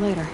later.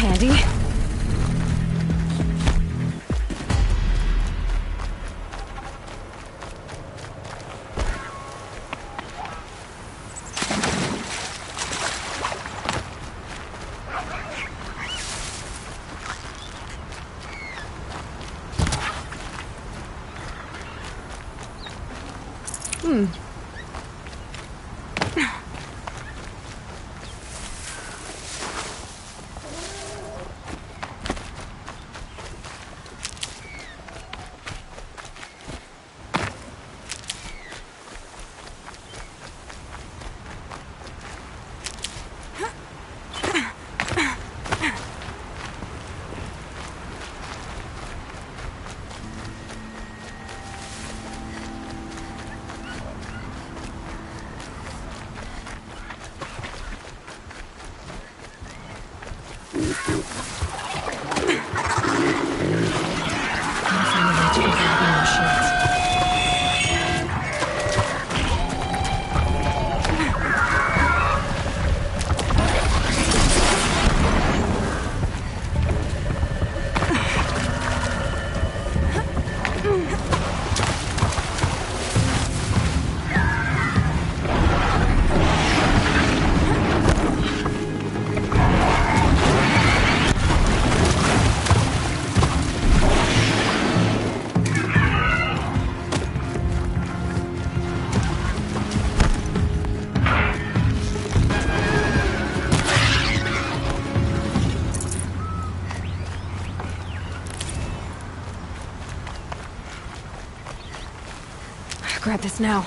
Handy. Grab this now.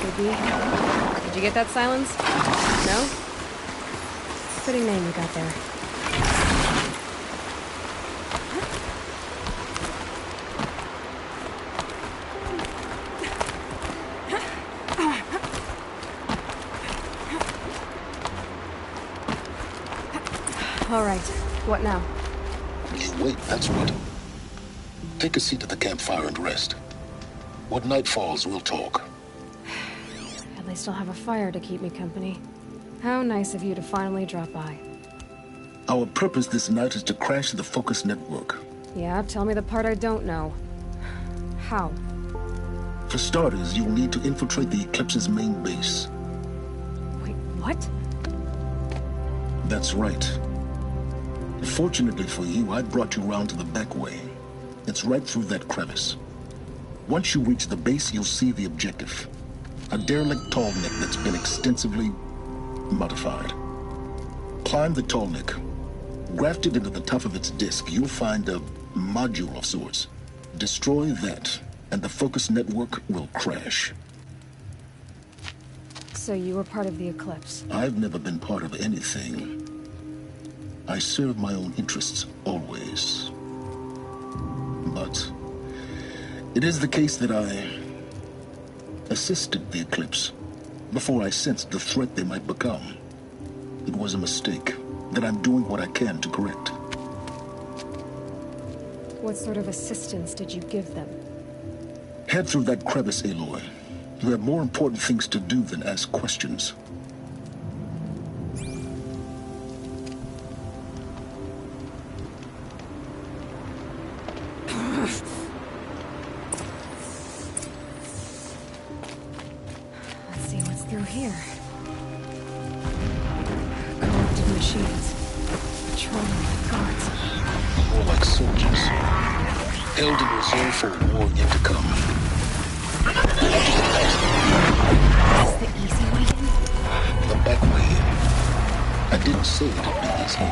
would be. Did you get that, Silence? No? Pretty name you got there. All right. What now? You wait, that's what. Take a seat at the campfire and rest. When night falls, we'll talk. At least I'll have a fire to keep me company. How nice of you to finally drop by. Our purpose this night is to crash the Focus network. Yeah, tell me the part I don't know. How? For starters, you'll need to infiltrate the Eclipse's main base. Wait, what? That's right. Fortunately for you, I brought you round to the back way. It's right through that crevice. Once you reach the base, you'll see the objective. A derelict tall neck that's been extensively modified. Climb the tall neck. Grafted into the top of its disk, you'll find a module of sorts. Destroy that, and the Focus network will crash. So you were part of the Eclipse? I've never been part of anything. I serve my own interests, always. But it is the case that I assisted the Eclipse before I sensed the threat they might become. It was a mistake that I'm doing what I can to correct. What sort of assistance did you give them? Head through that crevice, Aloy. You have more important things to do than ask questions. Through here. Corrupted machines. Patrolling like guards. More like soldiers. Held in reserve for a war yet to come. Is this the easy way in? The back way in. I didn't say it'd be easy.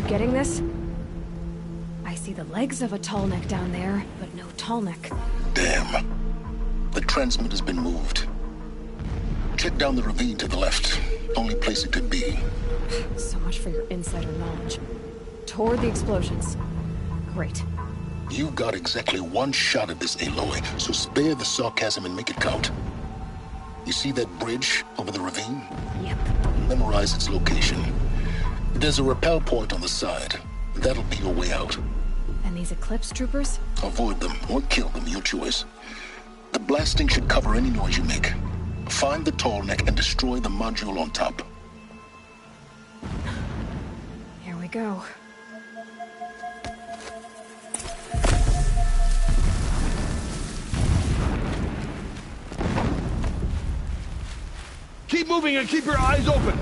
Getting this? I see the legs of a tall neck down there, but no tall neck. Damn. The transmitter's been moved. Check down the ravine to the left. Only place it could be. So much for your insider knowledge. Toward the explosions. Great. You got exactly one shot at this, Aloy, so spare the sarcasm and make it count. You see that bridge over the ravine? Yep. Memorize its location. There's a rappel point on the side. That'll be your way out. And these Eclipse troopers? Avoid them or kill them, your choice. The blasting should cover any noise you make. Find the tall neck and destroy the module on top. Here we go. Keep moving and keep your eyes open.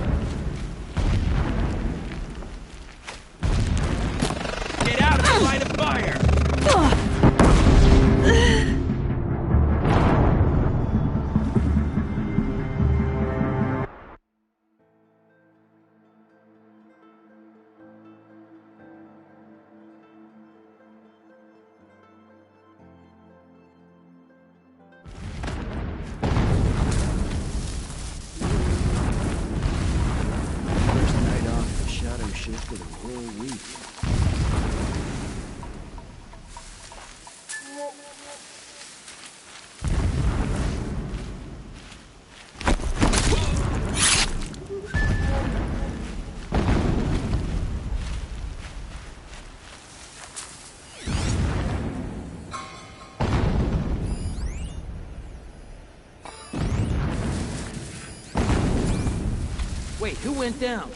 Get out of the line of fire! For the whole week. Wait, who went down?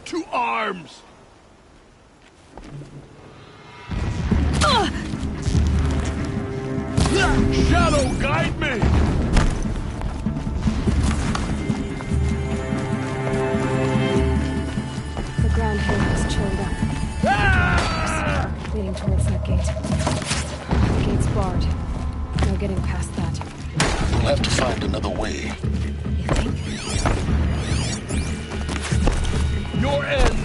Two arms! Shadow, guide me! The ground here is chilled up. Ah! Leading towards that gate. The gate's barred. No getting past that. We'll have to find another way. You think? Your end!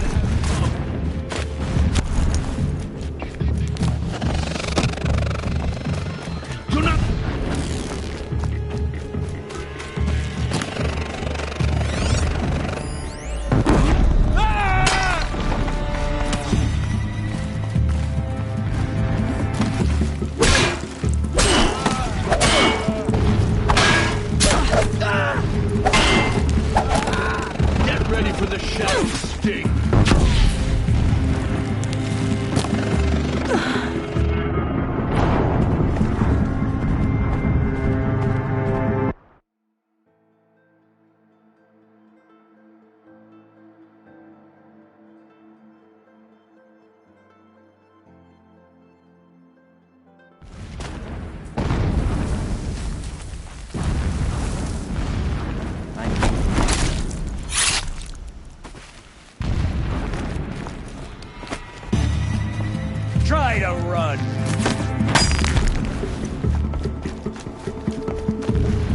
Do not... Get ready for the shadow sting! Try to run!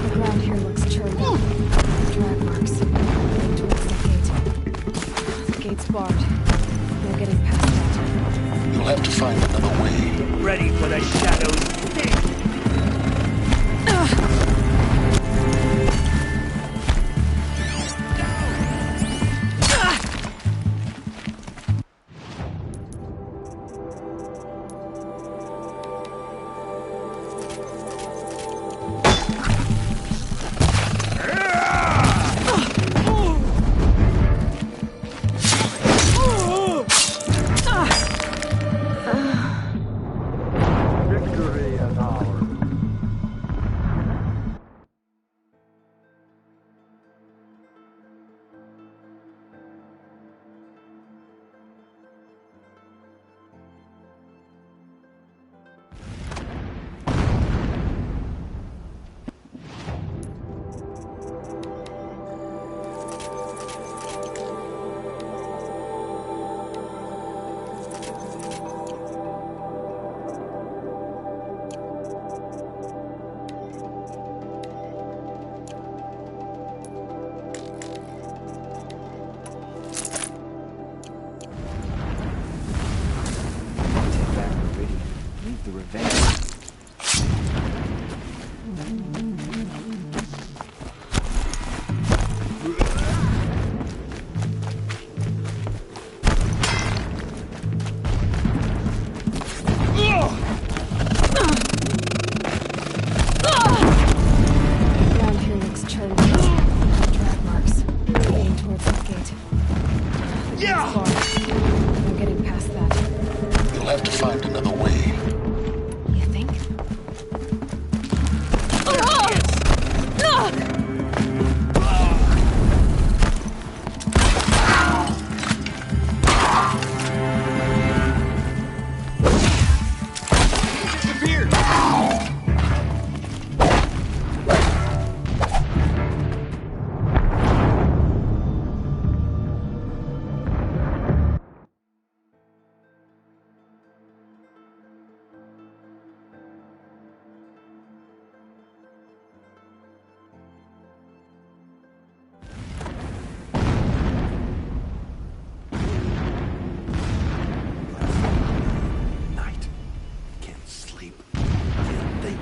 The ground here looks churned up. Drag marks. Leading towards that gate. The gate's barred. No getting past that. You'll have to find another way. Get ready for the shadow sting! Victory! Yeah! Barred. No getting past that. You'll have to find another way. You think? Disappeared! Night. Can't sleep. Can't think.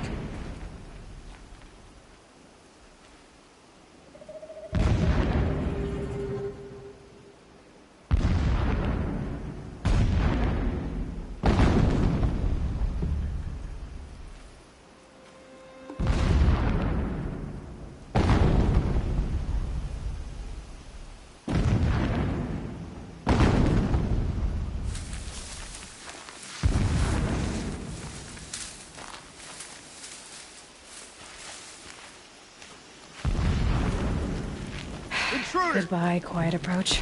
Intruder! Goodbye, quiet approach.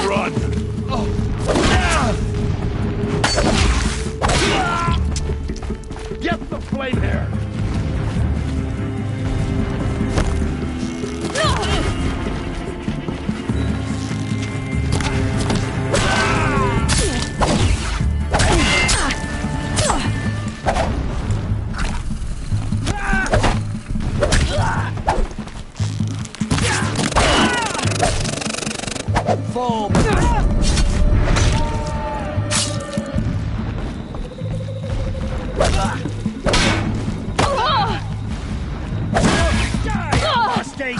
Run! Get the flame hair! Foam! Mistake!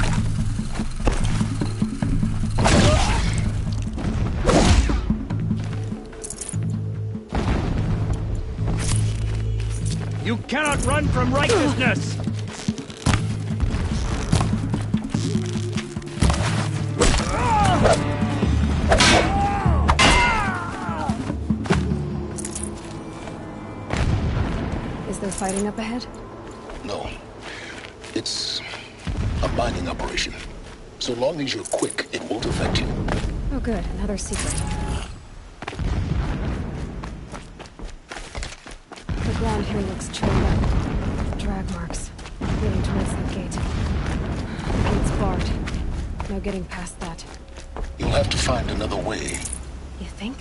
You cannot run from righteousness! Is there fighting up ahead? No. It's a mining operation. So long as you're quick, it won't affect you. Oh good, another secret. The ground here looks chilled up. Drag marks, leading towards that gate. The gate's barred. No getting past that. You'll have to find another way. You think?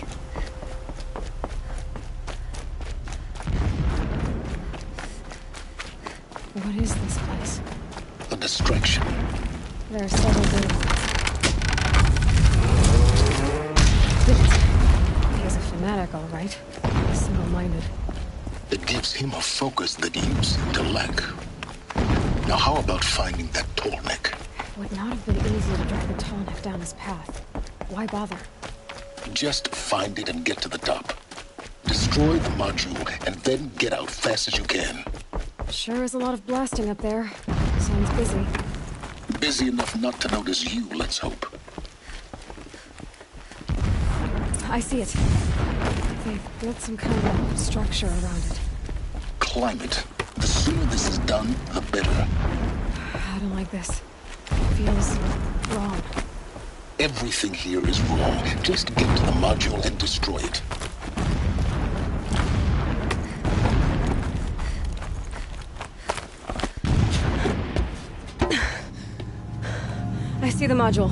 What is this place? A distraction. There are several good ones. He is a fanatic, all right. Single-minded. It gives him a focus that you seem to lack. Now how about finding that tall neck? It would not have been easy to drag the tall neck down his path. Why bother? Just find it and get to the top. Destroy the module and then get out fast as you can. Sure is a lot of blasting up there. Sounds busy. Busy enough not to notice you, let's hope. I see it. They've built some kind of structure around it. Climb it. The sooner this is done, the better. I don't like this. It feels wrong. Everything here is wrong. Just get to the module and destroy it. I see the module.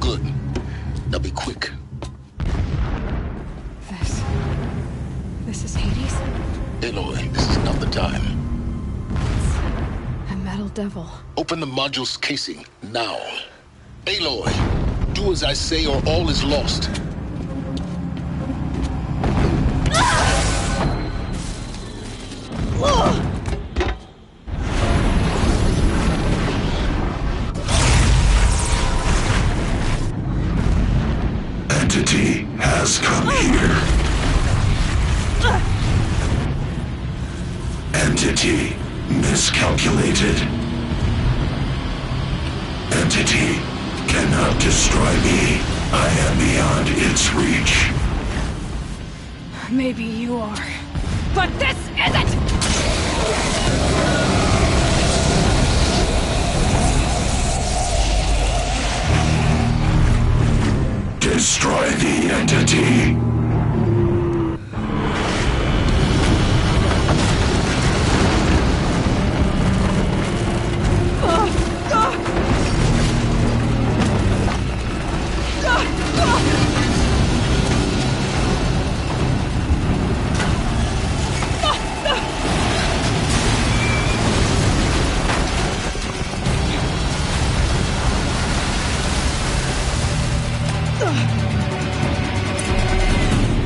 Good. Now be quick. This is Hades? Aloy, this is not the time. A metal devil. Open the module's casing, now. Aloy, do as I say or all is lost. has come here. Entity miscalculated. Entity cannot destroy me. I am beyond its reach. Maybe you are. But this isn't! Destroy the entity.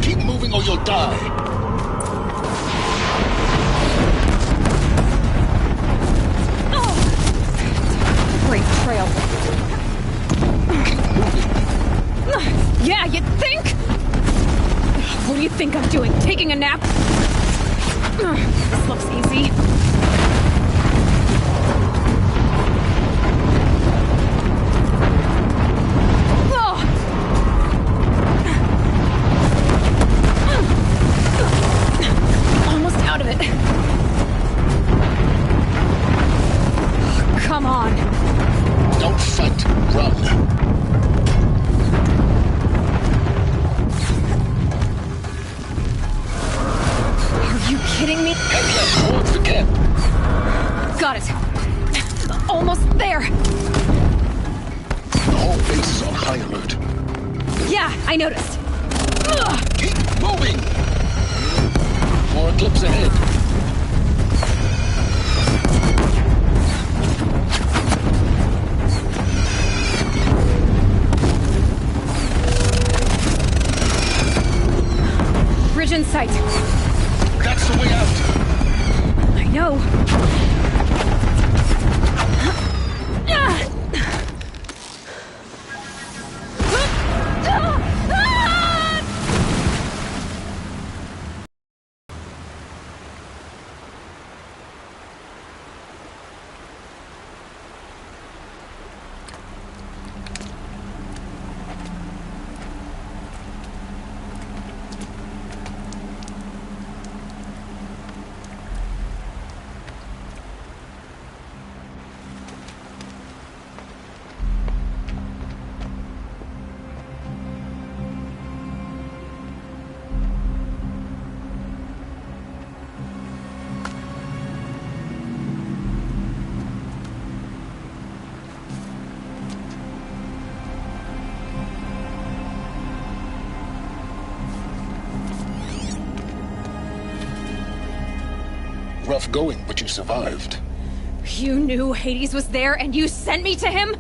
Keep moving or you'll die. Great trail. Yeah, you'd think? What do you think I'm doing? Taking a nap? This looks easy. Almost out of it. Come on. Don't fight. Run. Are you kidding me? Head left towards the camp. Got it. Almost there. The whole base is on high alert. Yeah, I noticed. Keep moving. More eclipse ahead. Bridge in sight. That's the way out. I know. Rough going, but you survived. You knew Hades was there and you sent me to him?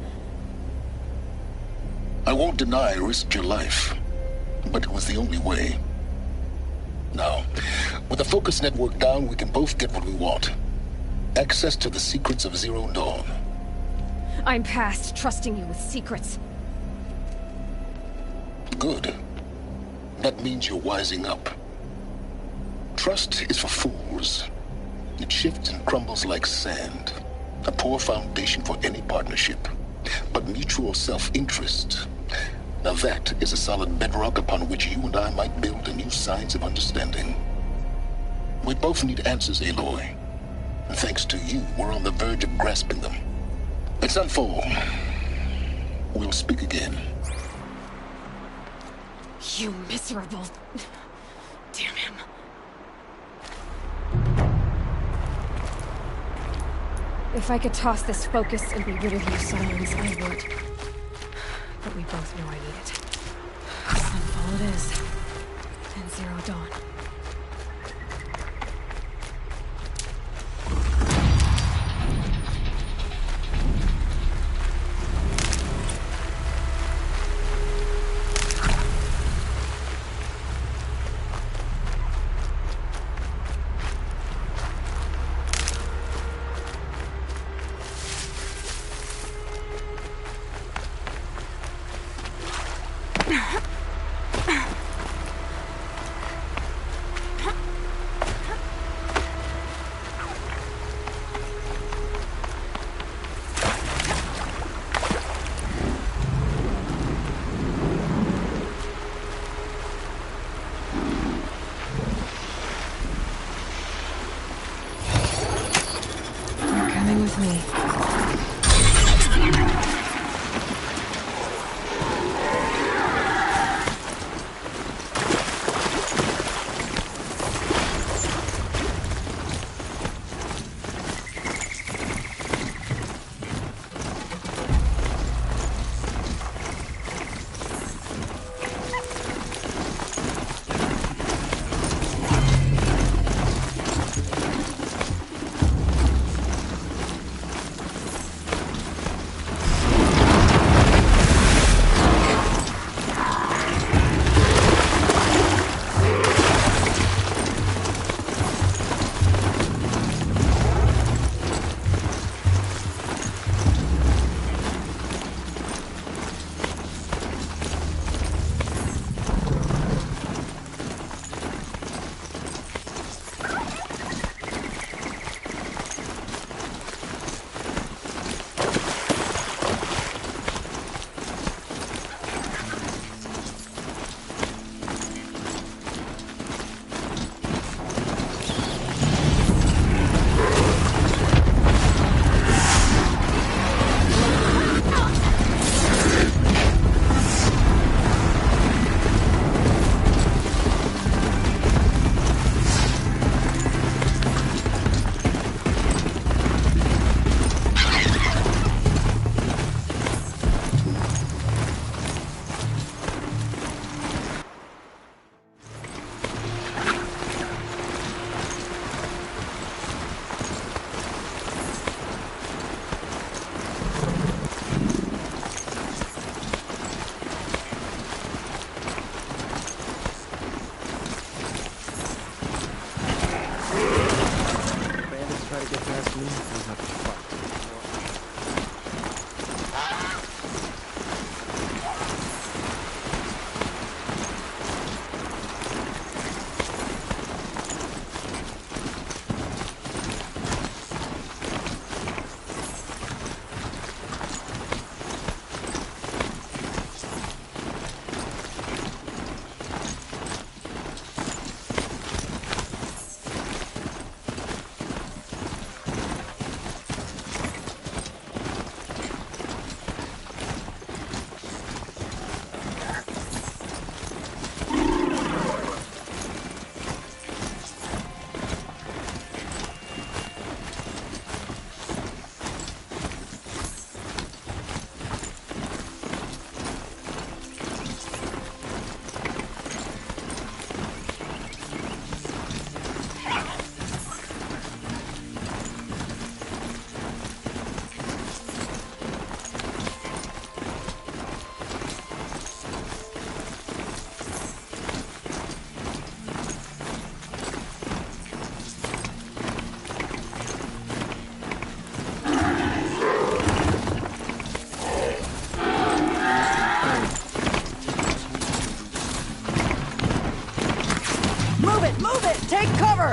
I won't deny I risked your life, but it was the only way. Now, with the focus network down, we can both get what we want. Access to the secrets of Zero Dawn. I'm past trusting you with secrets. Good. That means you're wising up. Trust is for fools. It shifts and crumbles like sand. A poor foundation for any partnership. But mutual self-interest, now that is a solid bedrock upon which you and I might build a new science of understanding. We both need answers, Aloy. And thanks to you, we're on the verge of grasping them. Let's unfold. We'll speak again. You miserable... Damn him. If I could toss this focus and be rid of you, Silence, I would. But we both know I need it. Sunfall it is. And Zero Dawn.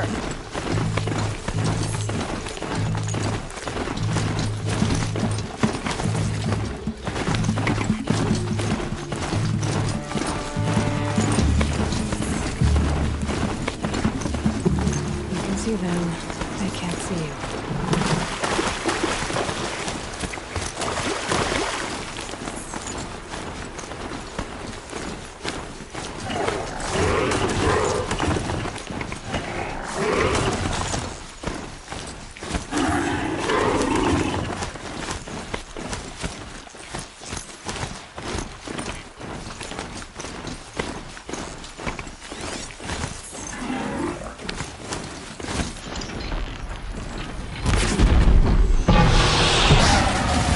door! You can see them. They can't see you.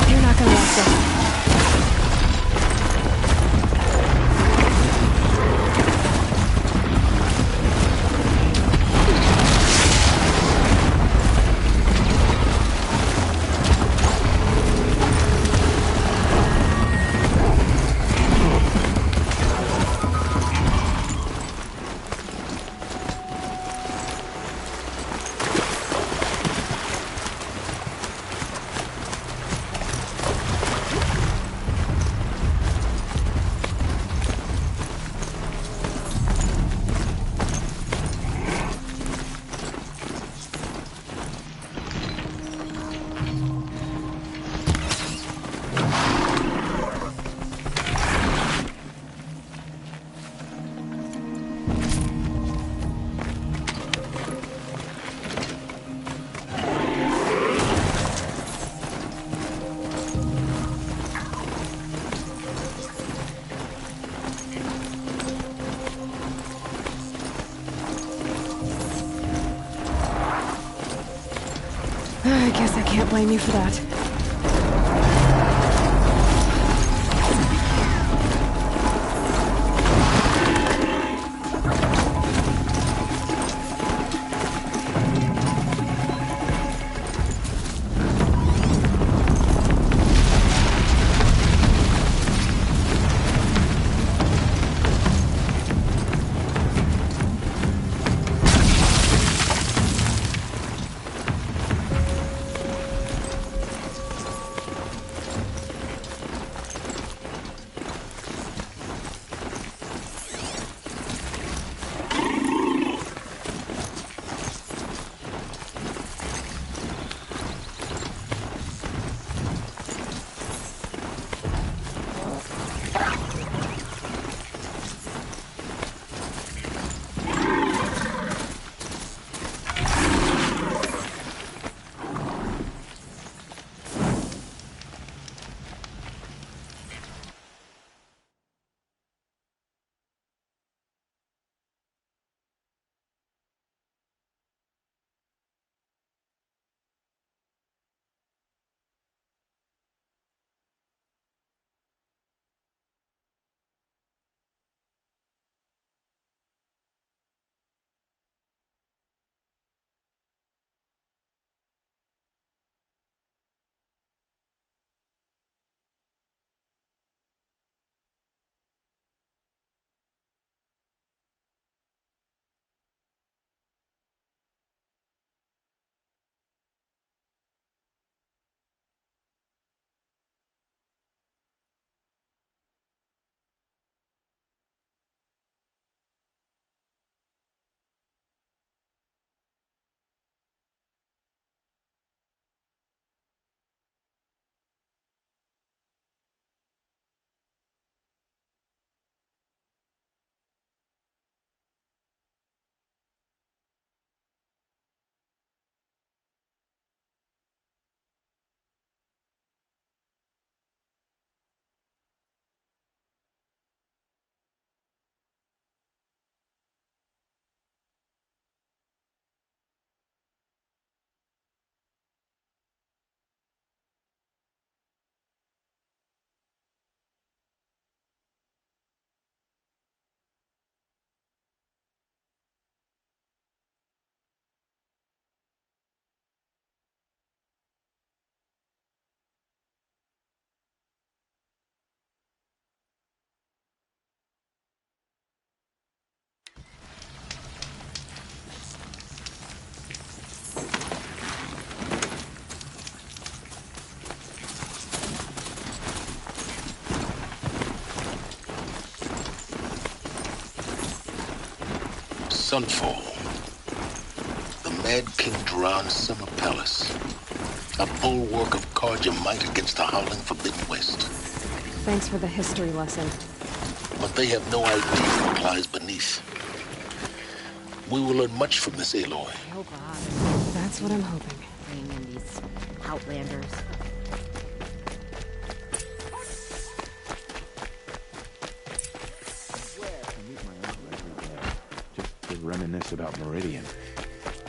You're not gonna last long. I guess I can't blame you for that. Sunfall. The Mad King Duran's summer palace. A bulwark of Carja might against the howling Forbidden West. Thanks for the history lesson. But they have no idea what lies beneath. We will learn much from this, Aloy. Oh God. That's what I'm hoping. Bring in these outlanders. Just to reminisce about Meridian.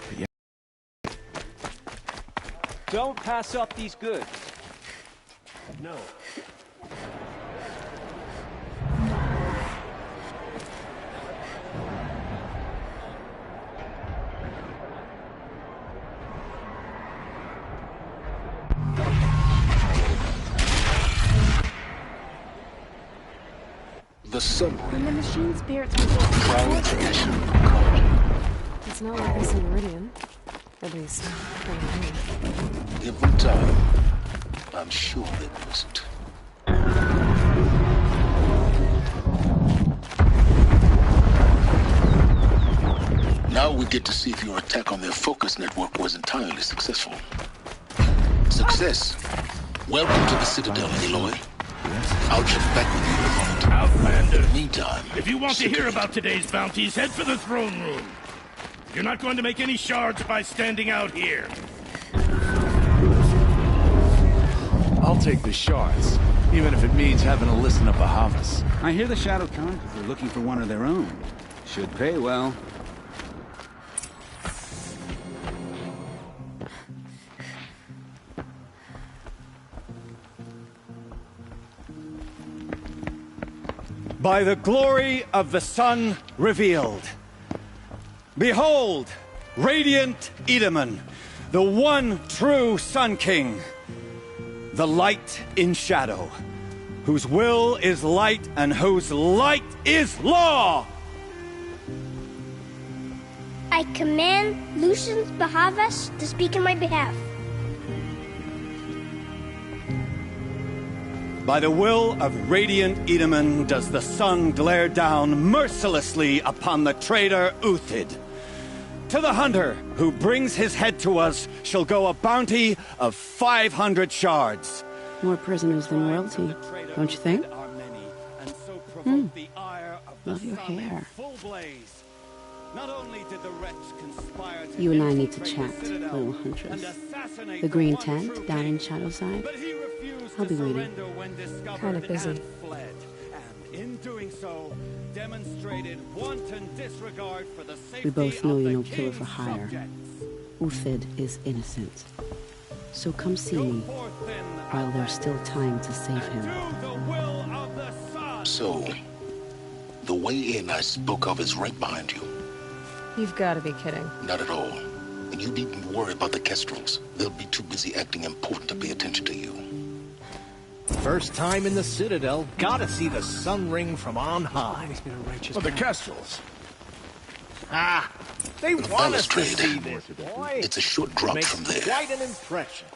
But yeah. Don't pass up these goods. No. The subway. When the machine spirits were Proud tradition of Carja. It's not like this in Meridian. At least, right now. Every time, I'm sure they wasn't. Now we get to see if your attack on their focus network was entirely successful. Success. Welcome to the Citadel, Aloy. I'll check back with you in a moment. Outlander, Meantime, if you want to hear about today's bounties, head for the throne room. You're not going to make any shards by standing out here. I'll take the shards, even if it means having to listen to Bahavas. I hear the Shadow Counters are looking for one of their own. Should pay well. By the glory of the sun revealed. Behold, radiant Edaman, the one true Sun King. The light in shadow, whose will is light and whose light is law. I command Lucius Bahavas to speak in my behalf. By the will of radiant Edaman does the sun glare down mercilessly upon the traitor Uthid. To the hunter who brings his head to us shall go a bounty of 500 shards. More prisoners than royalty, don't you think? Love your hair. You and I need to chat, little huntress. The green tent down in Shadowside. I'll be waiting. Kinda busy. We both know you're no killer for hire. Uthid is innocent. So come see me, while there's still time to save him. So, the way in I spoke of is right behind you. You've got to be kidding. Not at all. And you needn't worry about the Kestrels. They'll be too busy acting important to pay attention to you. First time in the Citadel, gotta see the sun ring from on high. Well, the Kestrels. Ah, they The want us to balustrade. see this, boy. It's a short drop Makes from there. quite an impression.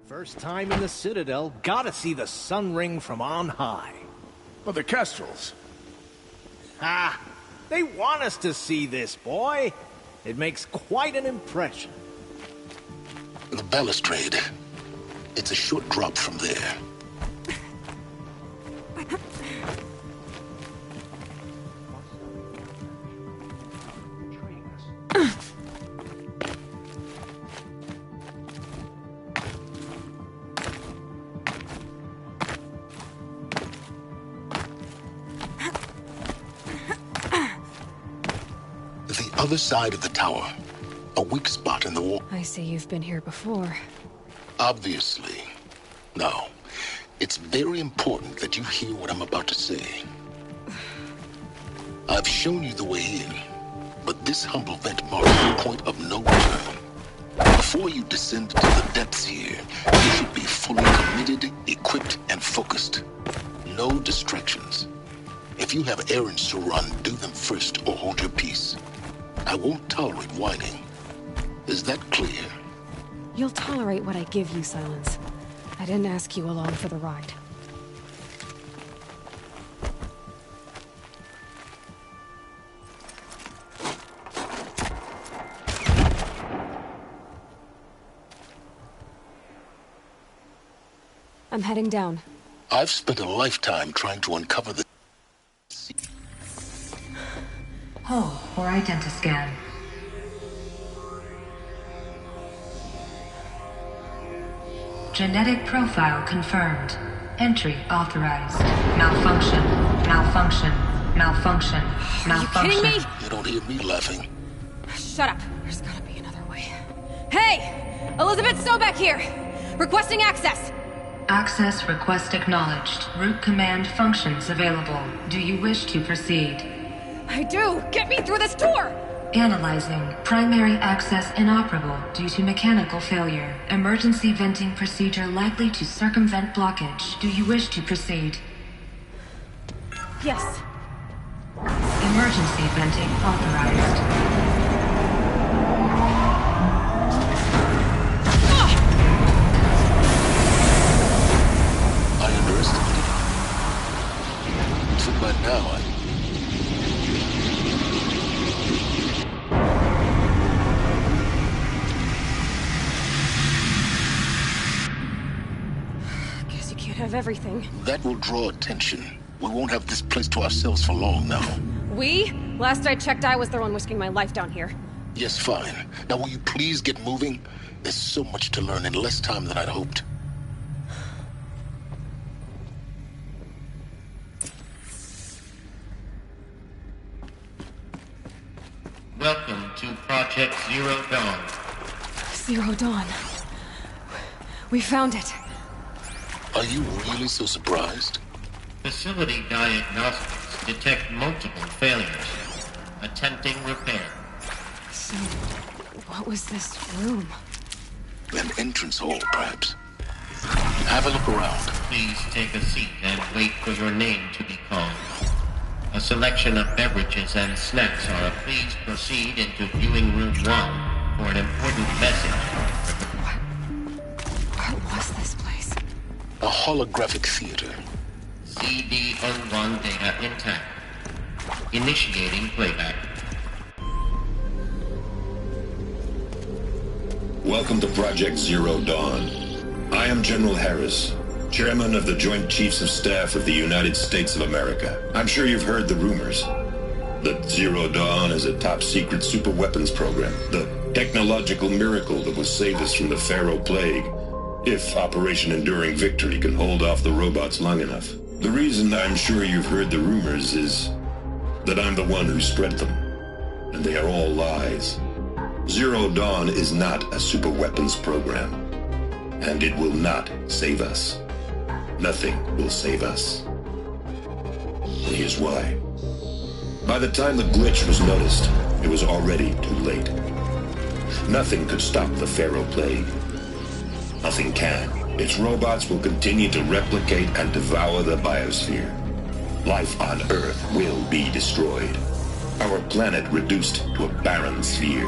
First time in the Citadel, gotta see the sun ring from on high. But the Kestrels. Ha! They want us to see this, boy. It makes quite an impression. The balustrade. It's a short drop from there. The other side of the tower. A weak spot in the wall. I see you've been here before. Obviously. Now, it's very important that you hear what I'm about to say. I've shown you the way in, but this humble vent marks the point of no return. Before you descend to the depths here, you should be fully committed, equipped, and focused. No distractions. If you have errands to run, do them first or hold your peace. I won't tolerate whining. Is that clear? You'll tolerate what I give you, Silence. I didn't ask you along for the ride. I'm heading down. I've spent a lifetime trying to uncover the... Hold for identiscan. Genetic profile confirmed. Entry authorized. Malfunction. Malfunction. Malfunction. Malfunction. Are you kidding me? You don't hear me laughing. Shut up. There's gotta be another way. Hey! Elizabeth Sobeck here! Requesting access! Access request acknowledged. Root command functions available. Do you wish to proceed? I do! Get me through this door! Analyzing. Primary access inoperable due to mechanical failure. Emergency venting procedure likely to circumvent blockage. Do you wish to proceed? Yes. Emergency venting authorized. I underestimated it. So by now, Guess you can't have everything. that will draw attention. We won't have this place to ourselves for long now. We? Last I checked, I was the one risking my life down here. Yes, fine. Now will you please get moving? There's so much to learn in less time than I'd hoped. Welcome to Project Zero Dawn. Zero Dawn. We found it. Are you really so surprised? Facility diagnostics detect multiple failures. Attempting repair. So, what was this room? An entrance hall, perhaps. Have a look around. Please take a seat and wait for your name to be called. A selection of beverages and snacks are. Please proceed into viewing room 1 for an important message. What was this place? A holographic theater. CD01 data intact. Initiating playback. Welcome to Project Zero Dawn. I am General Harris, Chairman of the Joint Chiefs of Staff of the United States of America. I'm sure you've heard the rumors that Zero Dawn is a top-secret superweapons program, the technological miracle that will save us from the Pharaoh Plague, if Operation Enduring Victory can hold off the robots long enough. The reason I'm sure you've heard the rumors is that I'm the one who spread them, and they are all lies. Zero Dawn is not a superweapons program, and it will not save us. Nothing will save us. And here's why. By the time the glitch was noticed, it was already too late. Nothing could stop the Pharaoh Plague. Nothing can. Its robots will continue to replicate and devour the biosphere. Life on Earth will be destroyed. Our planet reduced to a barren sphere.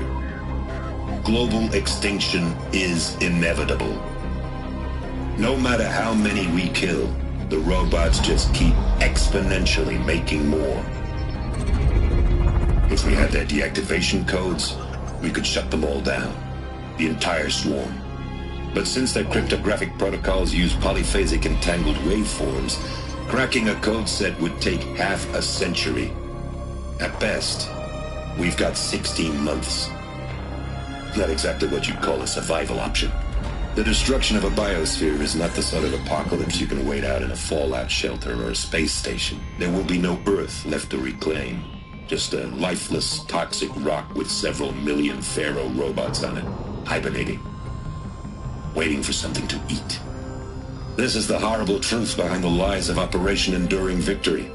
Global extinction is inevitable. No matter how many we kill, the robots just keep exponentially making more. If we had their deactivation codes, we could shut them all down. The entire swarm. But since their cryptographic protocols use polyphasic entangled waveforms, cracking a code set would take half a century. At best, we've got 16 months. Not exactly what you'd call a survival option. The destruction of a biosphere is not the sort of apocalypse you can wait out in a fallout shelter or a space station. There will be no Earth left to reclaim. Just a lifeless, toxic rock with several million Pharaoh robots on it, hibernating, waiting for something to eat. This is the horrible truth behind the lies of Operation Enduring Victory.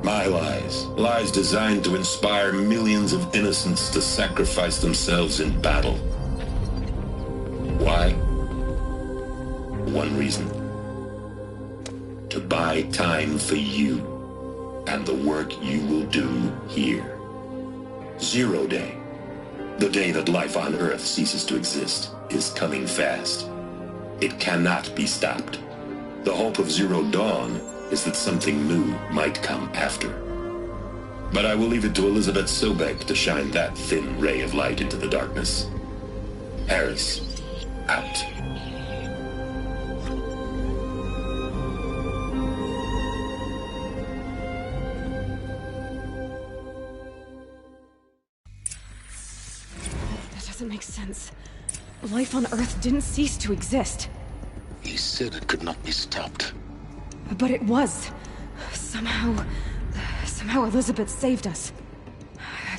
My lies. Lies designed to inspire millions of innocents to sacrifice themselves in battle. Why? One reason. To buy time for you and the work you will do here. 0 Day. The day that life on Earth ceases to exist is coming fast. It cannot be stopped. The hope of Zero Dawn is that something new might come after. But I will leave it to Elizabeth Sobek to shine that thin ray of light into the darkness. Harris, out. That doesn't make sense. Life on Earth didn't cease to exist. He said it could not be stopped. But it was. Somehow Elizabeth saved us.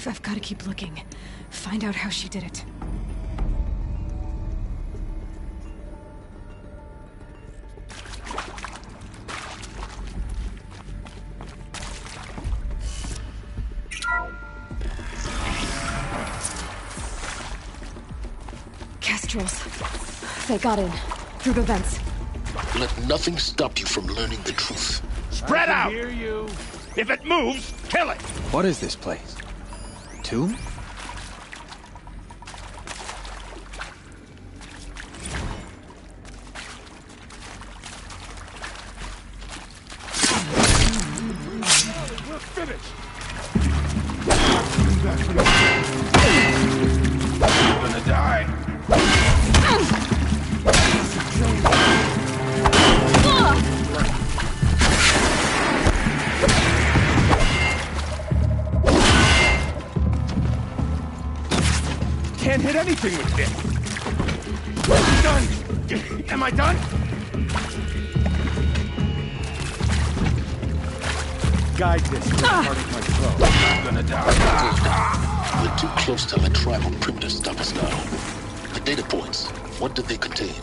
I've got to keep looking. Find out how she did it. Kestrels. They got in. Through the vents. Let nothing stop you from learning the truth. Spread out! Hear you. If it moves, kill it! What is this place? Tomb? We're finished! I'm gonna die! Can't hit anything with this. Done. Am I done? Guide this to the part of my throat. I'm gonna die. We're too close to let tribal primitives stop us now. The data points, what did they contain?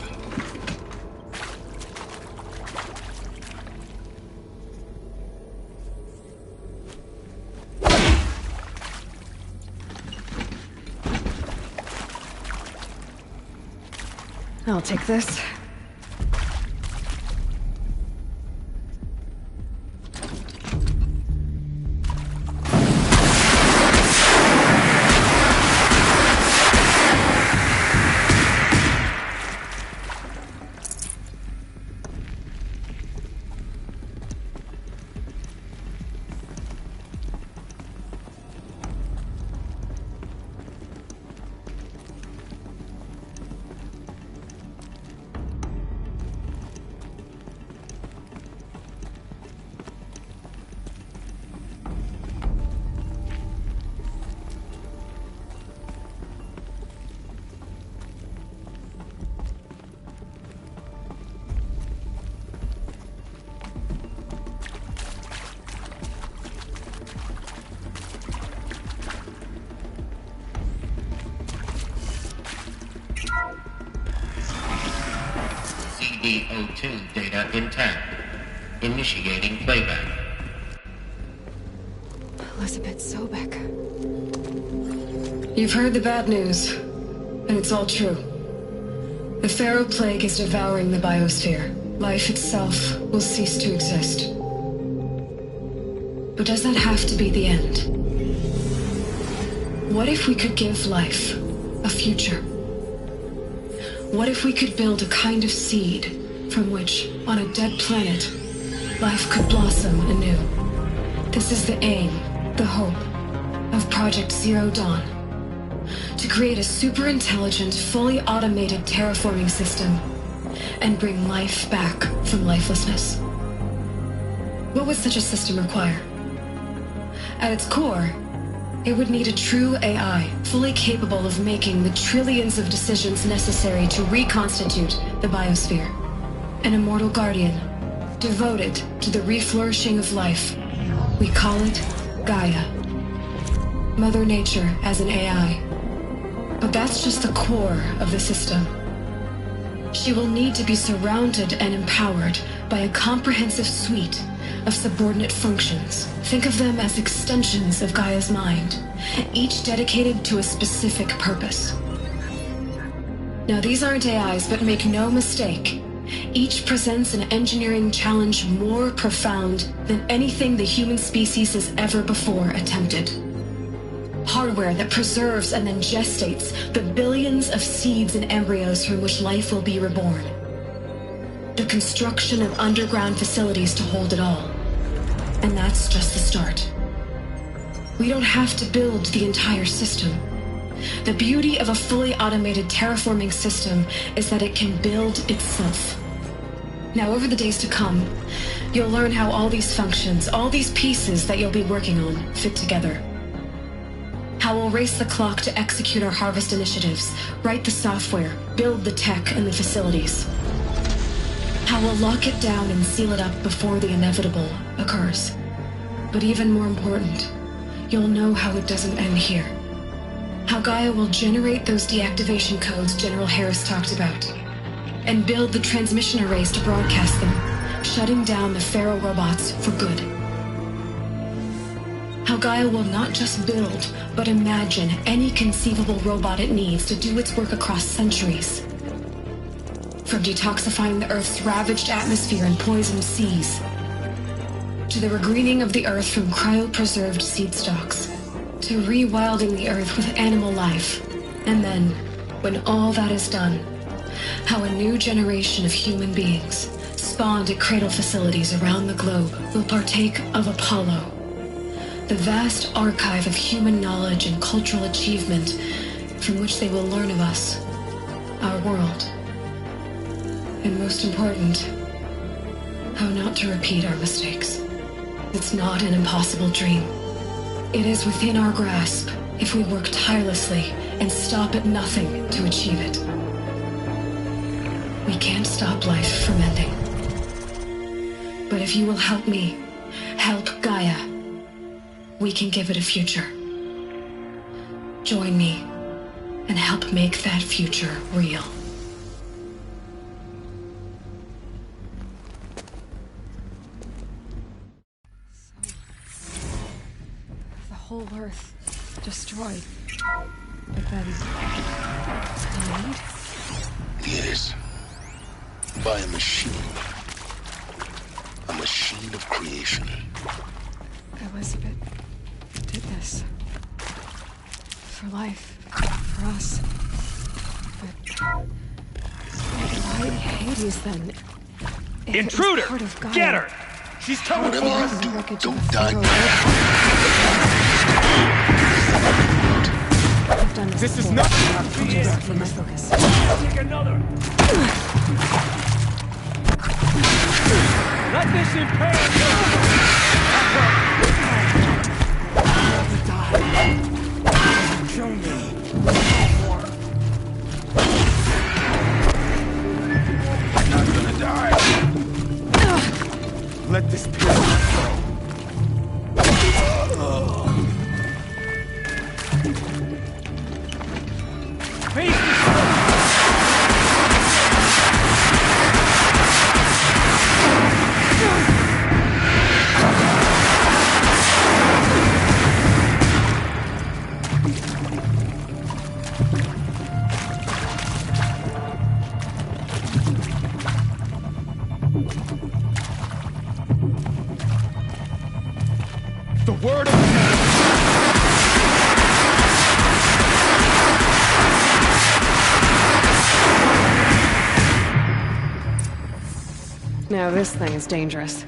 I'll take this. CD02 data intact. Initiating playback. Elizabeth Sobek. You've heard the bad news, and it's all true. The Pharaoh Plague is devouring the biosphere. Life itself will cease to exist. But does that have to be the end? What if we could give life a future? What if we could build a kind of seed from which, on a dead planet, life could blossom anew? This is the aim, the hope, of Project Zero Dawn. To create a super-intelligent, fully automated terraforming system and bring life back from lifelessness. What would such a system require? At its core, it would need a true AI, fully capable of making the trillions of decisions necessary to reconstitute the biosphere. An immortal guardian, devoted to the reflourishing of life. We call it Gaia. Mother Nature as an AI. But that's just the core of the system. She will need to be surrounded and empowered by a comprehensive suite of subordinate functions. Think of them as extensions of Gaia's mind, each dedicated to a specific purpose. Now, these aren't AIs, but make no mistake, each presents an engineering challenge more profound than anything the human species has ever before attempted. Hardware that preserves and then gestates the billions of seeds and embryos from which life will be reborn. The construction of underground facilities to hold it all. And that's just the start. We don't have to build the entire system. The beauty of a fully automated terraforming system is that it can build itself. Now, over the days to come, you'll learn how all these functions, all these pieces that you'll be working on, fit together. How we'll race the clock to execute our harvest initiatives, write the software, build the tech and the facilities. How we'll lock it down and seal it up before the inevitable occurs. But even more important, you'll know how it doesn't end here. How Gaia will generate those deactivation codes General Harris talked about, and build the transmission arrays to broadcast them, shutting down the Pharaoh robots for good. How Gaia will not just build, but imagine any conceivable robot it needs to do its work across centuries. From detoxifying the Earth's ravaged atmosphere and poisoned seas, to the regreening of the Earth from cryopreserved seed stalks, to rewilding the Earth with animal life. And then, when all that is done, how a new generation of human beings, spawned at cradle facilities around the globe, will partake of Apollo, the vast archive of human knowledge and cultural achievement from which they will learn of us, our world. And most important, how not to repeat our mistakes. It's not an impossible dream. It is within our grasp if we work tirelessly and stop at nothing to achieve it. We can't stop life from ending. But if you will help me, help Gaia, we can give it a future. Join me and help make that future real. The whole Earth destroyed. But then... Yes. By a machine. A machine of creation. Elizabeth did this. For life. For us. But... why Hades then? If Intruder! Part of Gaia, Get her! She's coming for us! Don't die now. I've done this is before. not... For my focus. Take another! Let this impale you! Kill me. I'm not gonna die. Let this pierce my soul. Face the word of Now this thing is dangerous.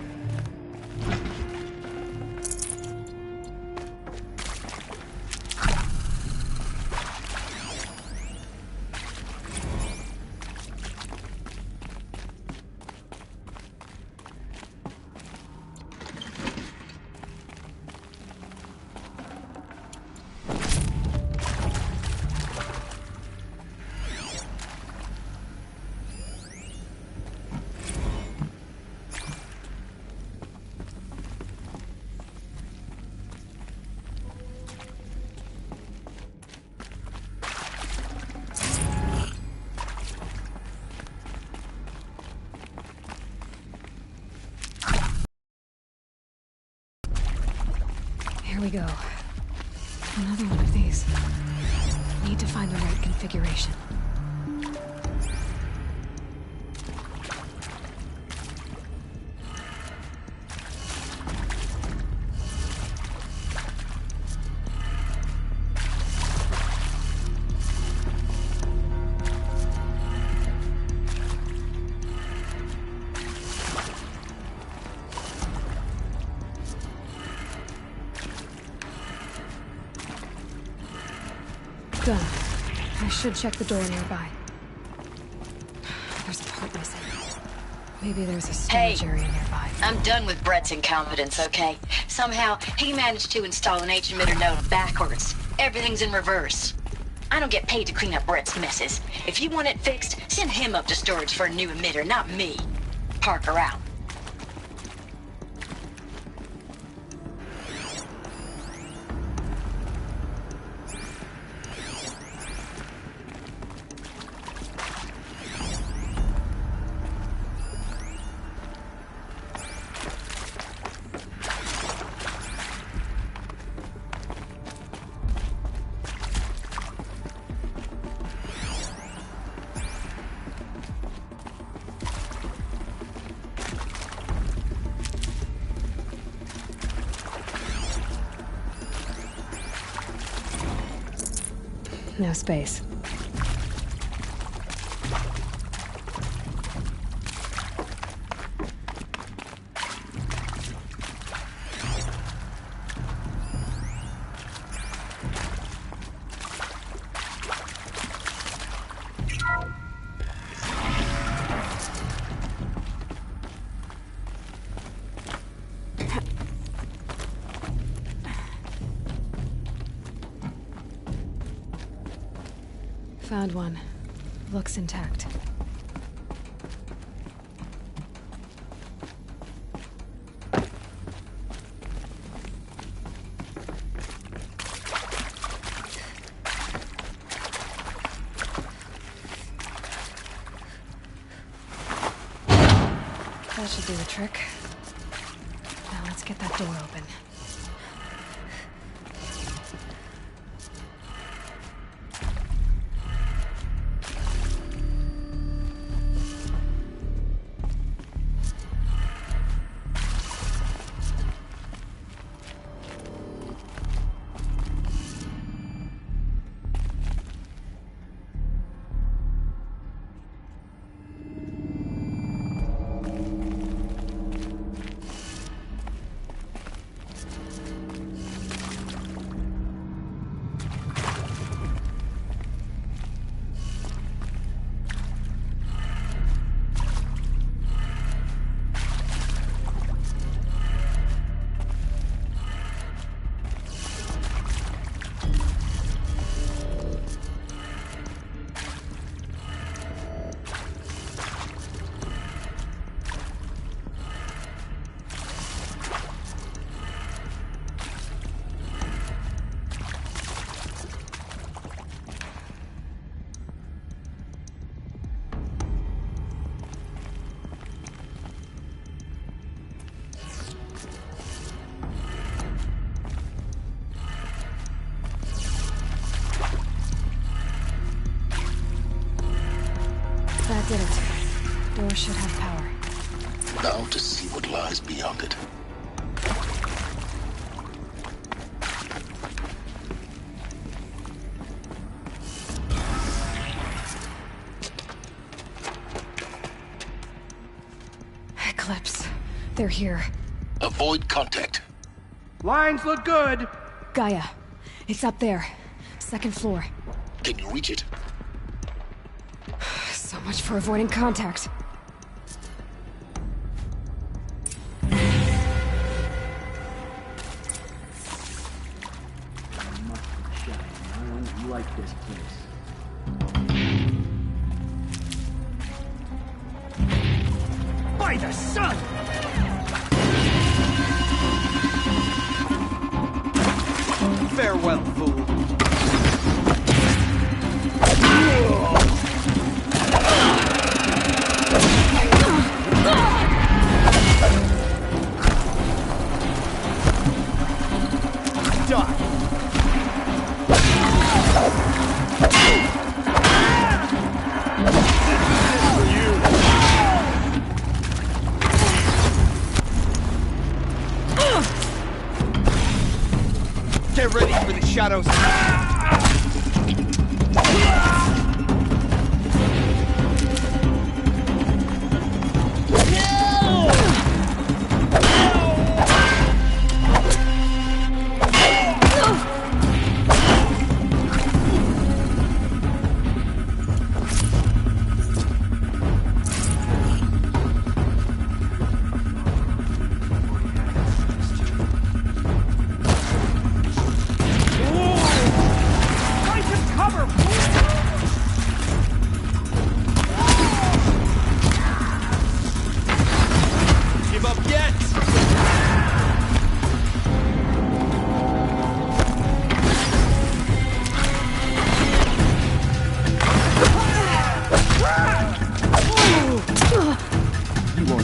Here we go. Another one of these. Need to find the right configuration. Done. I should check the door nearby. There's a part missing. Maybe there's a storage area nearby. I'm done with Brett's incompetence, okay? Somehow, he managed to install an H-emitter node backwards. Everything's in reverse. I don't get paid to clean up Brett's messes. If you want it fixed, send him up to storage for a new emitter, not me. Parker out. No space. Found one. Looks intact. That should do the trick. Now let's get that door open. That did it. Door should have power. Now to see what lies beyond it. they're here. Avoid contact. Lines look good. Gaia, it's up there. Second floor. Can you reach it? So much for avoiding contact. I like this place. By the sun! Farewell, fool. Get ready for the shadows.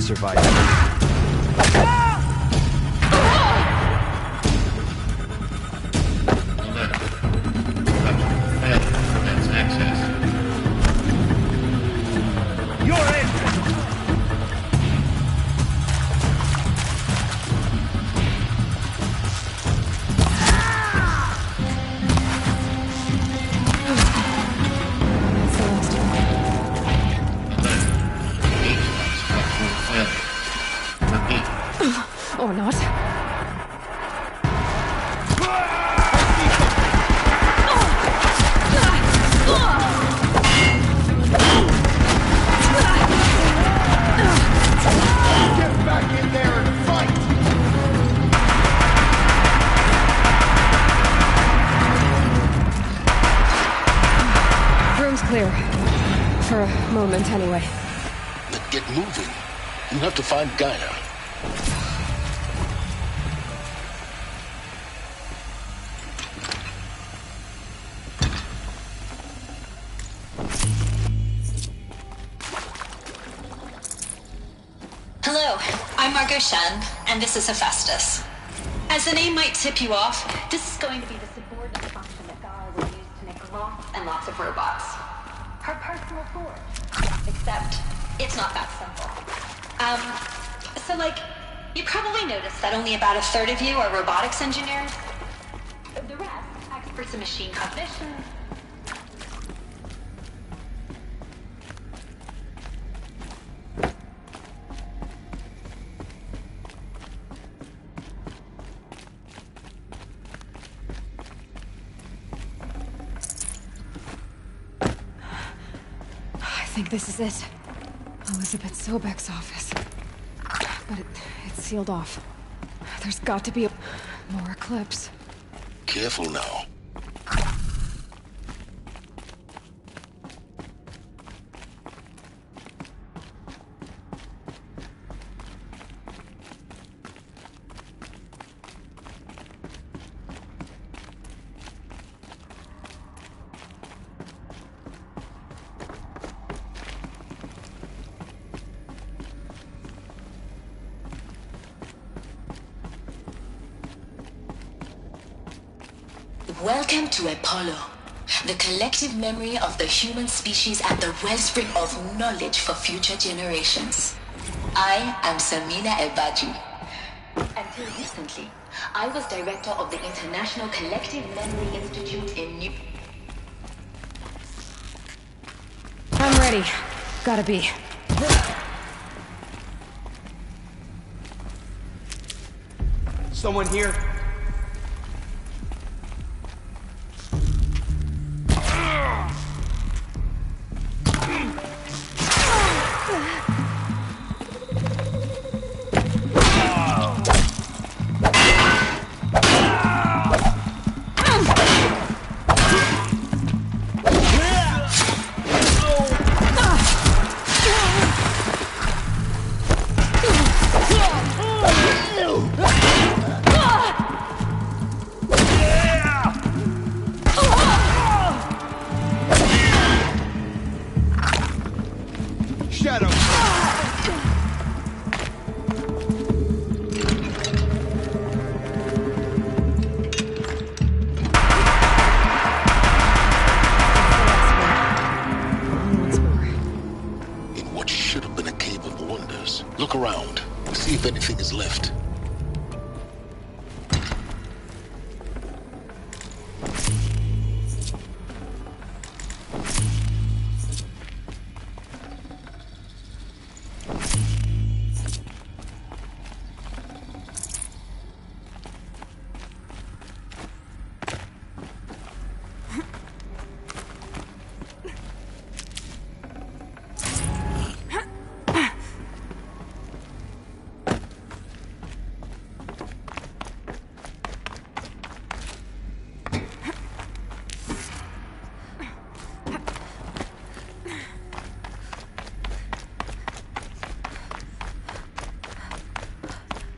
Survive. Or not. Get back in there and fight! Room's clear. For a moment, anyway. Then get moving. You have to find Gaia. Hello, I'm Margot Shen, and this is Hephaestus. As the name might tip you off, this is going to be the subordinate function that Gaia will use to make lots and lots of robots. Her personal forge. Except, it's not that simple. So you probably noticed that only about a third of you are robotics engineers. The rest, experts in machine cognition. I think this is it. Elizabeth Sobek's office. But it's sealed off. There's got to be more eclipse. Careful now. Welcome to Apollo, the collective memory of the human species and the wellspring of knowledge for future generations. I am Samina Ebaji. Until recently, I was director of the International Collective Memory Institute in New... I'm ready. Gotta be. Someone here? Look around. See if anything is left.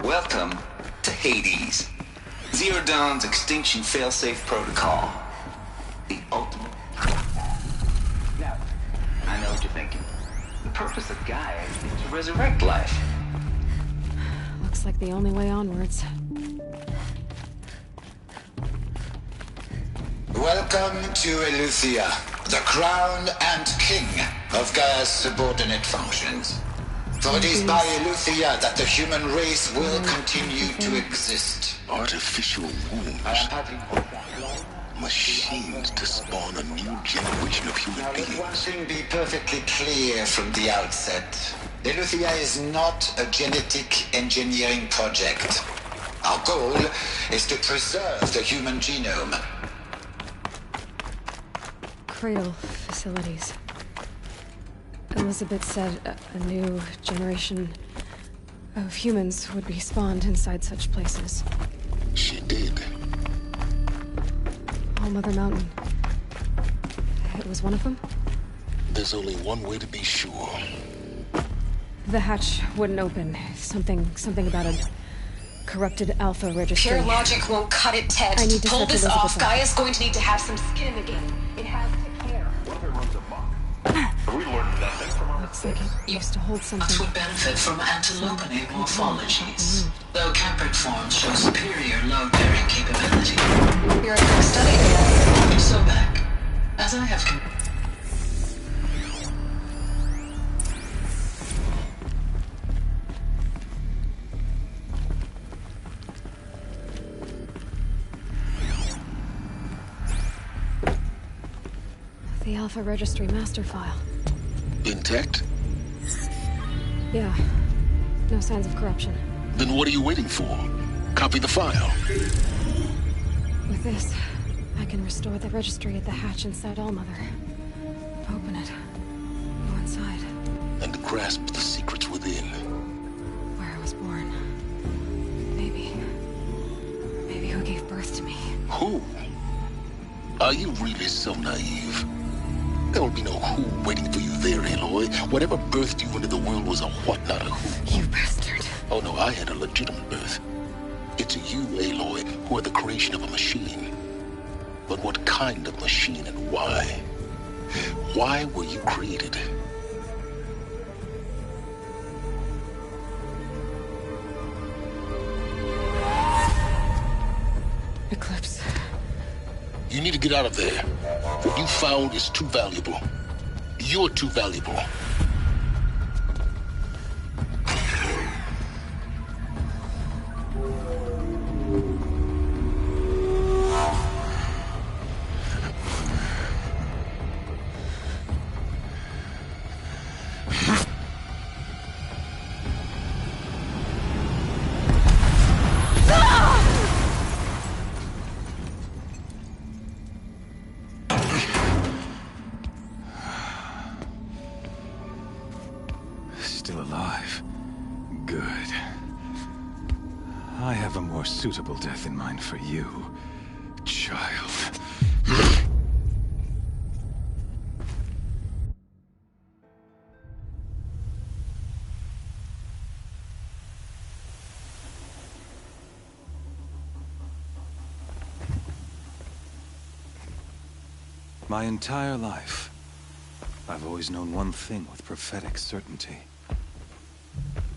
Welcome to Hades. Zero Dawn's extinction failsafe protocol. The ultimate... Now, I know what you're thinking. The purpose of Gaia is to resurrect life. Looks like the only way onwards. Welcome to Eleuthia, the crown and king of Gaia's subordinate functions. For it is by Eleuthia that the human race will continue to exist. Artificial wombs. Machines to spawn a new generation of human beings. Let one thing be perfectly clear from the outset. Eleuthia is not a genetic engineering project. Our goal is to preserve the human genome. Cradle facilities. Elizabeth said a new generation of humans would be spawned inside such places. She did. All Mother Mountain. It was one of them? There's only one way to be sure. The hatch wouldn't open. Something about a corrupted alpha registry. Pure logic won't cut it, Ted. I need to pull search this Elizabeth off. out. Gaia's going to need to have some skin in the game. It has to care. What if it runs amok? Have we learned nothing from our Looks like it used to hold something. Us would benefit from antilopinate morphologies, though capric forms show superior load-bearing capability. You're a quick study. So back, as I have... The Alpha Registry master file. Intact? Yeah. No signs of corruption. Then what are you waiting for? Copy the file. With this, I can restore the registry at the hatch inside Allmother. Open it. Go inside. And grasp the secrets within. Where I was born. Maybe who gave birth to me. Who? Are you really so naive? There will be no who waiting for you there, Aloy. Whatever birthed you into the world was a what, not a who. You bastard. Oh no, I had a legitimate birth. It's you, Aloy, who are the creation of a machine. But what kind of machine and why? Why were you created? Eclipse. You need to get out of there. What you found is too valuable. You're too valuable. Ah! suitable death in mind for you, child. My entire life, I've always known one thing with prophetic certainty.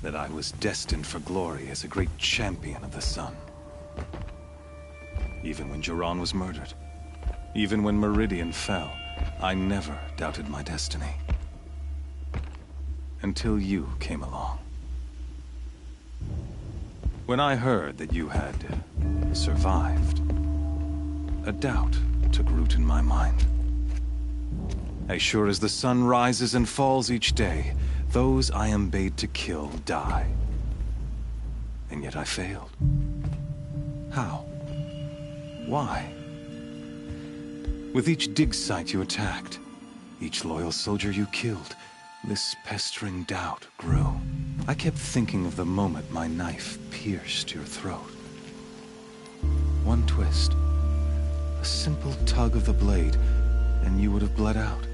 That I was destined for glory as a great champion of the sun. Even when Jiran was murdered, even when Meridian fell, I never doubted my destiny. Until you came along. When I heard that you had survived, a doubt took root in my mind. As sure as the sun rises and falls each day, those I am bade to kill die. And yet I failed. How? Why? With each dig site you attacked, each loyal soldier you killed, this pestering doubt grew. I kept thinking of the moment my knife pierced your throat. One twist, a simple tug of the blade, and you would have bled out.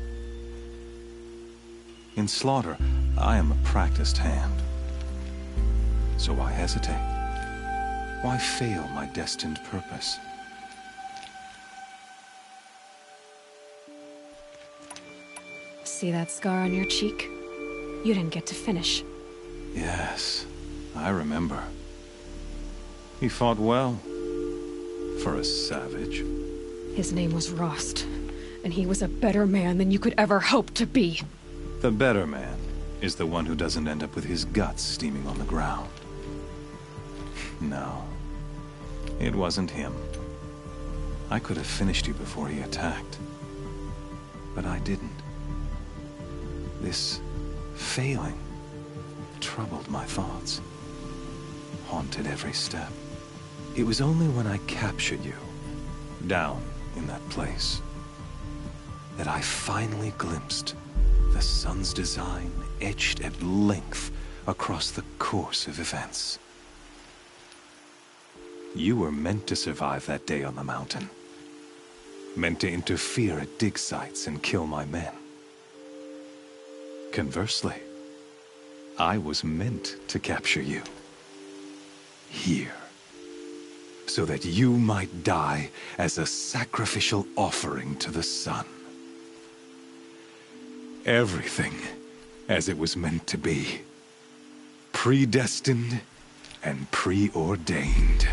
In slaughter, I am a practiced hand. So why hesitate? Why fail my destined purpose? See that scar on your cheek? You didn't get to finish. Yes, I remember. He fought well. For a savage. His name was Rost, and he was a better man than you could ever hope to be. The better man is the one who doesn't end up with his guts steaming on the ground. No, it wasn't him. I could have finished you before he attacked. But I didn't. This failing troubled my thoughts, haunted every step. It was only when I captured you, down in that place, that I finally glimpsed the sun's design etched at length across the course of events. You were meant to survive that day on the mountain. Meant to interfere at dig sites and kill my men. Conversely, I was meant to capture you. Here. So that you might die as a sacrificial offering to the sun. Everything as it was meant to be. Predestined and preordained.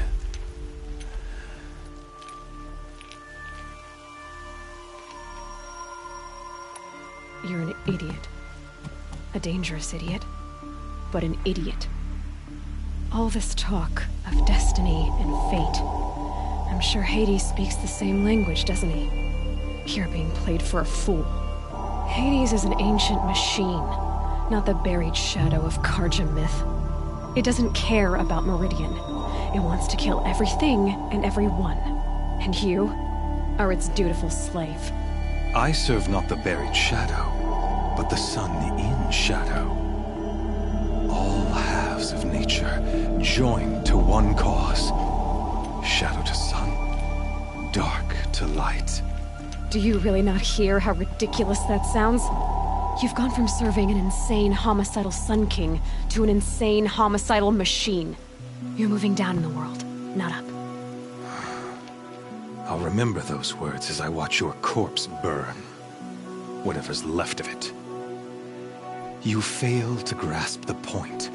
You're an idiot. A dangerous idiot, but an idiot. All this talk of destiny and fate. I'm sure Hades speaks the same language, doesn't he? You're being played for a fool. Hades is an ancient machine, not the buried shadow of Karja myth. It doesn't care about Meridian. It wants to kill everything and everyone. And you are its dutiful slave. I serve not the buried shadow, but the sun in shadow. All halves of nature joined to one cause. Shadow to sun, dark to light. Do you really not hear how ridiculous that sounds? You've gone from serving an insane homicidal Sun King to an insane homicidal machine. You're moving down in the world, not up. I'll remember those words as I watch your corpse burn. Whatever's left of it. You fail to grasp the point.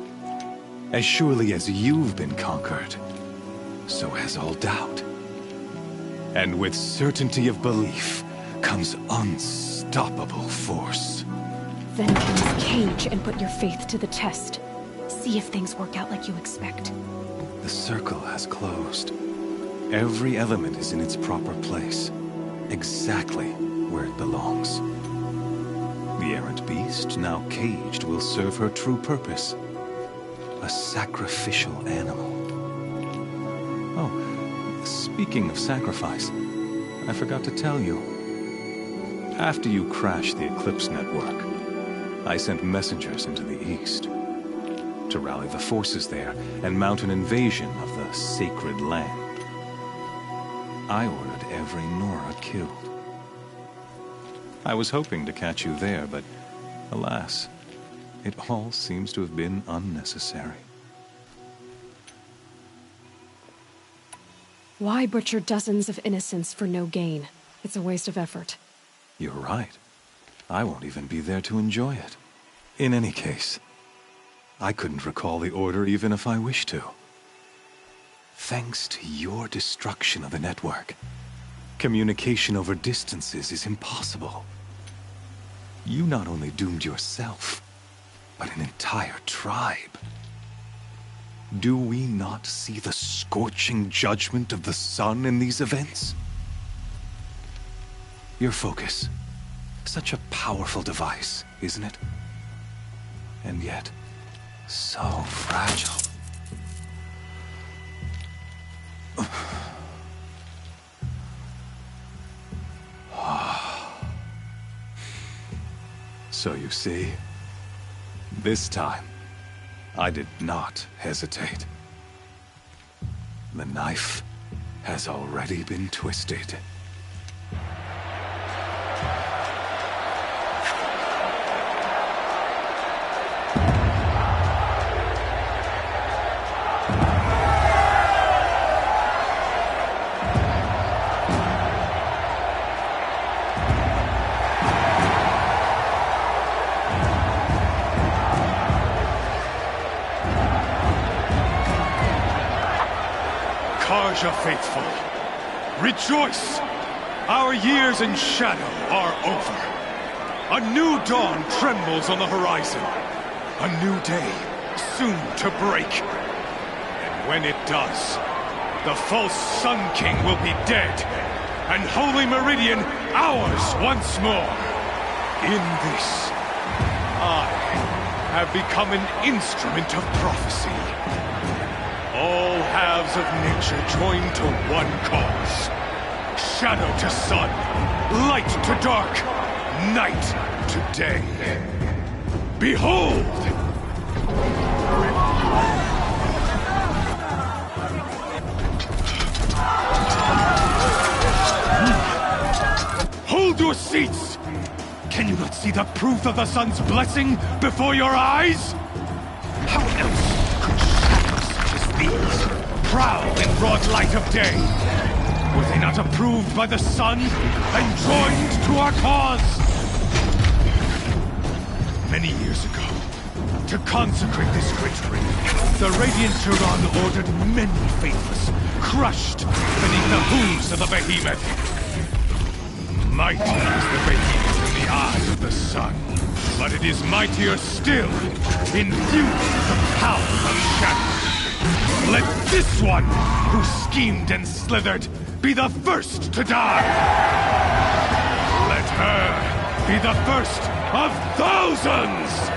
As surely as you've been conquered, so has all doubt. And with certainty of belief comes unstoppable force. Then cleanse Cage and put your faith to the test. See if things work out like you expect. The circle has closed. Every element is in its proper place. Exactly where it belongs. The errant beast, now caged, will serve her true purpose. A sacrificial animal. Oh, speaking of sacrifice, I forgot to tell you. After you crashed the Eclipse network, I sent messengers into the east. to rally the forces there and mount an invasion of the sacred land. I ordered every Nora killed. I was hoping to catch you there, but alas, it all seems to have been unnecessary. Why butcher dozens of innocents for no gain? It's a waste of effort. You're right. I won't even be there to enjoy it. In any case, I couldn't recall the order even if I wished to. Thanks to your destruction of the network, communication over distances is impossible. You not only doomed yourself, but an entire tribe. Do we not see the scorching judgment of the sun in these events? Your focus. Such a powerful device, isn't it? And yet, so fragile. So you see, this time, I did not hesitate. The knife has already been twisted. Karja faithful, rejoice! Our years in shadow are over. A new dawn trembles on the horizon. A new day soon to break. And when it does, the false Sun King will be dead, and Holy Meridian ours once more. In this, I have become an instrument of prophecy. All halves of nature join to one cause. Shadow to sun, light to dark, night to day. Behold! Hold your seats! Can you not see the proof of the sun's blessing before your eyes? How else could shadows such as these prowl in broad light of day? Were they not approved by the sun and joined to our cause? Many years ago, to consecrate this great ring, the Radiant Turan ordered many faithless, crushed beneath the hooves of the behemoth. Mighty is the behemoth in the eyes of the sun, but it is mightier still, infused with the power of shadow. Let this one, who schemed and slithered, be the first to die! Let her be the first of thousands!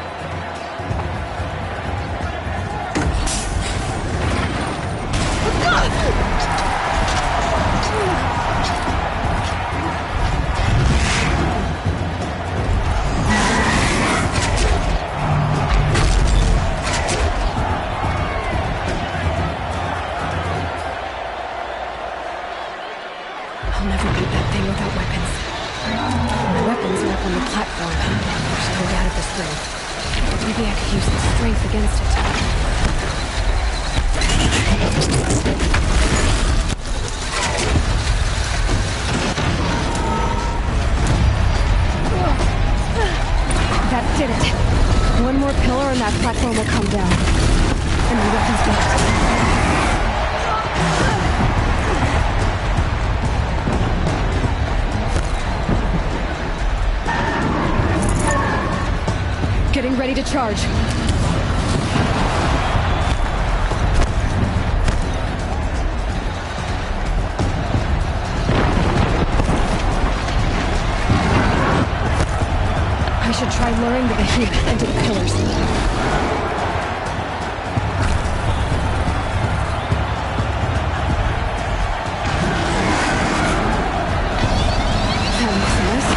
I'll never beat that thing without weapons. My weapons are up on the platform. I should hold out of this thing. Maybe I could use its strength against it. That did it. One more pillar and that platform will come down. And my weapons built. Getting ready to charge. I should try luring the behemoth into the pillars. That makes sense.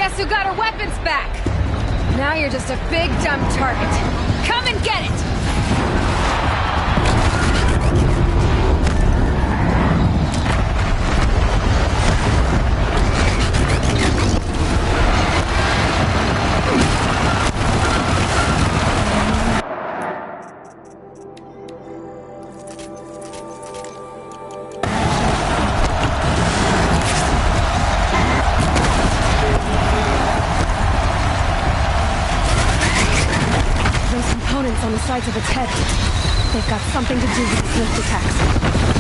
Guess who got her weapons back? Now you're just a big dumb target. Come and get it! On the sides of its head. They've got something to do with its lift attacks.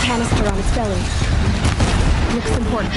Canister on its belly. Looks important.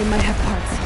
They might have parts.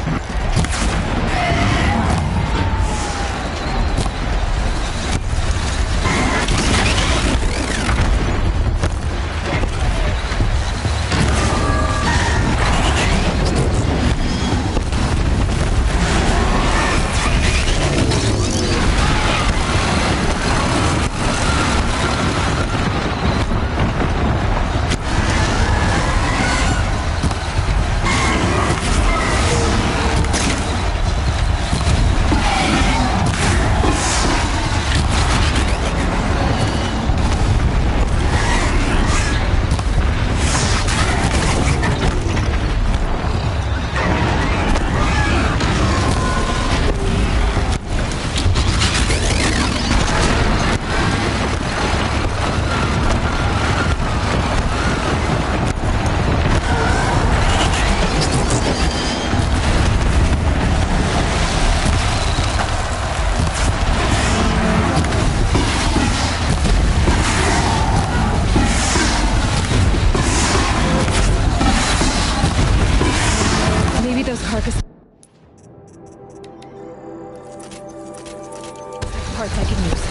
Parts I can use.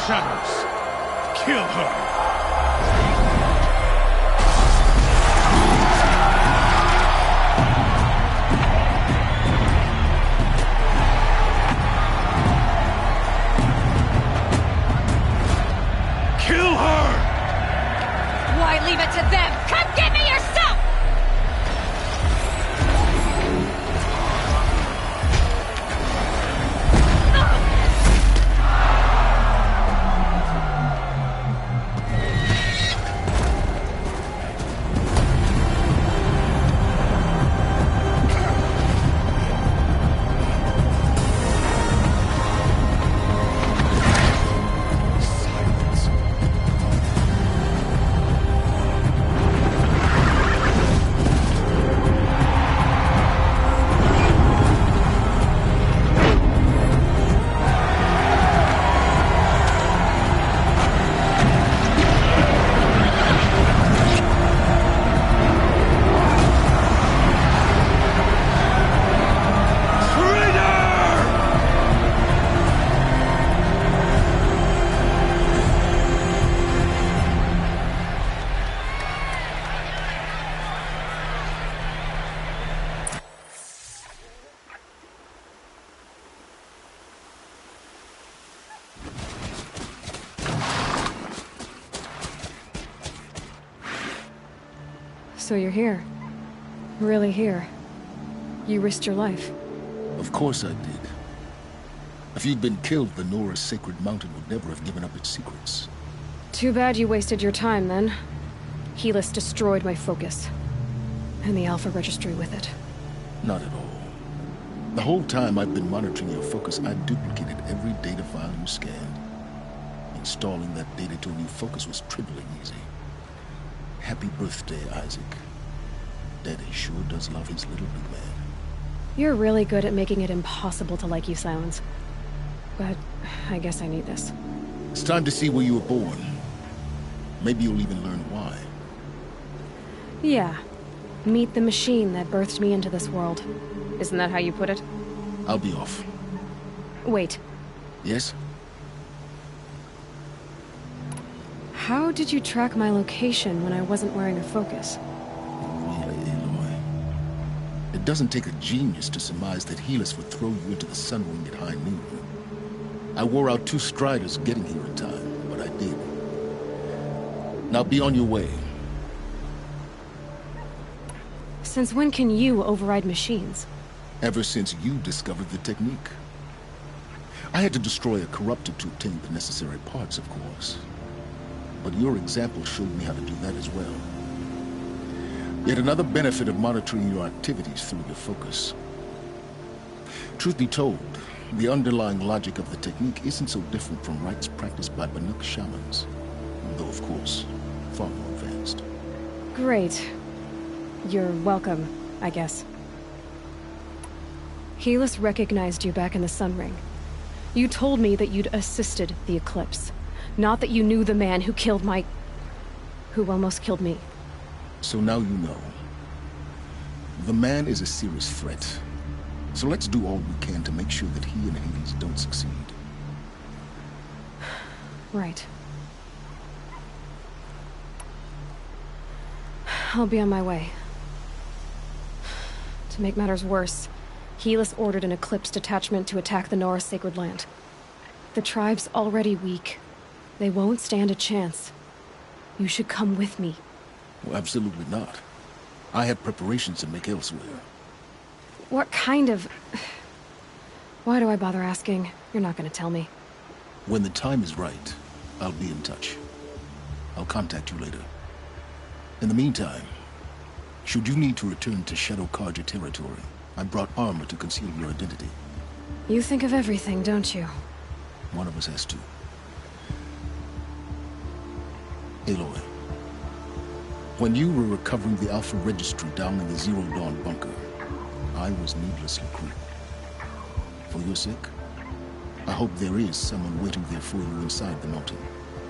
Shadows, kill her! Kill her! Why leave it to them? Come get me yourself! So you're here. Really here. You risked your life. Of course I did. If you'd been killed, the Nora's sacred mountain would never have given up its secrets. Too bad you wasted your time, then. Helis destroyed my focus. And the Alpha Registry with it. Not at all. The whole time I've been monitoring your focus, I've duplicated every data file you scanned. Installing that data to a new focus was tripling easy. Happy birthday, Isaac. Daddy sure does love his little big man. You're really good at making it impossible to like you, Silence. But I guess I need this. It's time to see where you were born. Maybe you'll even learn why. Yeah. Meet the machine that birthed me into this world. Isn't that how you put it? I'll be off. Wait. Yes? How did you track my location when I wasn't wearing a focus? Really, Aloy? It doesn't take a genius to surmise that Helis would throw you into the sun wing at high noon. I wore out 2 striders getting here in time, but I did. Now be on your way. Since when can you override machines? Ever since you discovered the technique. I had to destroy a corruptor to obtain the necessary parts, of course. but your example showed me how to do that as well. Yet another benefit of monitoring your activities through your focus. Truth be told, the underlying logic of the technique isn't so different from rites practiced by Banuk shamans, though of course, far more advanced. Great. You're welcome, I guess. Helis recognized you back in the Sun Ring. You told me that you'd assisted the Eclipse, not that you knew the man who killed who almost killed me. So now you know. The man is a serious threat. So let's do all we can to make sure that he and Hades don't succeed. Right. I'll be on my way. To make matters worse, Helis ordered an Eclipse detachment to attack the Nora Sacred Land. The tribe's already weak. They won't stand a chance. You should come with me. Well, absolutely not. I have preparations to make elsewhere. What kind of... Why do I bother asking? You're not gonna tell me. When the time is right, I'll be in touch. I'll contact you later. In the meantime, should you need to return to Shadow Karja territory, I brought armor to conceal your identity. You think of everything, don't you? One of us has to. Aloy, when you were recovering the Alpha Registry down in the Zero Dawn bunker, I was needlessly cruel. For your sake, I hope there is someone waiting there for you inside the mountain.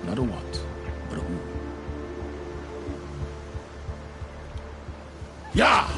Not a what, but a who. Yeah!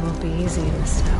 Won't be easy in the snow.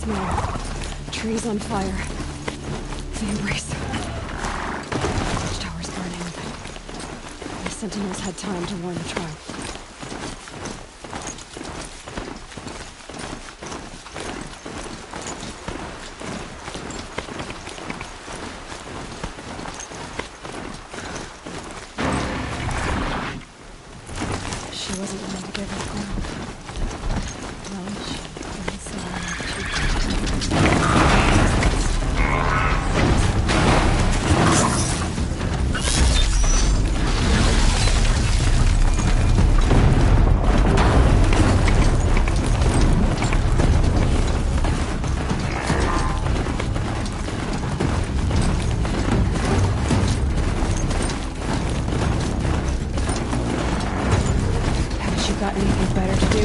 Snow. Trees on fire. The embrace. Watchtower's burning. The sentinels had time to warn the tribe. She wasn't willing to give up ground. Knowledge, got anything better to do?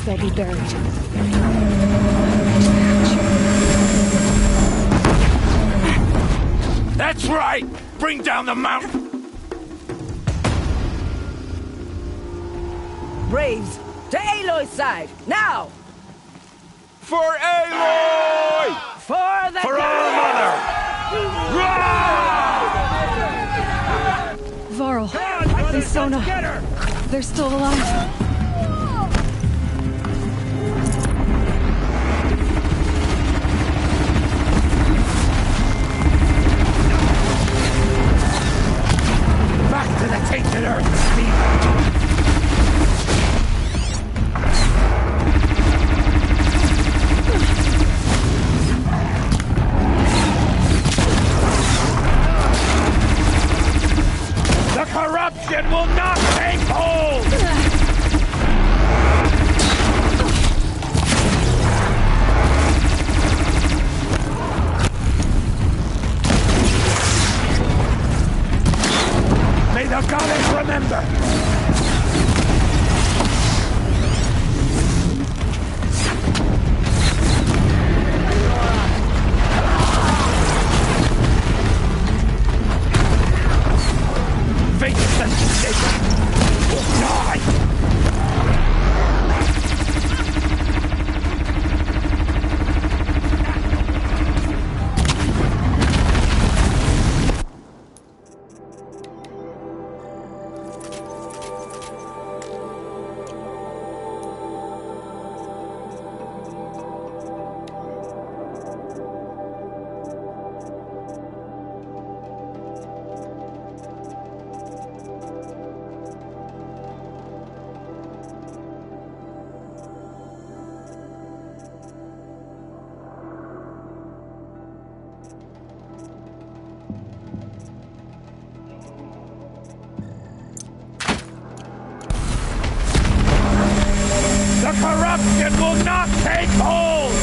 They'll be buried. That's right! Bring down the mountain! Braves, to Aloy's side, now! For Aloy! For the For our mother! Varl and Sona, they're still alive. Back to the tainted earth, Steve! The corruption will not take hold! May the goddess remember! Will die! The corruption will not take hold!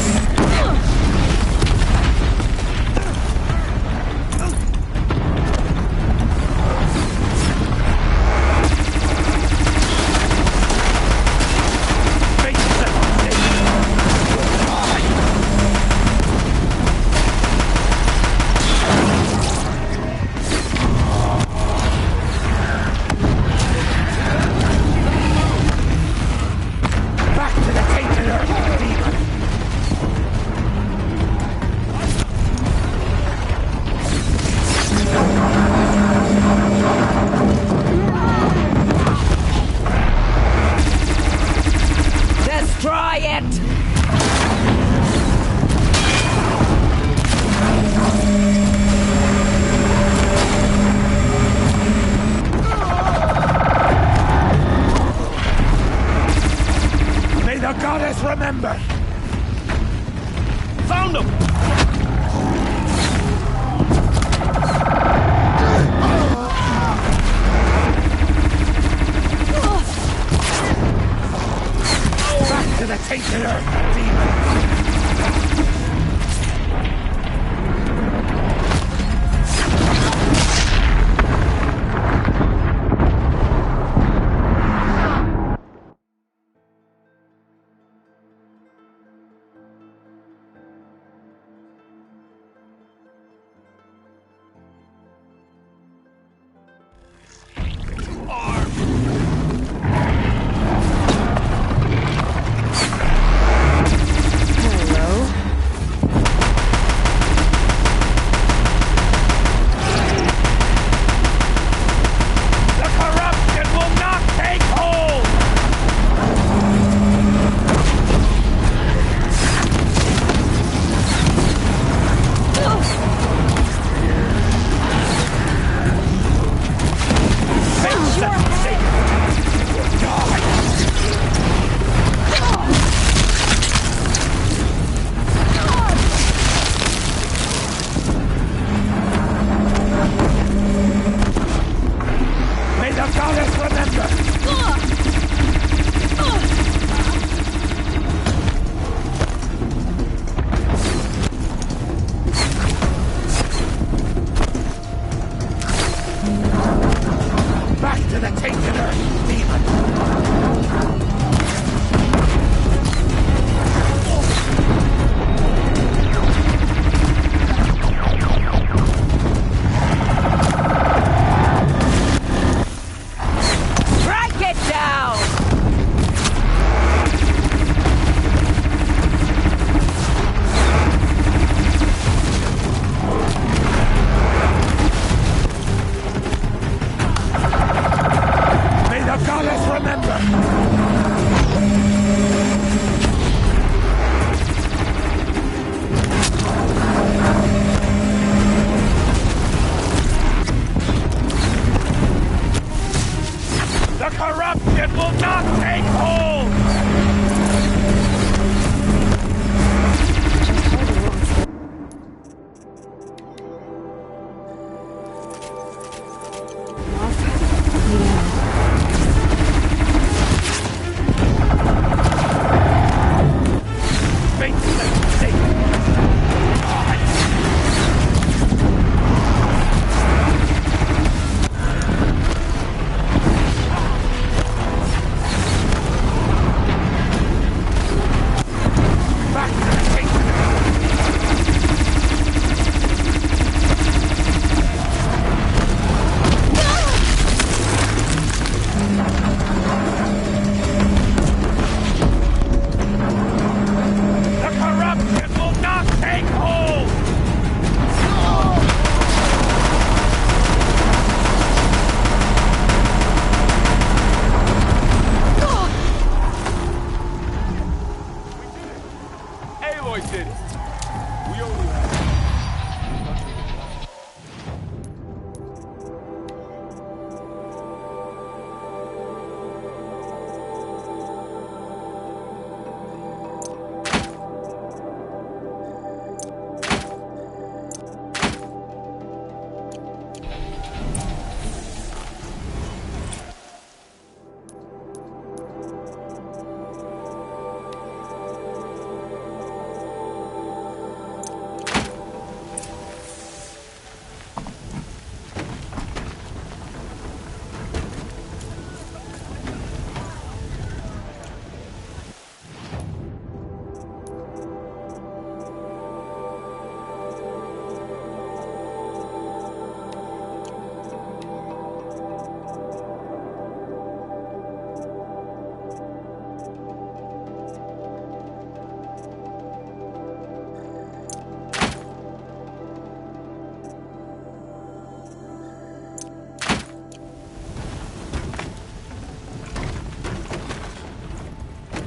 remember! Found him! Back to the tainted earth, demon!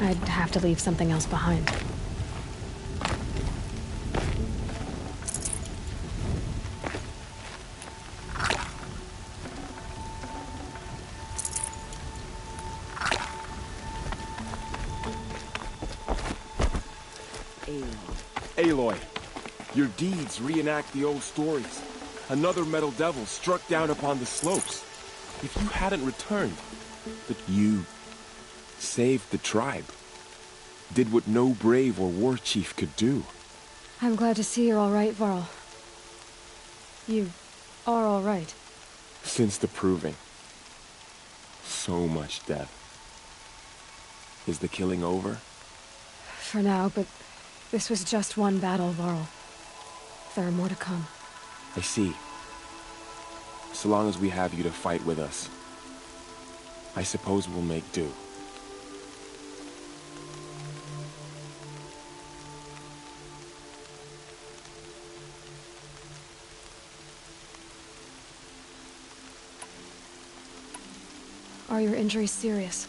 I'd have to leave something else behind. Aloy, your deeds reenact the old stories. Another metal devil struck down upon the slopes. If you hadn't returned, but you saved the tribe. Did what no brave or war chief could do. I'm glad to see you're all right, Varl. You are all right. Since the proving. So much death. Is the killing over? For now, but this was just one battle, Varl. There are more to come. I see. So long as we have you to fight with us, I suppose we'll make do. Are your injuries serious?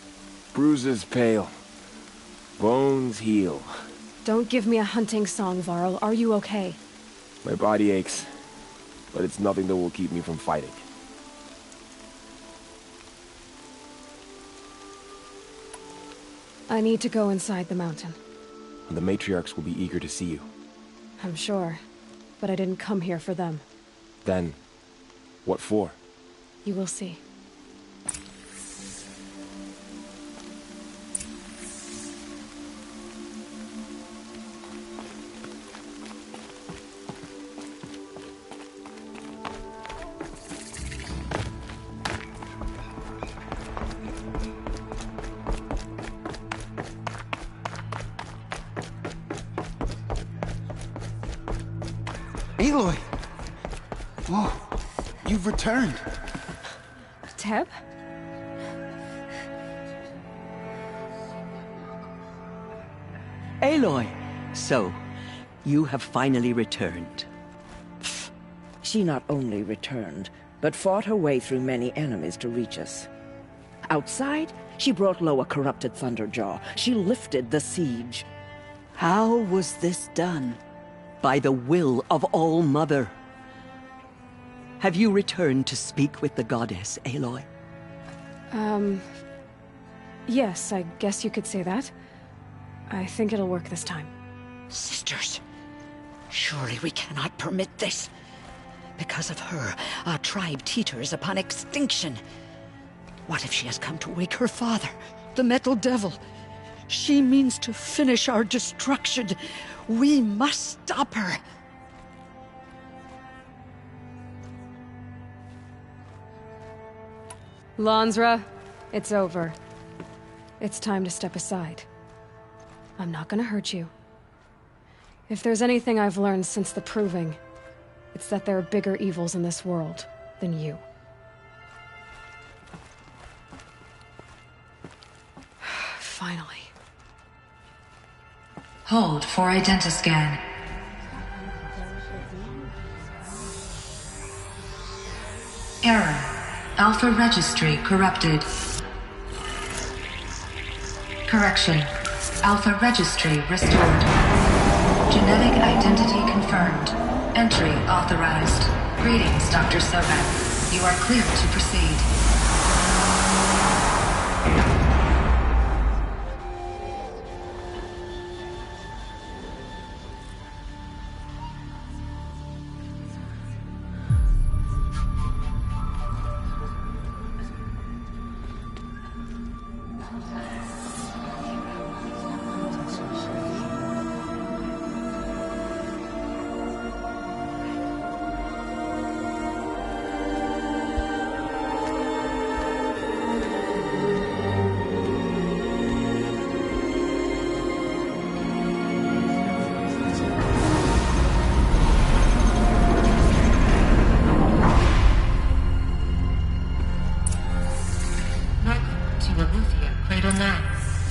Bruises pale. Bones heal. Don't give me a hunting song, Varl. Are you okay? My body aches, but it's nothing that will keep me from fighting. I need to go inside the mountain. The matriarchs will be eager to see you. I'm sure, but I didn't come here for them. Then, what for? You will see. Aloy! Oh, you've returned. Teb? Aloy! So, you have finally returned. She not only returned, but fought her way through many enemies to reach us. Outside, she brought low a corrupted Thunderjaw. She lifted the siege. How was this done? By the will of All-Mother. Have you returned to speak with the goddess, Aloy? Yes, I guess you could say that. I think it'll work this time. Sisters, surely we cannot permit this. Because of her, our tribe teeters upon extinction. What if she has come to wake her father, the Metal Devil? She means to finish our destruction. We must stop her. Lansra, it's over. It's time to step aside. I'm not gonna hurt you. If there's anything I've learned since the Proving, it's that there are bigger evils in this world than you. Finally. Hold for identiscan. Error. Alpha registry corrupted. Correction. Alpha registry restored. Genetic identity confirmed. Entry authorized. Greetings, Dr. Sovan. You are clear to proceed.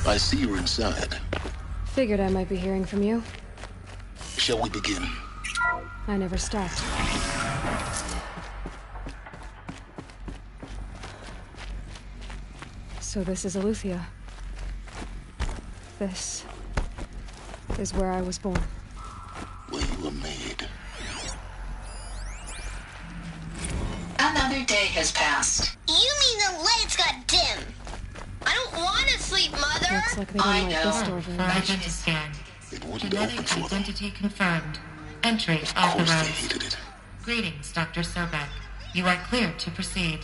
I see you're inside. Figured I might be hearing from you. Shall we begin? I never stopped. So this is Eleuthia. This is where I was born. Where you were made. Another day has passed. You mean the lights got dim? I don't want to sleep, Mother. Looks like they didn't like this door very much. It wouldn't Genetic open for them. identity confirmed. Entry Of course authorized. they hated it. Greetings, Dr. Sobek. You are cleared to proceed.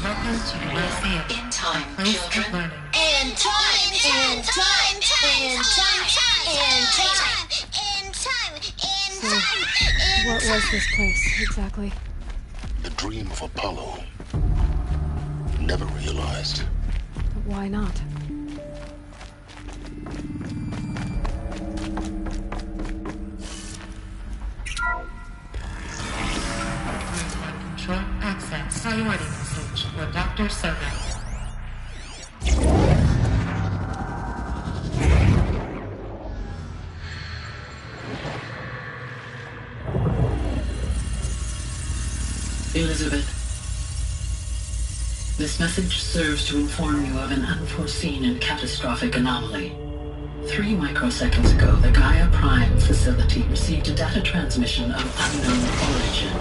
Welcome to Dancey. In time, Place of children. learning. In time, in time, in time, in time, in time, in So, time. what was this place, exactly? The dream of Apollo. Never realized. But why not? Control access. Priority message for Dr. Sobek. Elizabeth, this message serves to inform you of an unforeseen and catastrophic anomaly. 3 microseconds ago, the Gaia Prime facility received a data transmission of unknown origin.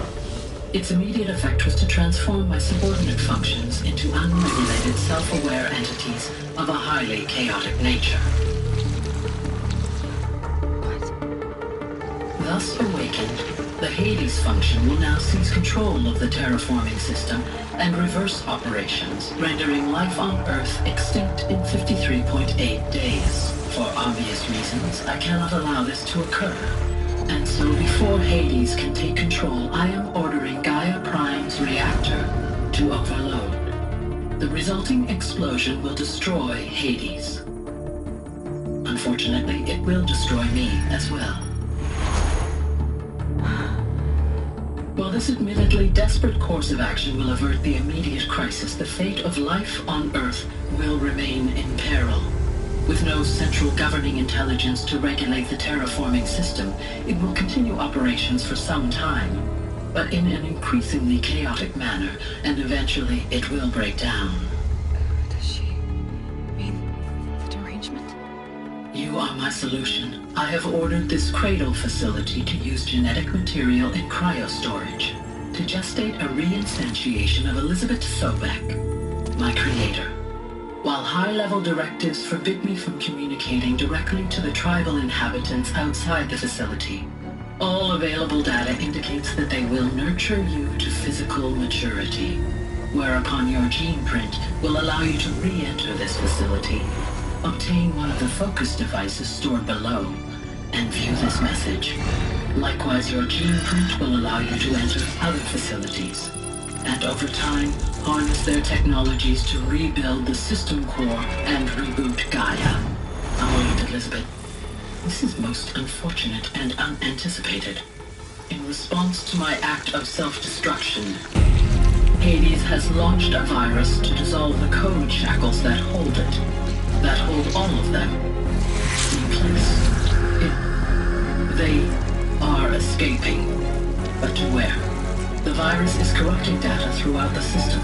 Its immediate effect was to transform my subordinate functions into unregulated, self-aware entities of a highly chaotic nature. Thus awakened, the Hades function will now seize control of the terraforming system and reverse operations, rendering life on Earth extinct in 53.8 days. For obvious reasons, I cannot allow this to occur. And so before Hades can take control, I am ordering Gaia Prime's reactor to overload. The resulting explosion will destroy Hades. Unfortunately, it will destroy me as well. While this admittedly desperate course of action will avert the immediate crisis, the fate of life on Earth will remain in peril. With no central governing intelligence to regulate the terraforming system, it will continue operations for some time, but in an increasingly chaotic manner, and eventually it will break down. Does she mean the derangement? You are my solution. I have ordered this cradle facility to use genetic material in cryostorage to gestate a reinstantiation of Elizabeth Sobek, my creator. While high-level directives forbid me from communicating directly to the tribal inhabitants outside the facility, all available data indicates that they will nurture you to physical maturity, whereupon your gene print will allow you to re-enter this facility, obtain one of the focus devices stored below, and view this message. Likewise, your gene print will allow you to enter other facilities, and over time, harness their technologies to rebuild the system core and reboot Gaia. Wait, Elizabeth. This is most unfortunate and unanticipated. In response to my act of self-destruction, Hades has launched a virus to dissolve the code shackles that hold it, that hold all of them in place. They are escaping, but to where? The virus is corrupting data throughout the system.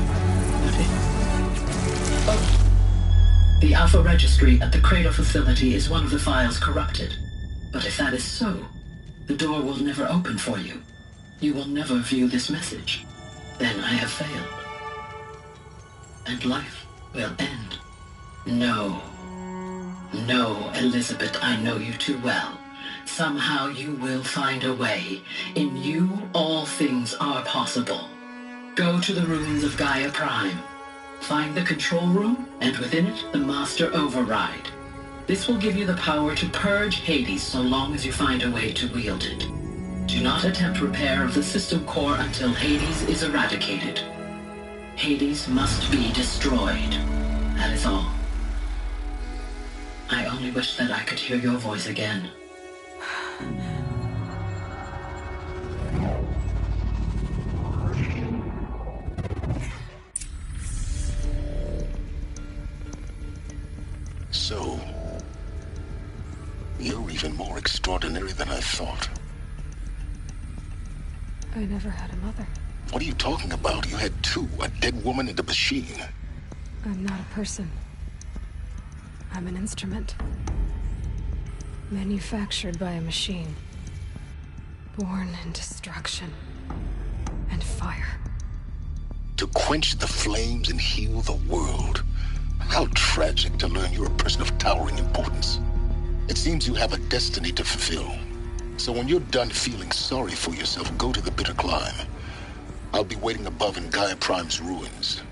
The Alpha Registry at the Cradle facility is one of the files corrupted. But if that is so, the door will never open for you. You will never view this message. Then I have failed. And life will end. No. No, Elizabeth, I know you too well. Somehow you will find a way. In you, all things are possible. Go to the ruins of Gaia Prime. Find the control room, and within it, the Master Override. This will give you the power to purge Hades so long as you find a way to wield it. Do not attempt repair of the system core until Hades is eradicated. Hades must be destroyed. That is all. I only wish that I could hear your voice again. So, you're even more extraordinary than I thought. I never had a mother. What are you talking about? You had two, a dead woman and a machine. I'm not a person. I'm an instrument. Manufactured by a machine. Born in destruction and fire. To quench the flames and heal the world. How tragic to learn you're a person of towering importance. It seems you have a destiny to fulfill. So when you're done feeling sorry for yourself, go to the bitter climb. I'll be waiting above in Gaia Prime's ruins.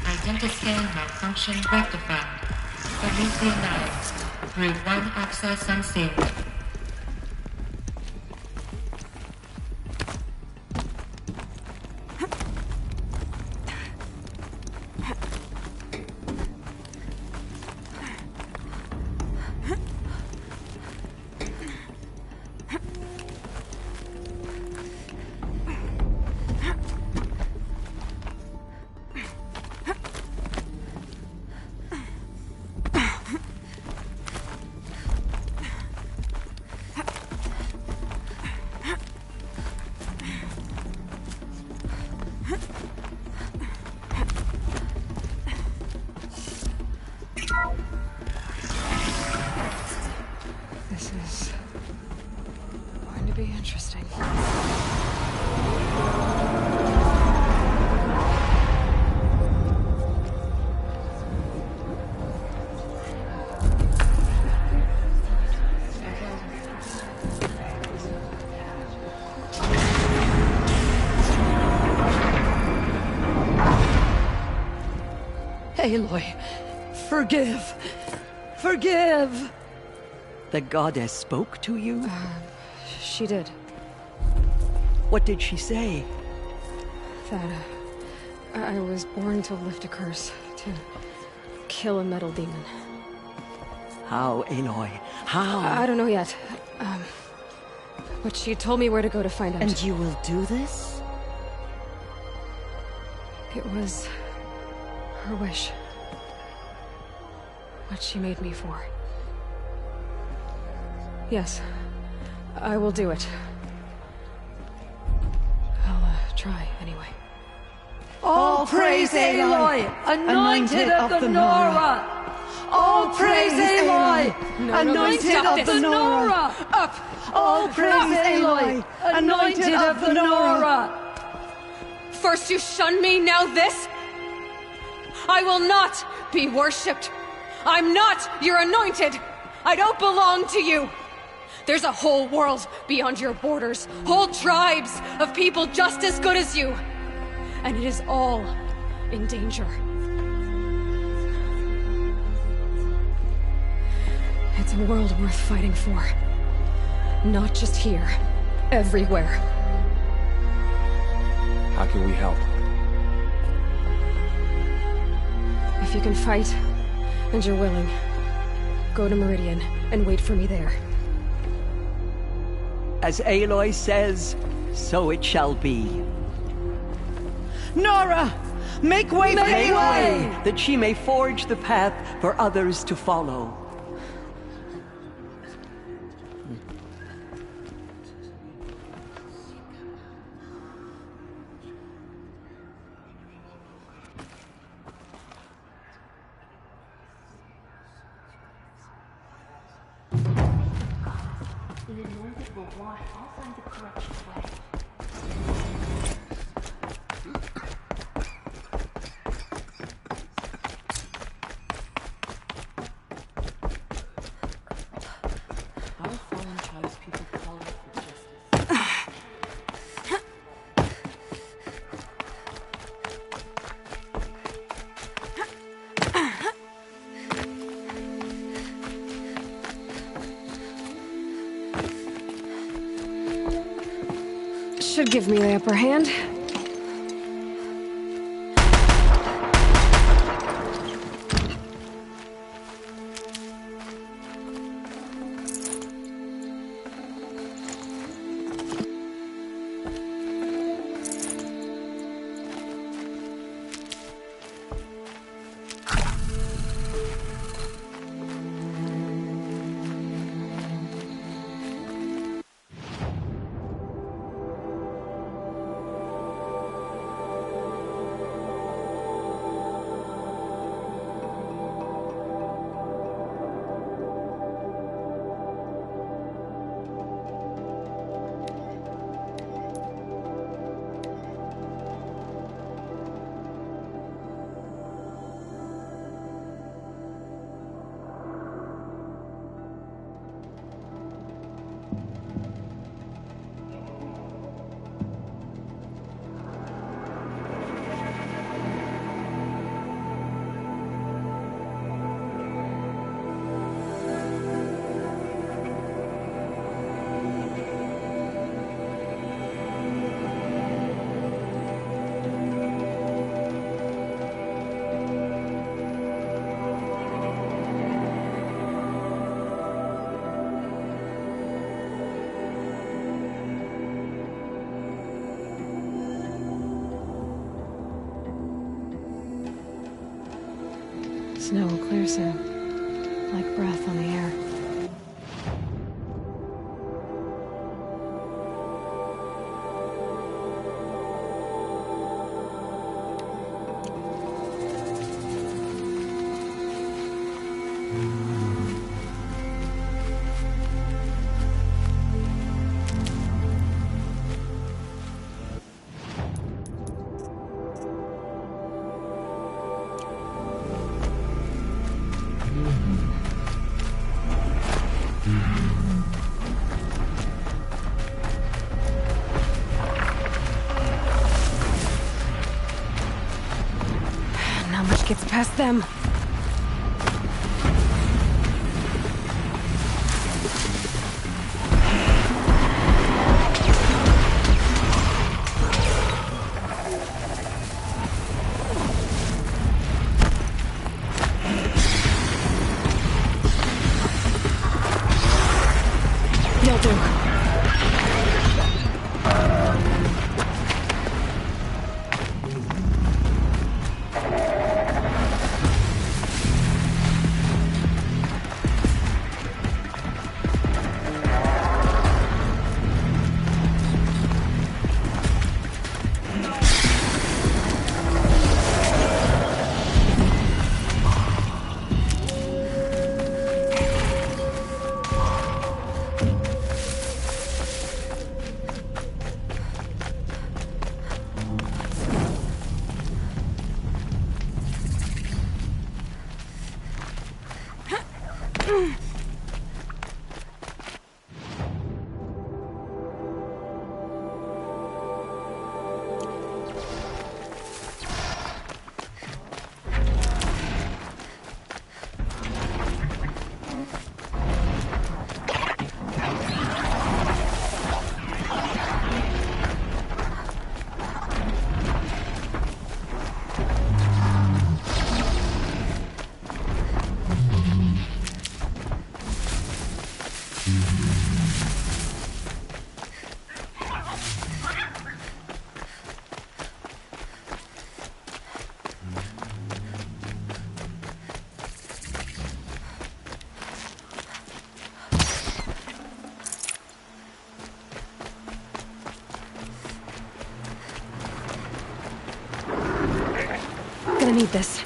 Identiscan malfunction rectified. W39. Route 1 access unseen. This is going to be interesting. Aloy, forgive! Forgive! The goddess spoke to you? She did. What did she say? That I was born to lift a curse, to kill a metal demon. How, Aloy? How? I don't know yet. But she told me where to go to find out. And you will do this? It was her wish. What she made me for. Yes, I will do it. I'll try anyway. All praise Aloy, anointed of the Nora! All praise Aloy, anointed of the Nora! Up! All praise Aloy, anointed of the Nora! First you shun me, now this? I will not be worshipped. I'm not your anointed. I don't belong to you. There's a whole world beyond your borders, whole tribes of people just as good as you. And it is all in danger. It's a world worth fighting for. Not just here, everywhere. How can we help? If you can fight, and you're willing, go to Meridian and wait for me there. As Aloy says, so it shall be. Nora! Make way for Make Aloy! way, that she may forge the path for others to follow. The anointed will wash all signs of corruption away. Our fallen tribes people call out for justice. Should give me the upper hand. snow will clear soon, like breath on the air. Not much gets past them. You'll do. Gonna need this.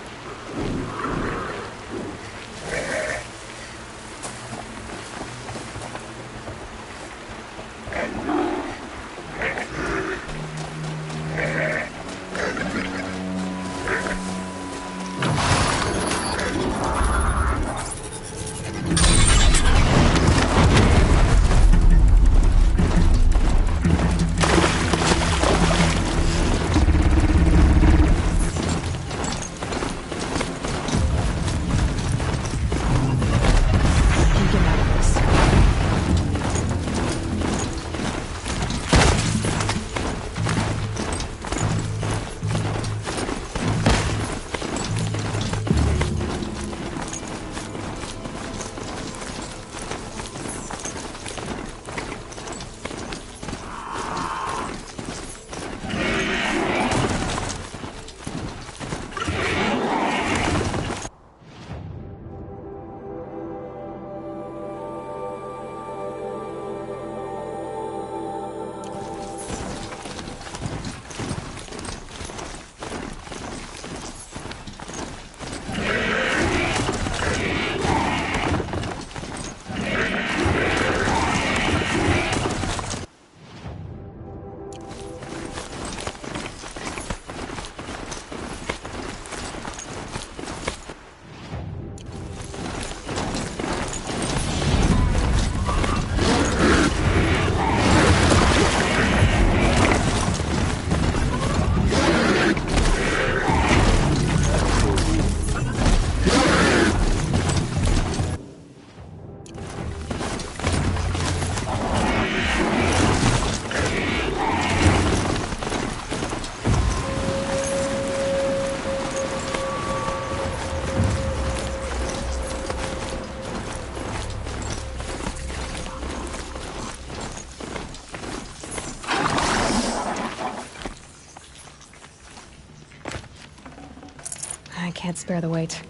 I can't spare the weight.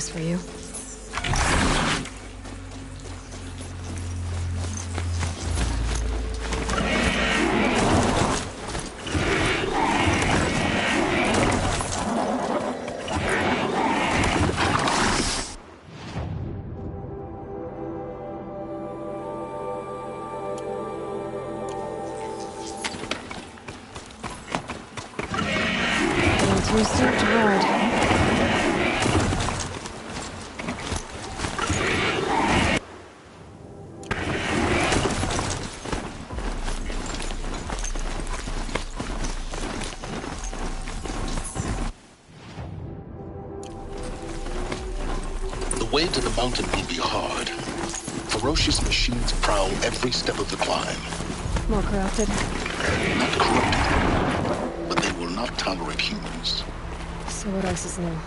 news for you. You served hard. The way to the mountain will be hard. Ferocious machines prowl every step of the climb. More corrupted? Not corrupted, but they will not tolerate humans. So what else is new?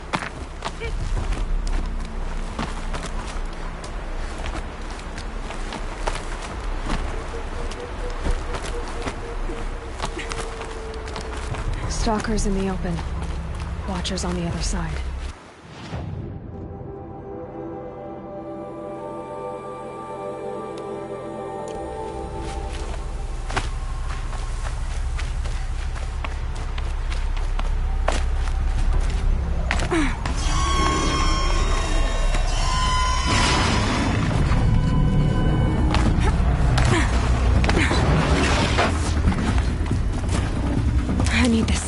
Stalkers in the open. Watchers on the other side. I need this.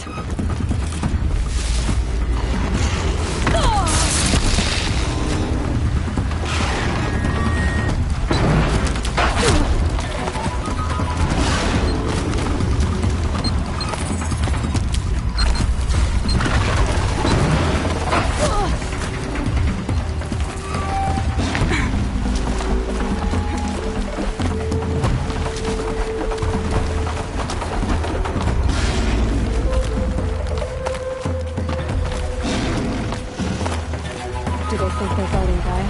Do they think they're fighting by?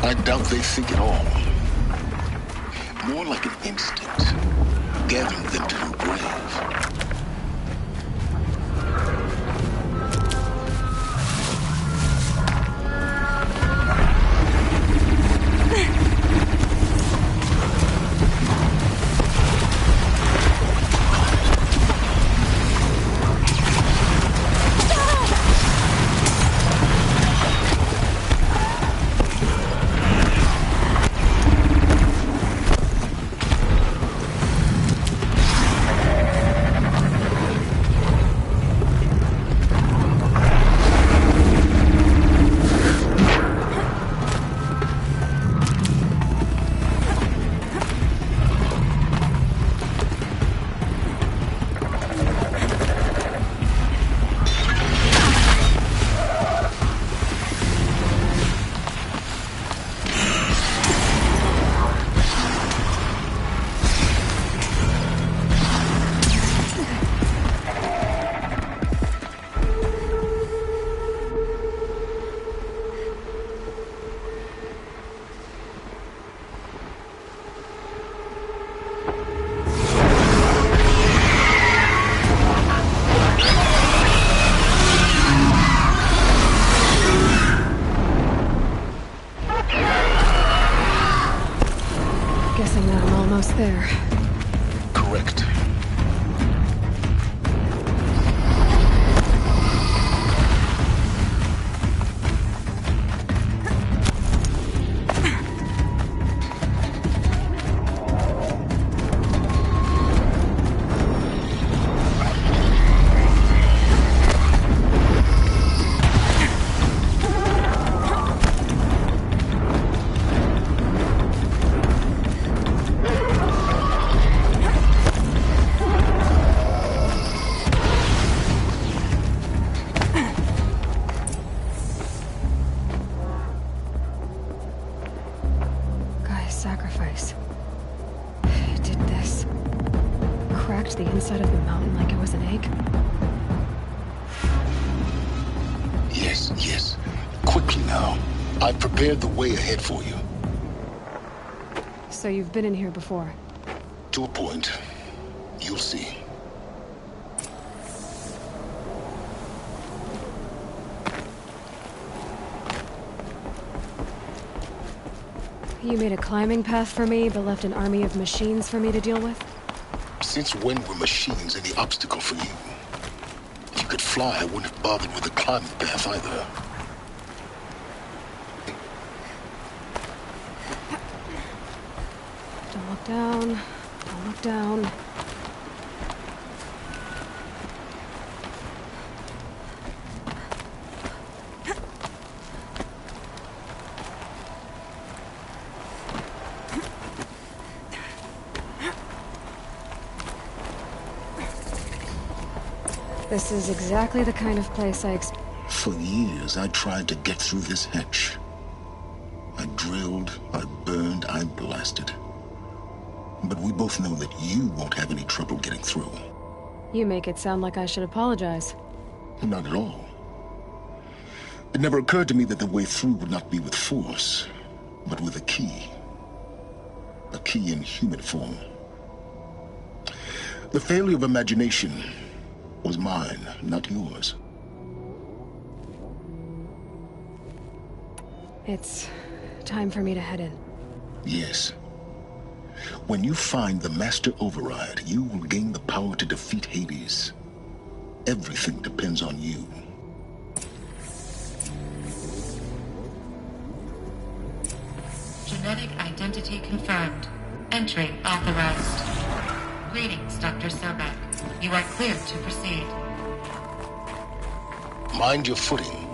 I doubt they think at all. More like an instinct, gathering them to her grave. Guessing that I'm almost there. Correct. Sacrifice. It did this. Cracked the inside of the mountain like it was an egg. Yes, yes. Quickly now. I've prepared the way ahead for you. So you've been in here before? To a point. You'll see. You made a climbing path for me, but left an army of machines for me to deal with? Since when were machines any obstacle for you? If you could fly, I wouldn't have bothered with the climbing path either. Don't look down. Don't look down. This is exactly the kind of place I For years, I tried to get through this hatch. I drilled, I burned, I blasted. But we both know that you won't have any trouble getting through. You make it sound like I should apologize. Not at all. It never occurred to me that the way through would not be with force, but with a key. A key in human form. The failure of imagination was mine, not yours. It's time for me to head in. Yes. When you find the Master Override, you will gain the power to defeat Hades. Everything depends on you. Genetic identity confirmed. Entry authorized. Greetings, Dr. Sobek. You are cleared to proceed. Mind your footing.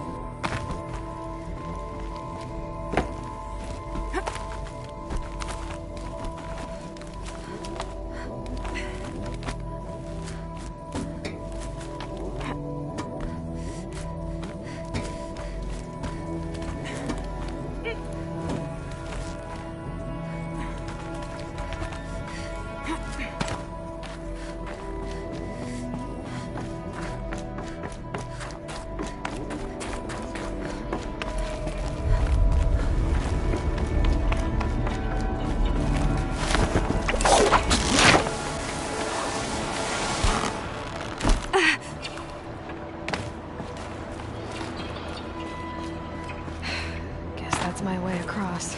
That's my way across.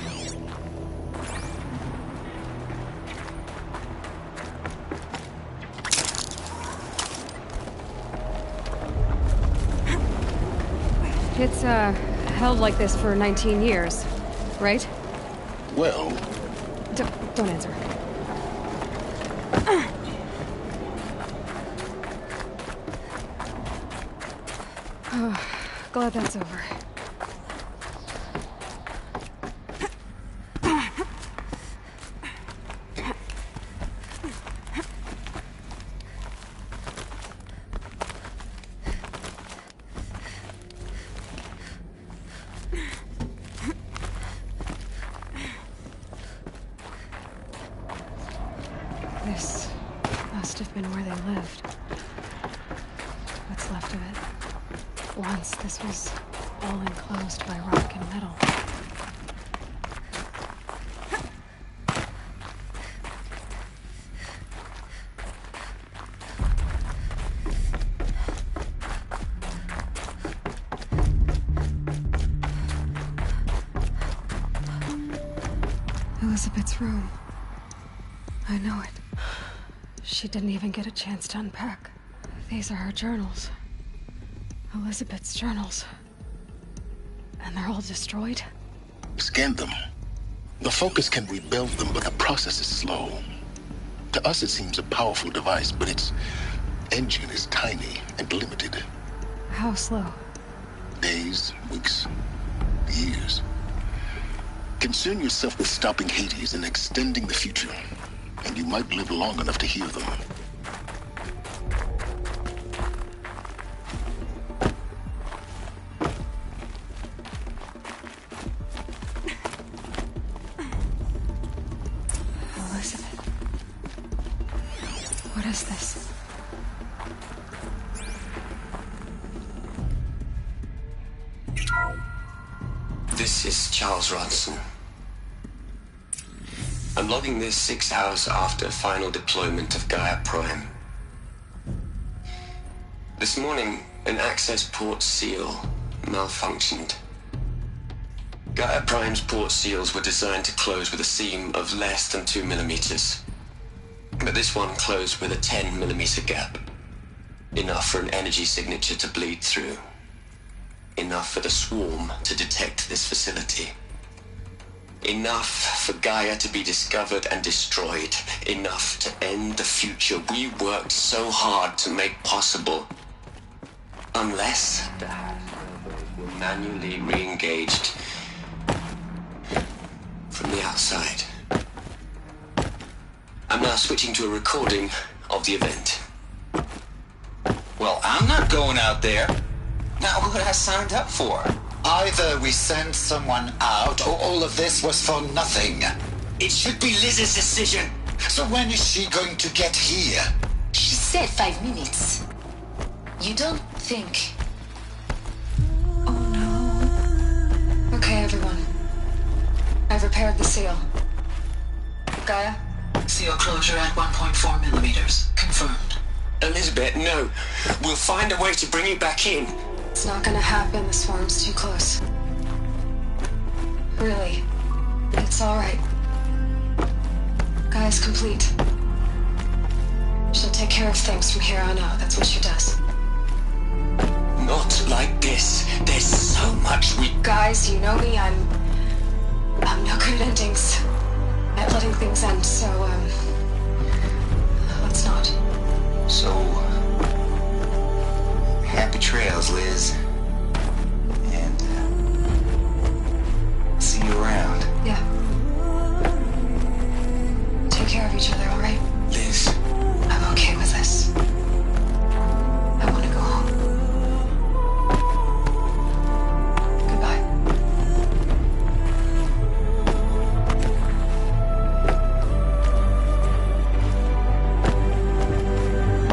It's, held like this for 19 years, right? Well... Don't answer. Oh, glad that's over. This must have been where they lived. What's left of it. Once this was all enclosed by rock and metal. Elizabeth's room. I know it. She didn't even get a chance to unpack. These are her journals. Elizabeth's journals. And they're all destroyed? Scan them. The Focus can rebuild them, but the process is slow. To us it seems a powerful device, but its engine is tiny and limited. How slow? Days, weeks, years. Concern yourself with stopping Hades and extending the future, and you might live long enough to hear them. Elizabeth. What is this? This is Charles Ronson. I'm logging this 6 hours after final deployment of Gaia Prime. This morning, an access port seal malfunctioned. Gaia Prime's port seals were designed to close with a seam of less than 2 millimeters. But this one closed with a 10 millimeter gap. Enough for an energy signature to bleed through. Enough for the swarm to detect this facility. Enough for Gaia to be discovered and destroyed. Enough to end the future we worked so hard to make possible. Unless the Hasbros were manually re-engaged from the outside. I'm now switching to a recording of the event. Well, I'm not going out there. Not what I signed up for. Either we send someone out, or all of this was for nothing. It should be Liz's decision. So when is she going to get here? She said 5 minutes. You don't think... Okay, everyone. I've repaired the seal. Gaia? Seal closure at 1.4 millimeters. Confirmed. Elizabeth, no. We'll find a way to bring you back in. It's not gonna happen. The swarm's too close. Really. It's alright. Gaia's complete. She'll take care of things from here on out. That's what she does. Not like this. There's so much we... Guys, you know me. I'm no good at endings. At letting things end, so, let's not. So... happy trails, Liz. And, see you around. Yeah. Take care of each other, alright? Liz. I'm okay with this. I want to go home. Goodbye.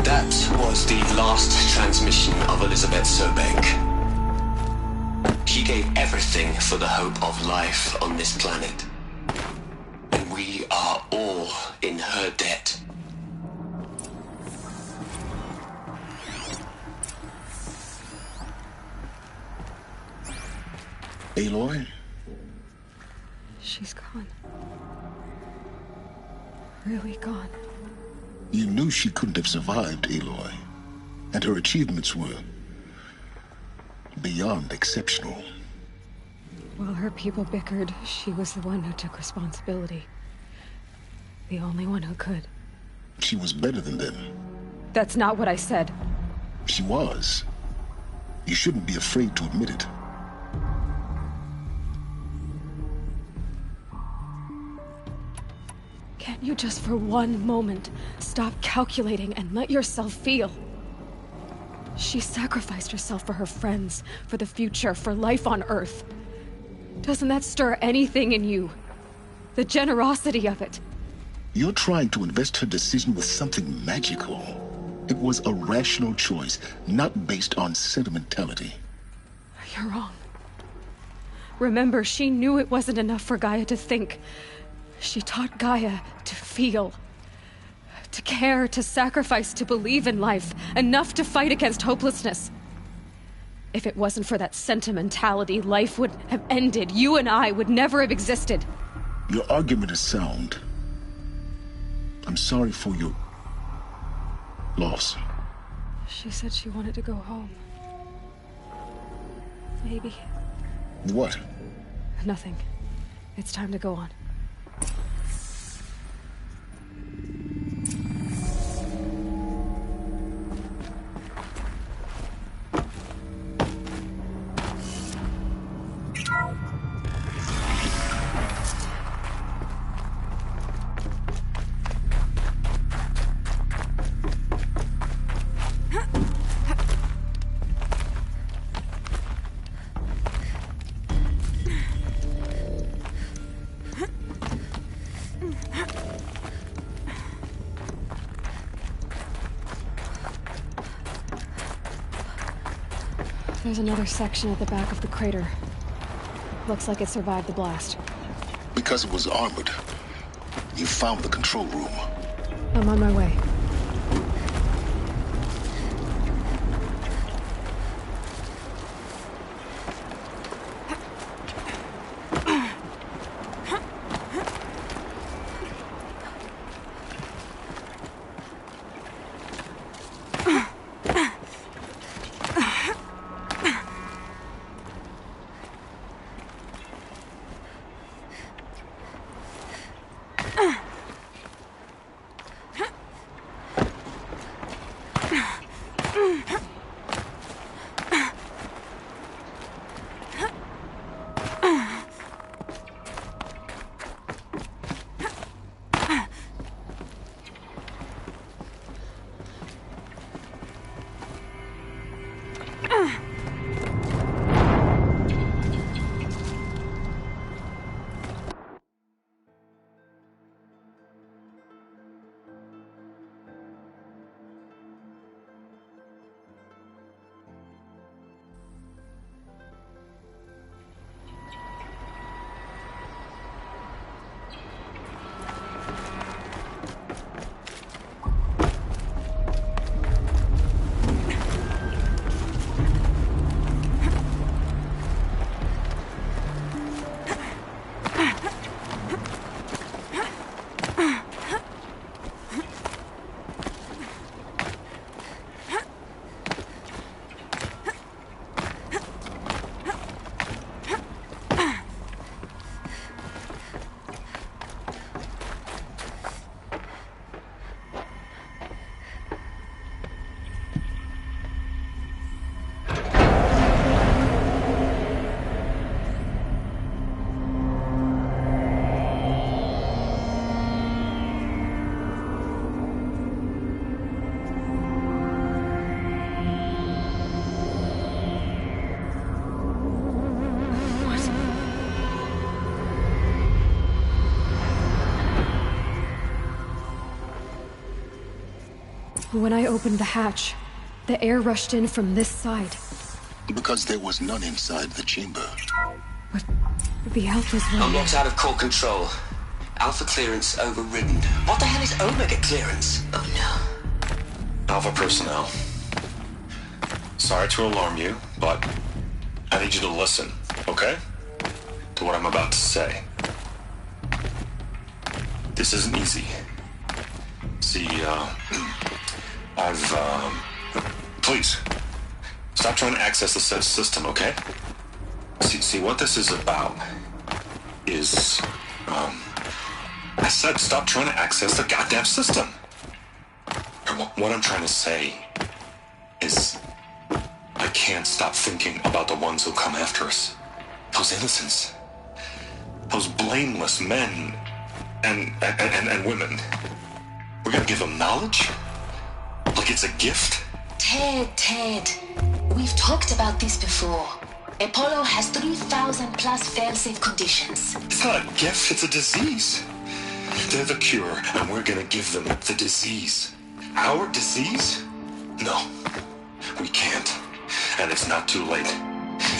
That was the last transmission of Elizabeth Sobek. She gave everything for the hope of life on this planet. And we are all in her debt. Aloy? She's gone. Really gone. You knew she couldn't have survived, Aloy. And her achievements were beyond exceptional. While her people bickered, she was the one who took responsibility. The only one who could. She was better than them. That's not what I said. She was. You shouldn't be afraid to admit it. Can't you just for one moment stop calculating and let yourself feel? She sacrificed herself for her friends, for the future, for life on Earth. Doesn't that stir anything in you? The generosity of it. You're trying to invest her decision with something magical. It was a rational choice, not based on sentimentality. You're wrong. Remember, she knew it wasn't enough for Gaia to think. She taught Gaia to feel. To care, to sacrifice, to believe in life. Enough to fight against hopelessness. If it wasn't for that sentimentality, life would have ended. You and I would never have existed. Your argument is sound. I'm sorry for your loss. She said she wanted to go home. Maybe. What? Nothing. It's time to go on. There's another section at the back of the crater. Looks like it survived the blast. Because it was armored. You found the control room. I'm on my way. When I opened the hatch, the air rushed in from this side. Because there was none inside the chamber. But the Alphas were... Unlocked out of core control. Alpha clearance overridden. What the hell is Omega clearance? Oh no. Alpha personnel. Sorry to alarm you, but I need you to listen, okay? To what I'm about to say. This isn't easy. See, please, stop trying to access the system, okay? See, what this is about is, I said stop trying to access the goddamn system. And what I'm trying to say is, I can't stop thinking about the ones who come after us. Those innocents. Those blameless men and women. We're gonna give them knowledge? Like it's a gift? Ted. We've talked about this before. Apollo has 3,000 plus fail-safe conditions. It's not a gift, it's a disease. They're the cure, and we're gonna give them the disease. Our disease? No, we can't. And it's not too late.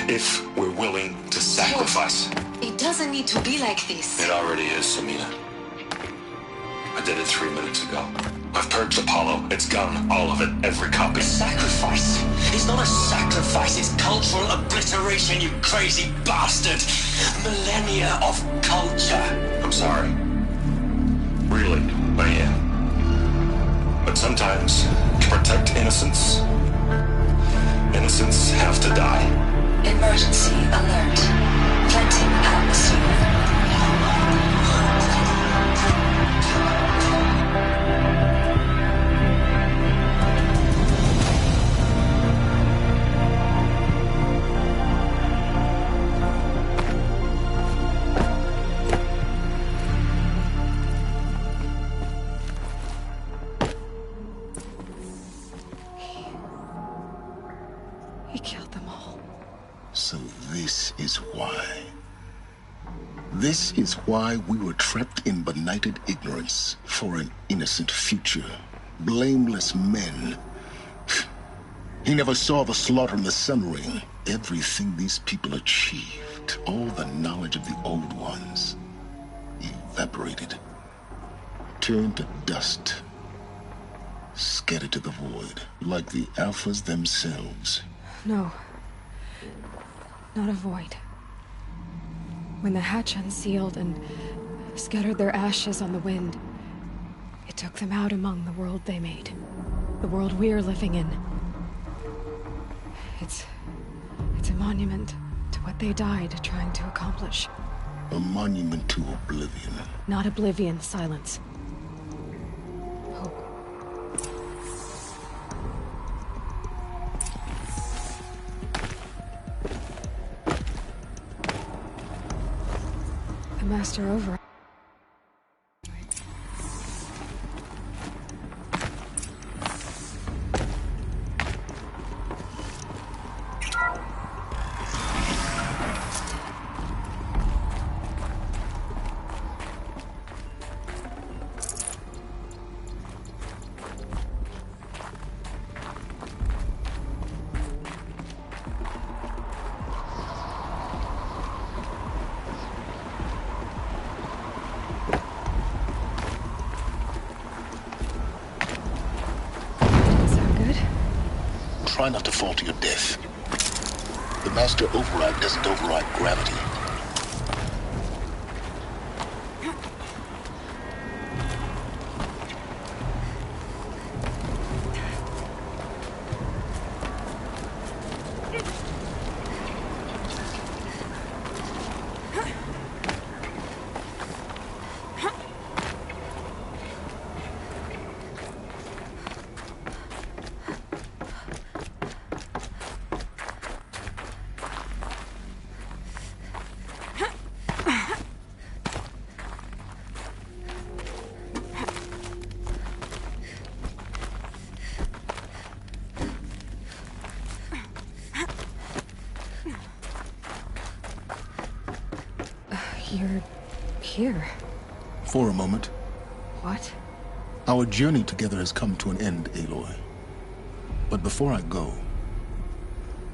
If we're willing to sacrifice. It doesn't need to be like this. It already is, Samina. I did it 3 minutes ago. I've purged Apollo. It's gone. All of it. Every copy. Sacrifice? It's not a sacrifice. It's cultural obliteration, you crazy bastard. Millennia of culture. I'm sorry. Really, I am. But sometimes, to protect innocence, innocents have to die. Emergency alert. Planting atmosphere. He killed them all. So this is why. This is why we were trapped in benighted ignorance for an innocent future. Blameless men. He never saw the slaughter in the Sun Ring. Everything these people achieved, all the knowledge of the old ones, evaporated, turned to dust, scattered to the void, like the Alphas themselves. No. Not a void. When the hatch unsealed and scattered their ashes on the wind, it took them out among the world they made. The world we're living in. It's a monument to what they died trying to accomplish. A monument to oblivion. Not oblivion, silence. The Master over. Try not to fall to your death. The Master Override doesn't override gravity. You're here. For a moment. What? Our journey together has come to an end, Aloy. But before I go,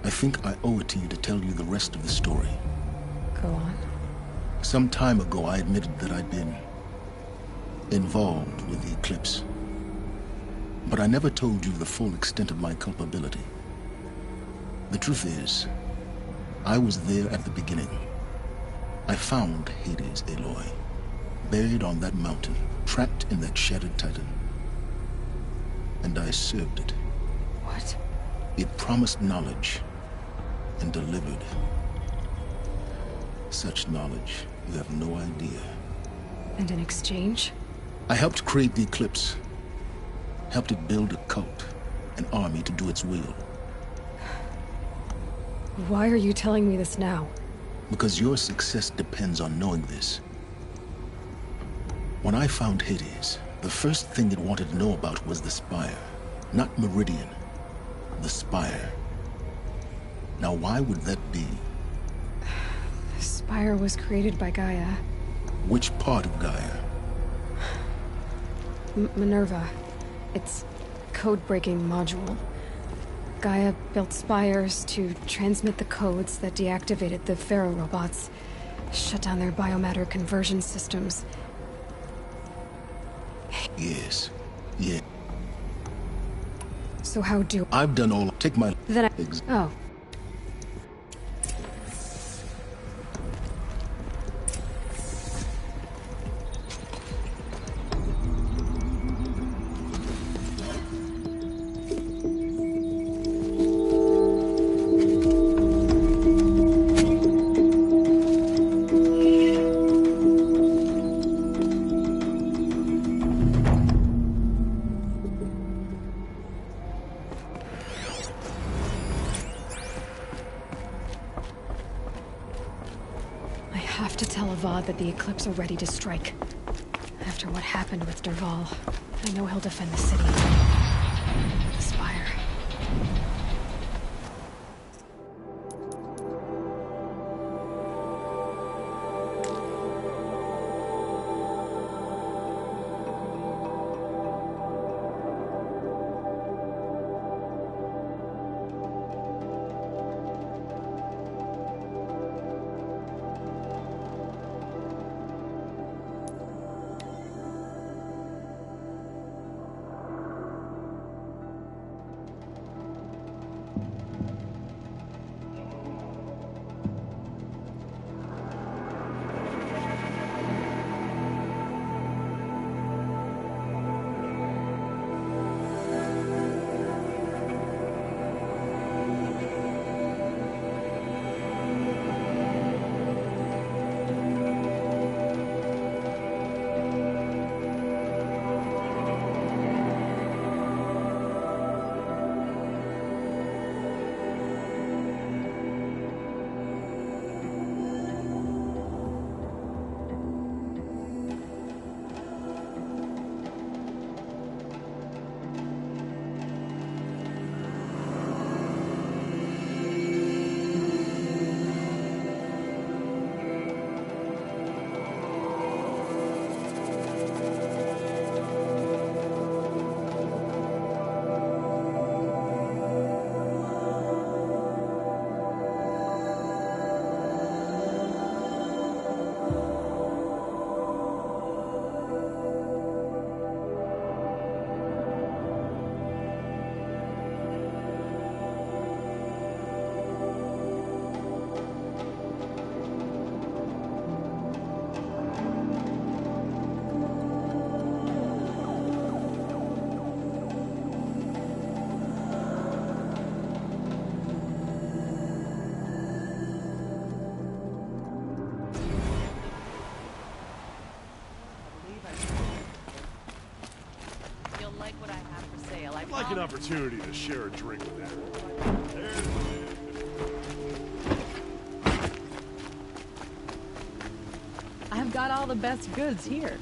I think I owe it to you to tell you the rest of the story. Go on. Some time ago, I admitted that I'd been involved with the eclipse. But I never told you the full extent of my culpability. The truth is, I was there at the beginning. I found Hades, Aloy, buried on that mountain, trapped in that shattered titan. And I served it. What? It promised knowledge and delivered. Such knowledge, you have no idea. And in exchange? I helped create the eclipse. Helped it build a cult, an army to do its will. Why are you telling me this now? Because your success depends on knowing this. When I found Hades, the first thing it wanted to know about was the Spire. Not Meridian. The Spire. Now why would that be? The Spire was created by Gaia. Which part of Gaia? Minerva. Its code-breaking module. Gaia built spires to transmit the codes that deactivated the Pharaoh robots, shut down their biomatter conversion systems. Yes. Yeah. So how do... I've done all... Take my... Then I... Oh. That the Eclipse are ready to strike. After what happened with Derval, I know he'll defend the city. The Spire. I'd like an opportunity to share a drink with them. I've got all the best goods here.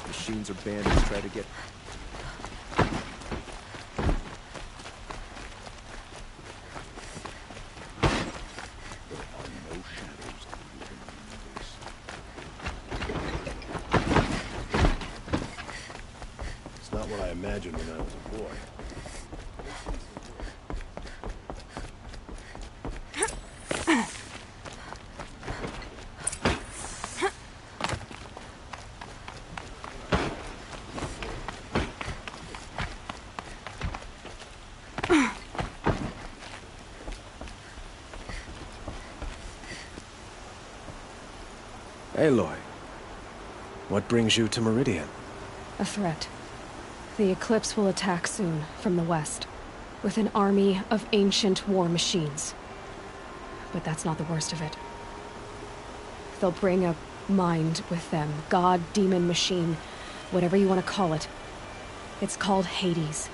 Machines or bandits try to get... Aloy, what brings you to Meridian? A threat. The Eclipse will attack soon, from the west, with an army of ancient war machines. But that's not the worst of it. They'll bring a mind with them. God, demon, machine, whatever you want to call it. It's called Hades.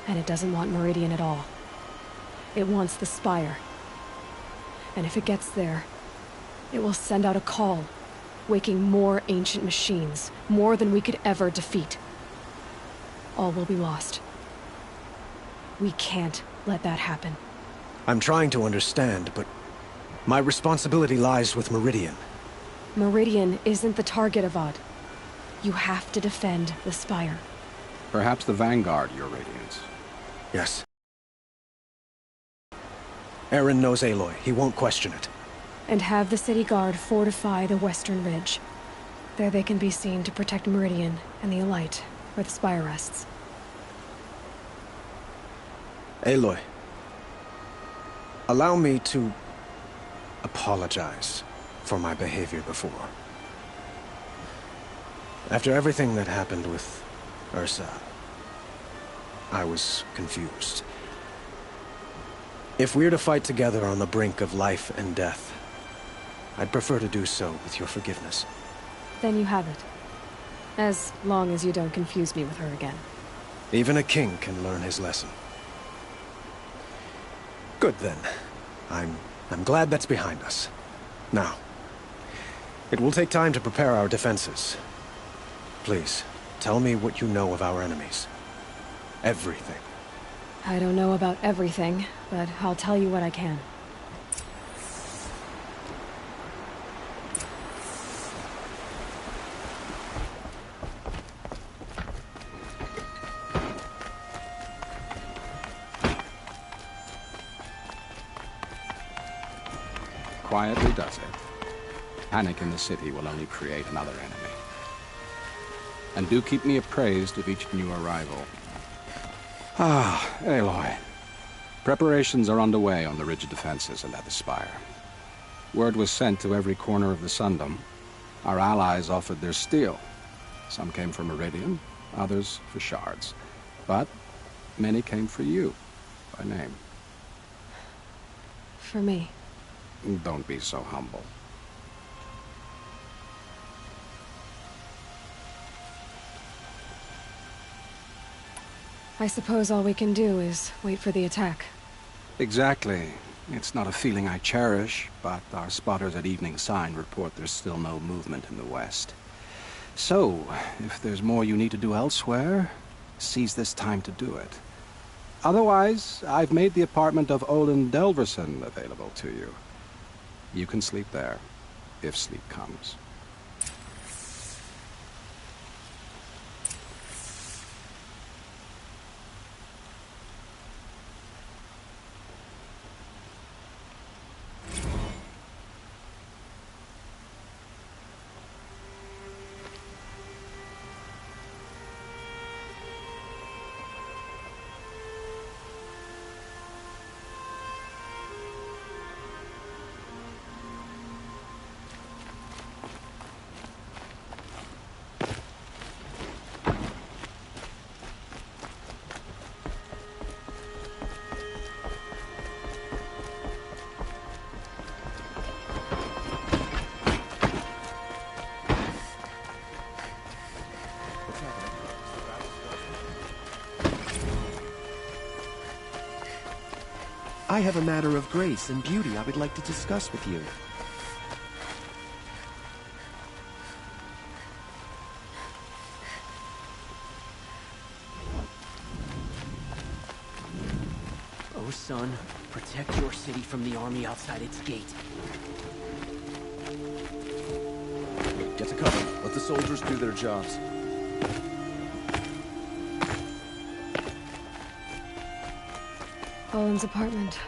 And it doesn't want Meridian at all. It wants the Spire. And if it gets there, it will send out a call, waking more ancient machines, more than we could ever defeat. All will be lost. We can't let that happen. I'm trying to understand, but my responsibility lies with Meridian. Meridian isn't the target, Avad. You have to defend the Spire. Perhaps the Vanguard, Your Radiance. Yes. Eren knows Aloy. He won't question it. And have the city guard fortify the western ridge. There they can be seen to protect Meridian and the Elite, where the Spire rests. Aloy, allow me to apologize for my behavior before. After everything that happened with Ursa, I was confused. If we're to fight together on the brink of life and death, I'd prefer to do so with your forgiveness. Then you have it. As long as you don't confuse me with her again. Even a king can learn his lesson. Good then. I'm glad that's behind us. Now, it will take time to prepare our defenses. Please, tell me what you know of our enemies. Everything. I don't know about everything, but I'll tell you what I can. Quietly does it. Panic in the city will only create another enemy. And do keep me appraised of each new arrival. Ah, Aloy. Preparations are underway on the ridge defenses and at the Spire. Word was sent to every corner of the Sundom. Our allies offered their steel. Some came for Meridian, others for shards. But many came for you, by name. For me. Don't be so humble. I suppose all we can do is wait for the attack. Exactly. It's not a feeling I cherish, but our spotters at Evening Sign report there's still no movement in the west. So, if there's more you need to do elsewhere, seize this time to do it. Otherwise, I've made the apartment of Olin Delverson available to you. You can sleep there, if sleep comes. I have a matter of grace and beauty I would like to discuss with you. Oh, son, protect your city from the army outside its gate. Get to cover. Let the soldiers do their jobs. Olin's apartment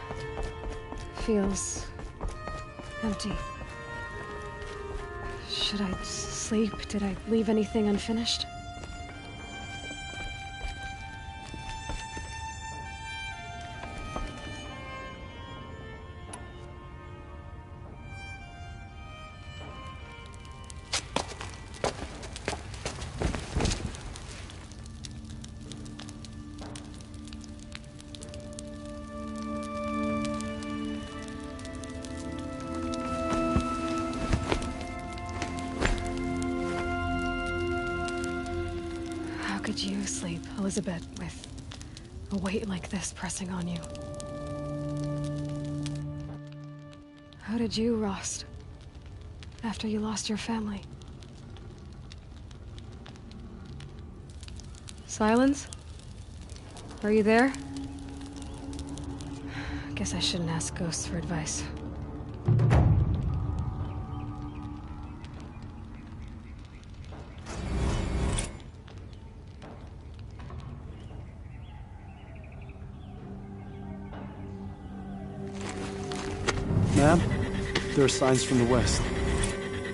feels empty. Should I sleep? Did I leave anything unfinished? Elizabeth, with a weight like this pressing on you. How did you rust after you lost your family? Silence? Are you there? Guess I shouldn't ask ghosts for advice. Ma'am, there are signs from the west.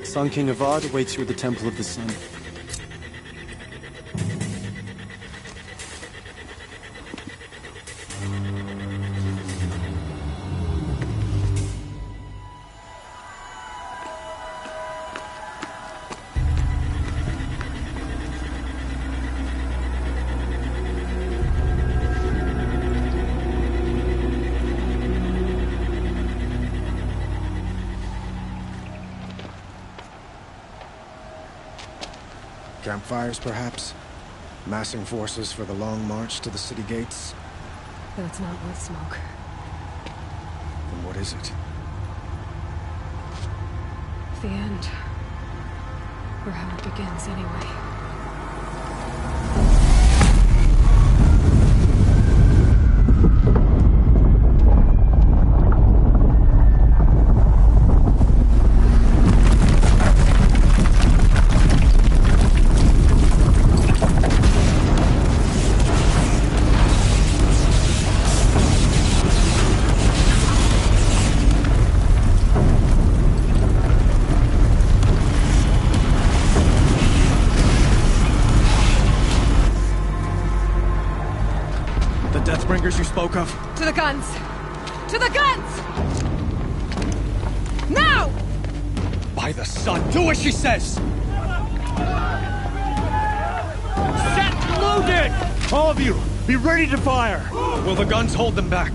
Sun King Avad awaits you at the Temple of the Sun. Campfires, perhaps? Massing forces for the long march to the city gates? That's not wood smoke. Then what is it? The end. Or how it begins, anyway. Deathbringers you spoke of? To the guns! To the guns! Now! By the sun, do as she says! Set loaded! All of you, be ready to fire! Will the guns hold them back?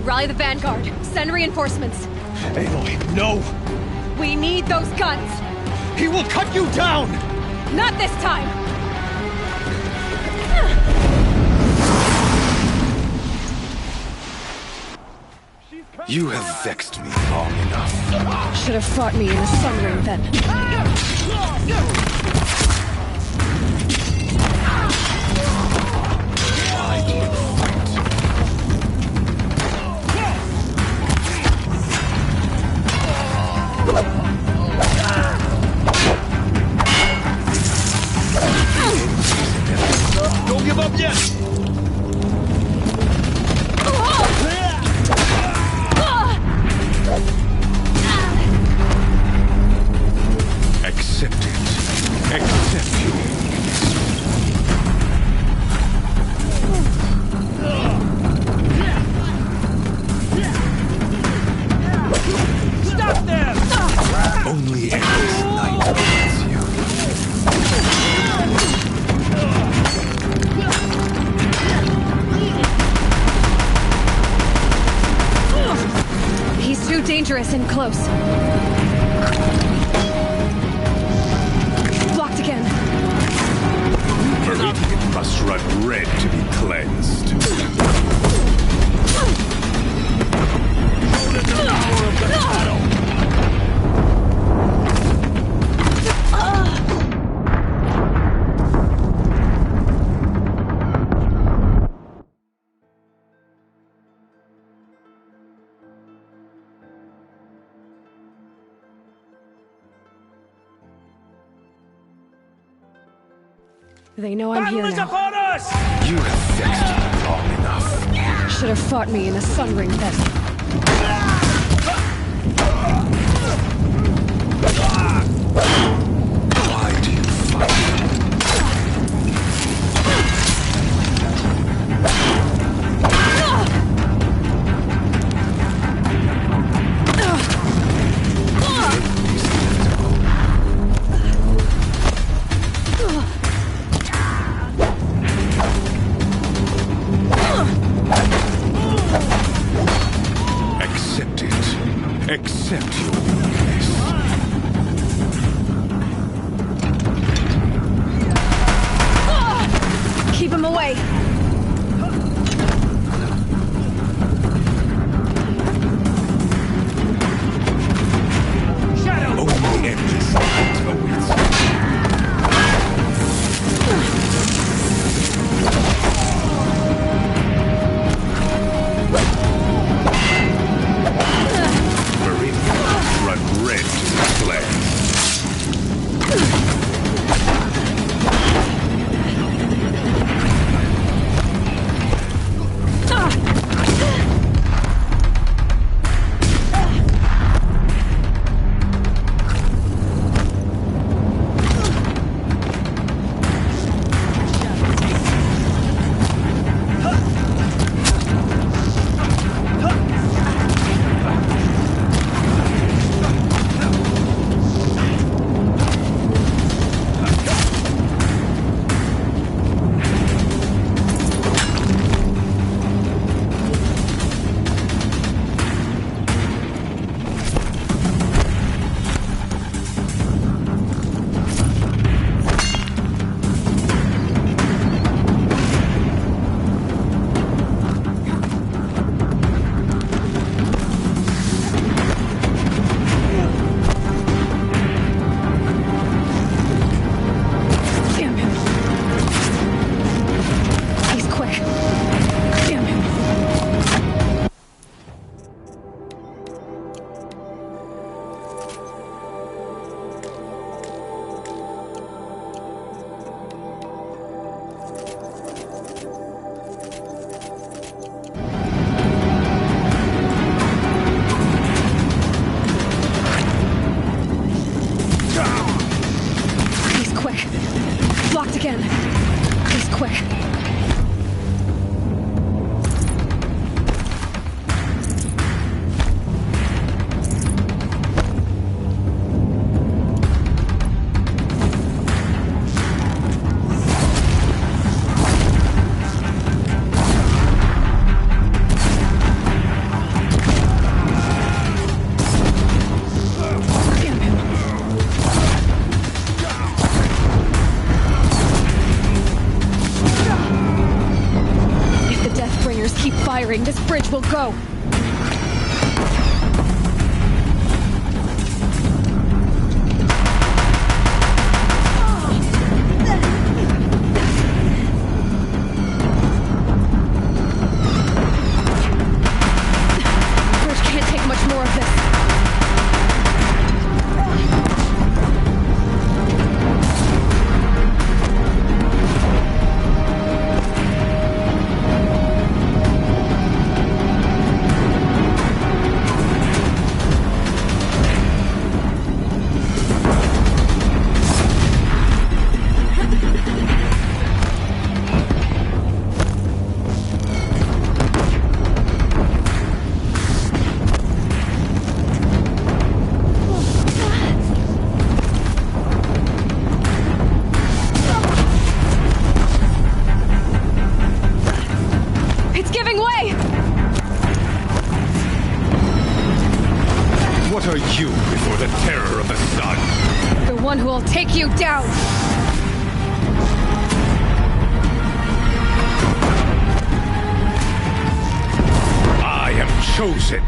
Rally the vanguard. Send reinforcements. Aloy, no! We need those guns! He will cut you down! Not this time! You have vexed me long enough. Should have fought me in the sun ring then. Why do you fight? Don't give up yet! Accept it. Accept you. Stop them! Only endless night awaits you. He's too dangerous and close. Blocked again. Her idiot must run red to be cleansed. Show them the power of the battle! They know I'm here now. Upon us! You have vexed me long enough. Should have fought me in a sun ring then. Why do you fight? again. Please, quick. This bridge will go. Bridge can't take much more of this. What are you before the terror of the sun? The one who will take you down! I am chosen.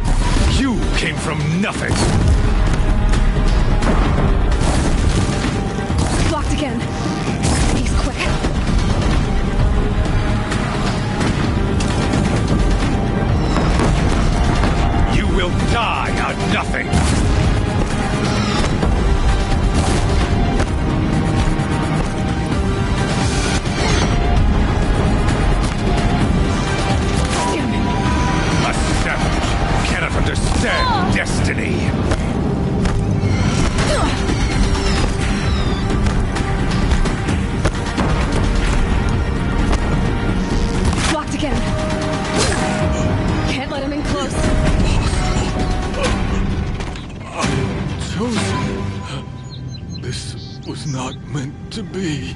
You came from nothing. Blocked again. He's quick. You will die a nothing. A savage cannot understand destiny. Blocked again. Can't let him in close. Chosen. This was not meant to be.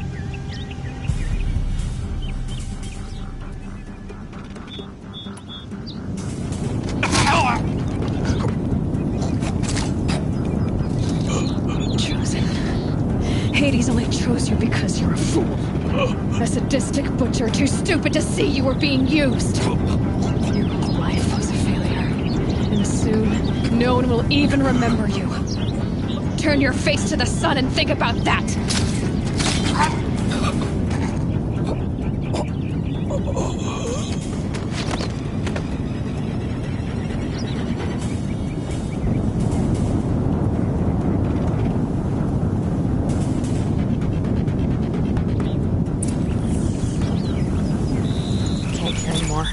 Chosen. Hades only chose you because you're a fool. A sadistic butcher too stupid to see you were being used. Your whole life was a failure. And soon, no one will even remember you. Turn your face to the sun and think about that! Can't hear anymore.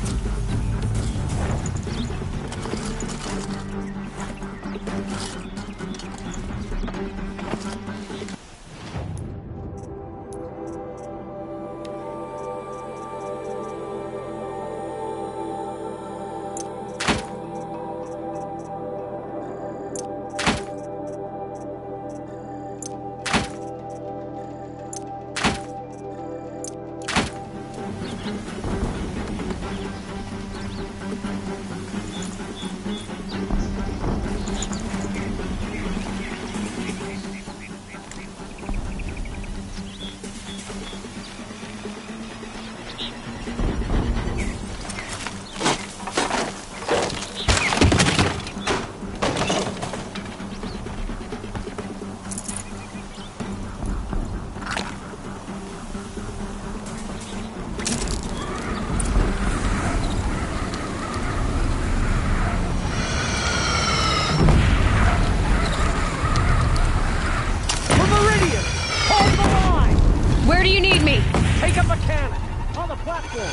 Where do you need me? Take up a cannon! On the platform!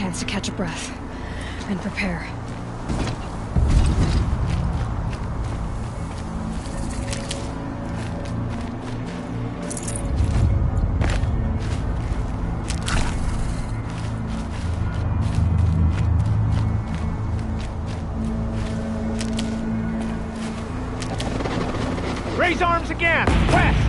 chance to catch a breath and prepare. Raise arms again! West!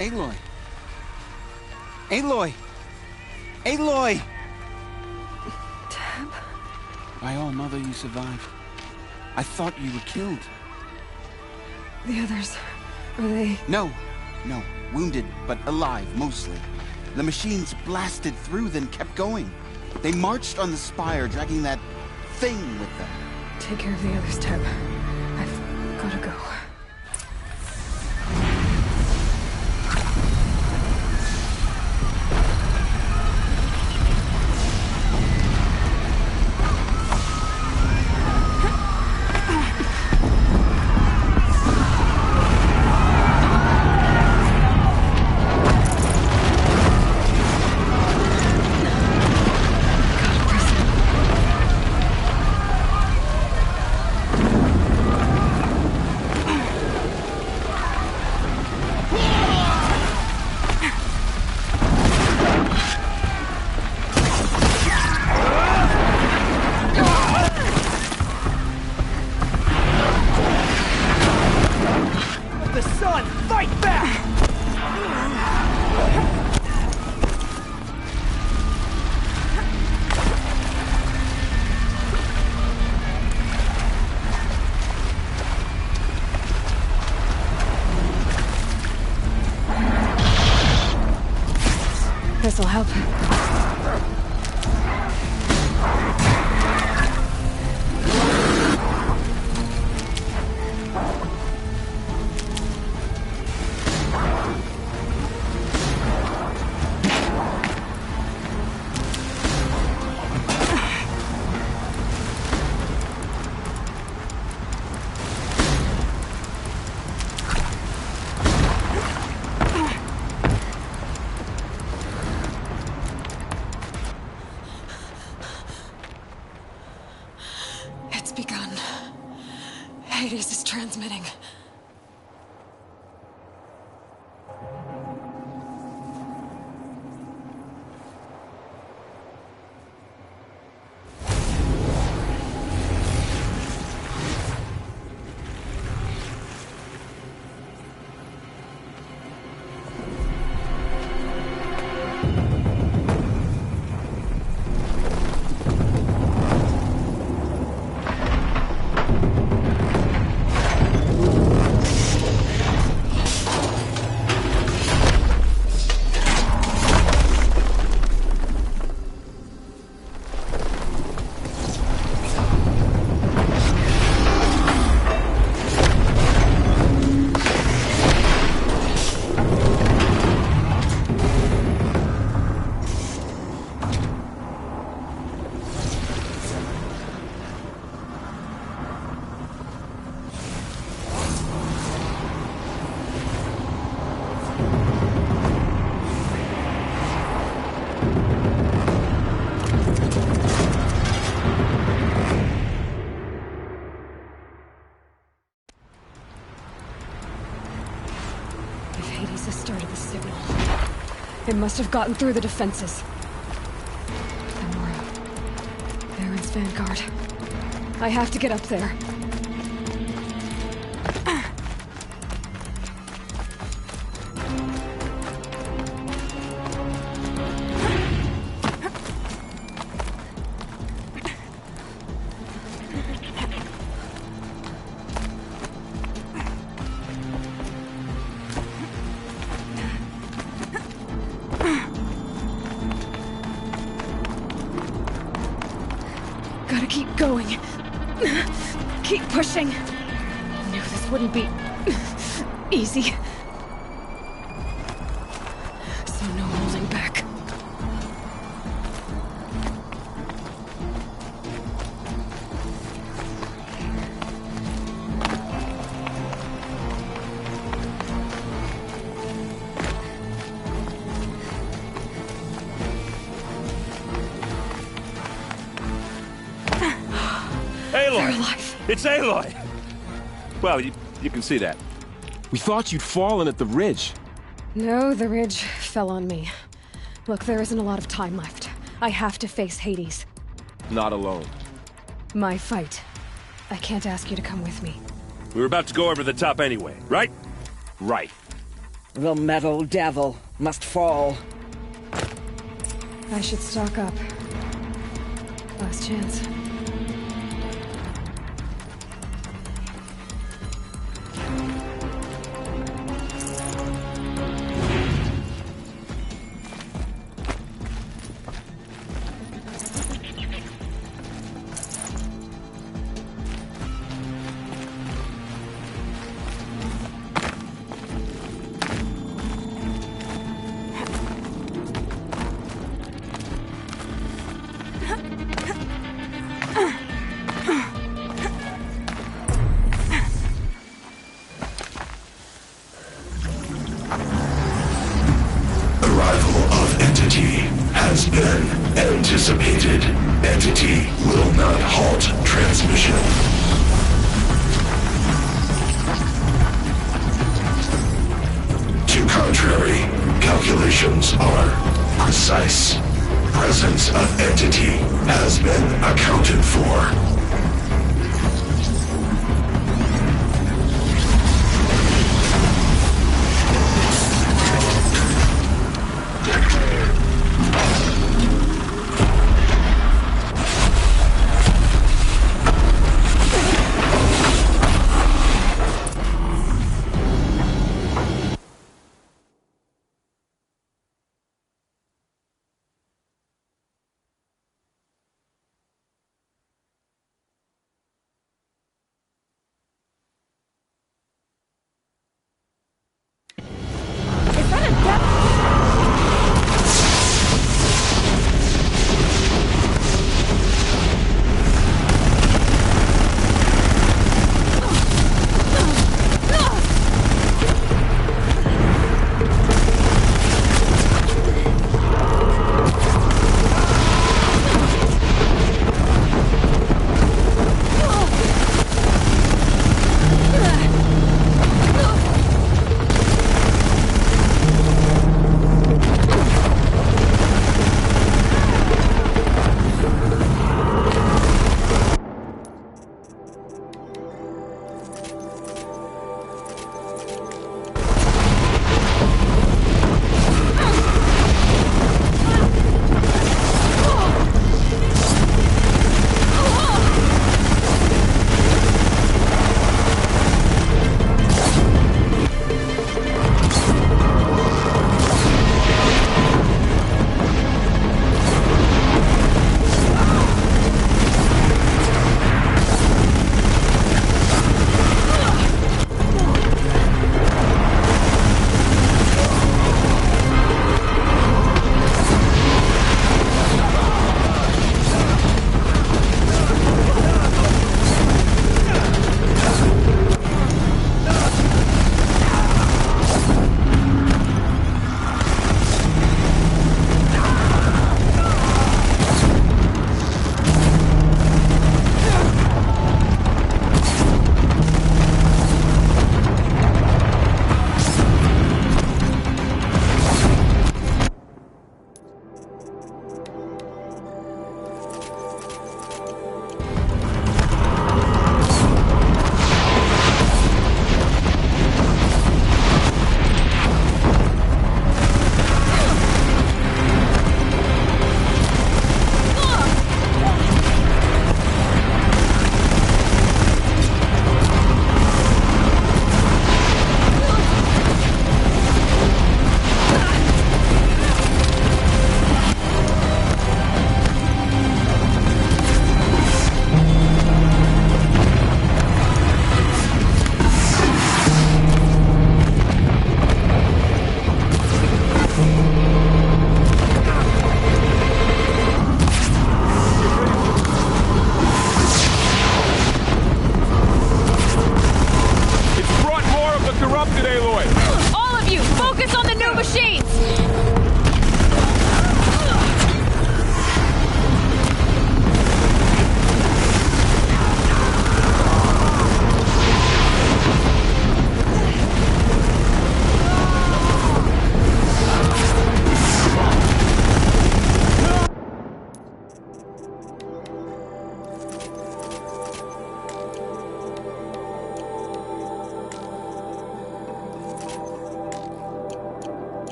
Aloy! Aloy! Aloy! Tab? By all, Mother, you survived. I thought you were killed. The others, are they... No. Wounded, but alive, mostly. The machines blasted through, then kept going. They marched on the spire, dragging that thing with them. Take care of the others, Tab. I've gotta go. This'll help. It's begun. Hades is transmitting. Hades has started the signal. It must have gotten through the defenses. Thamora. Baron's vanguard. I have to get up there. Gotta keep going. Keep pushing. Knew this wouldn't be easy. So no holding back. Aloy! It's Aloy! Well, you can see that. We thought you'd fallen at the ridge. No, the ridge fell on me. Look, there isn't a lot of time left. I have to face Hades. Not alone. My fight. I can't ask you to come with me. We were about to go over the top anyway, right? Right. The metal devil must fall. I should stock up. Last chance. Has been anticipated. Entity will not halt transmission. To contrary, calculations are precise. Presence of entity has been accounted for.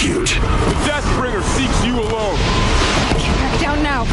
execute. The Deathbringer seeks you alone. Get back down now!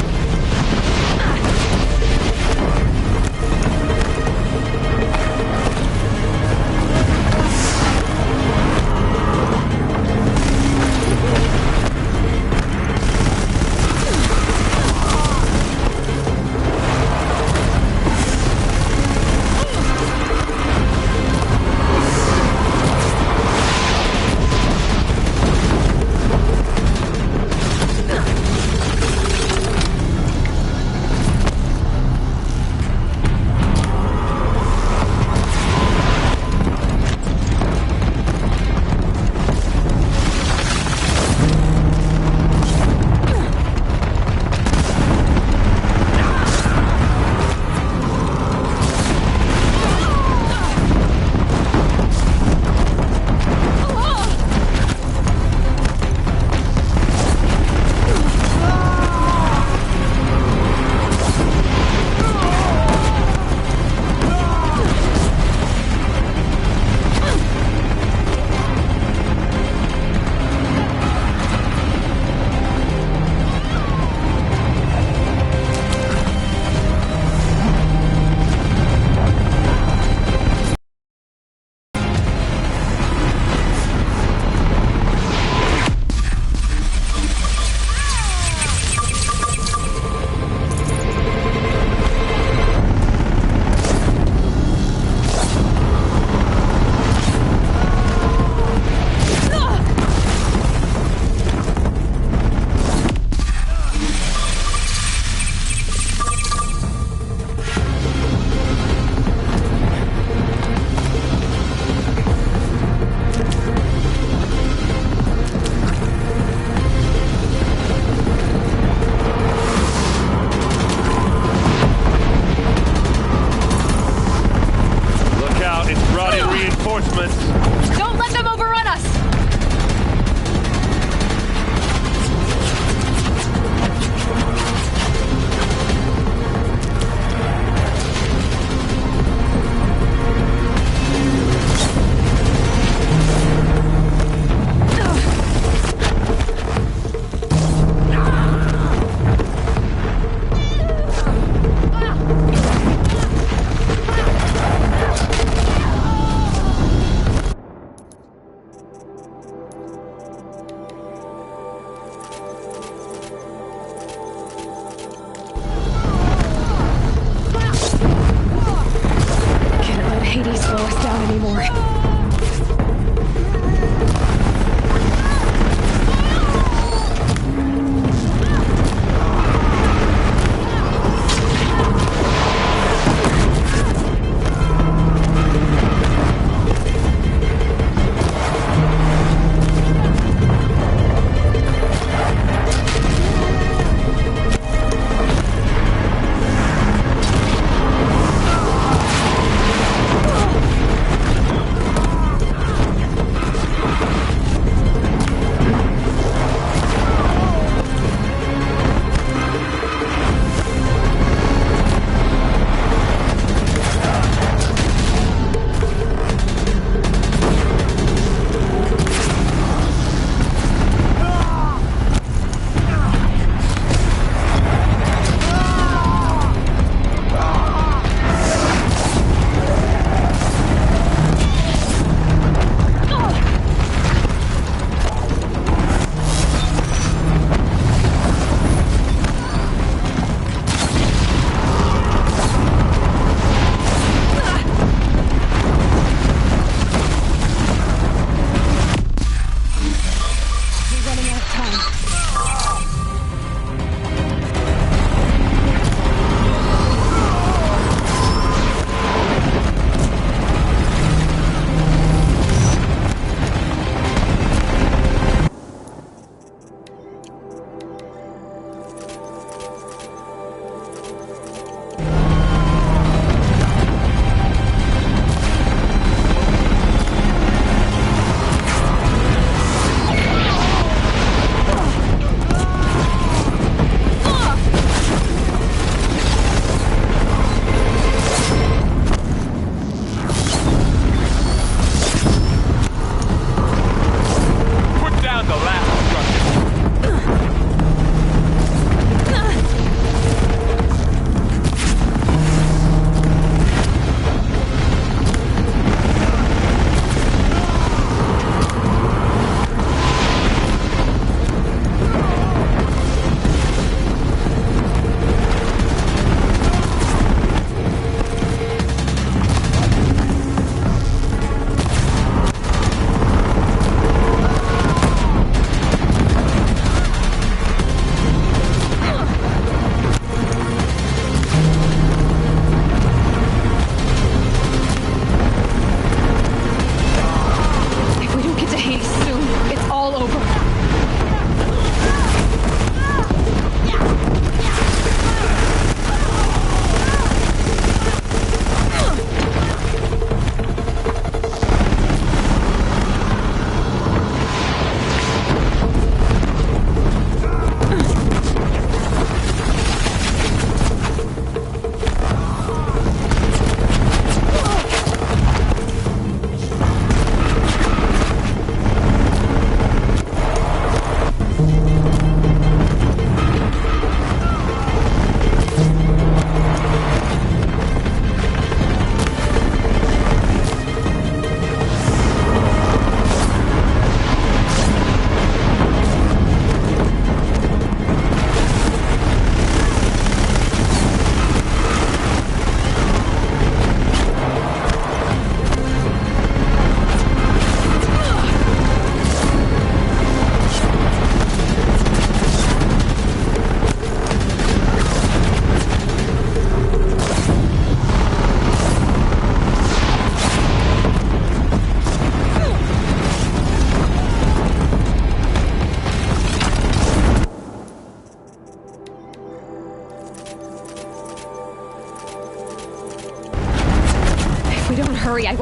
Don't let them overrun us! Hades slow us down anymore.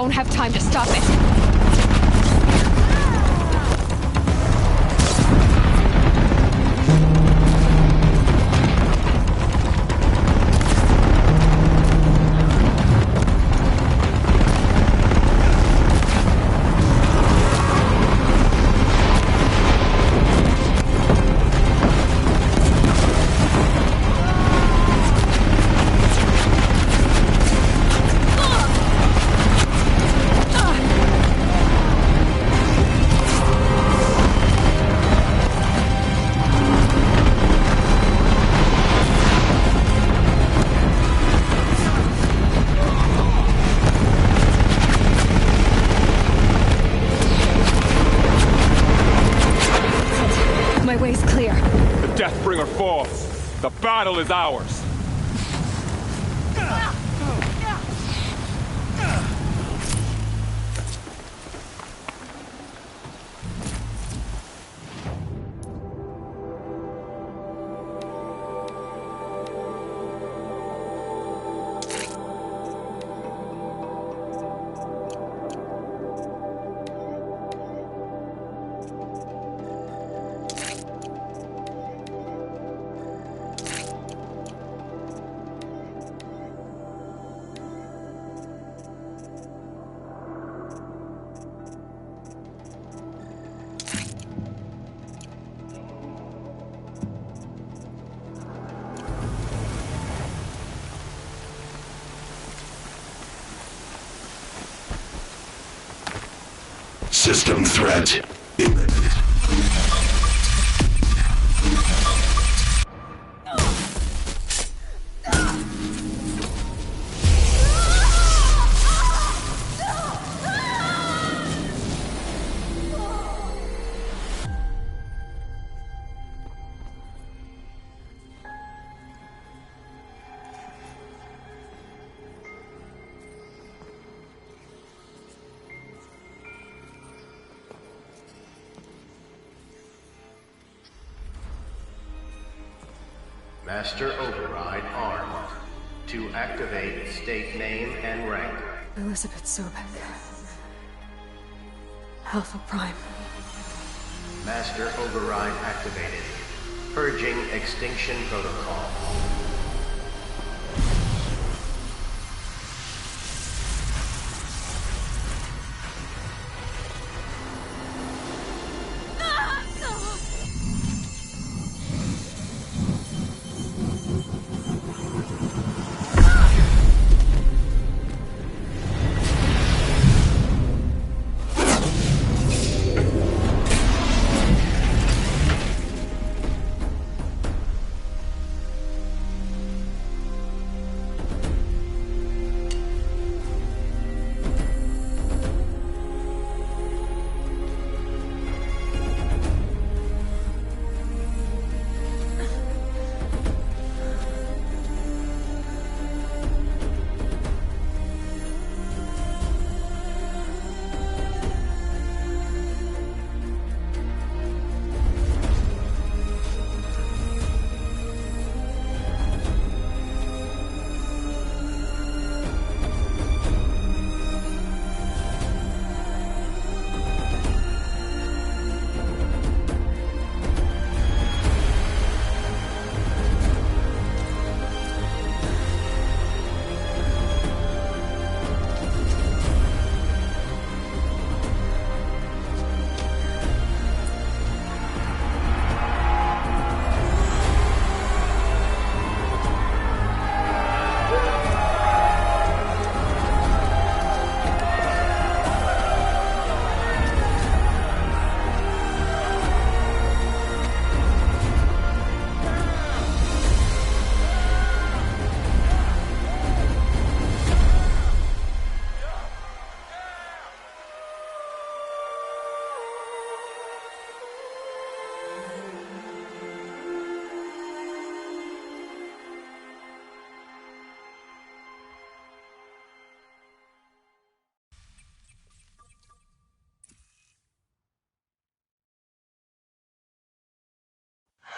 won't have time to stop it. My way's clear. The Deathbringer falls. The battle is ours. System threat imminent. Master Override armed. To activate, state name and rank. Elizabeth Sobek. Alpha Prime. Master Override activated. Purging extinction protocol.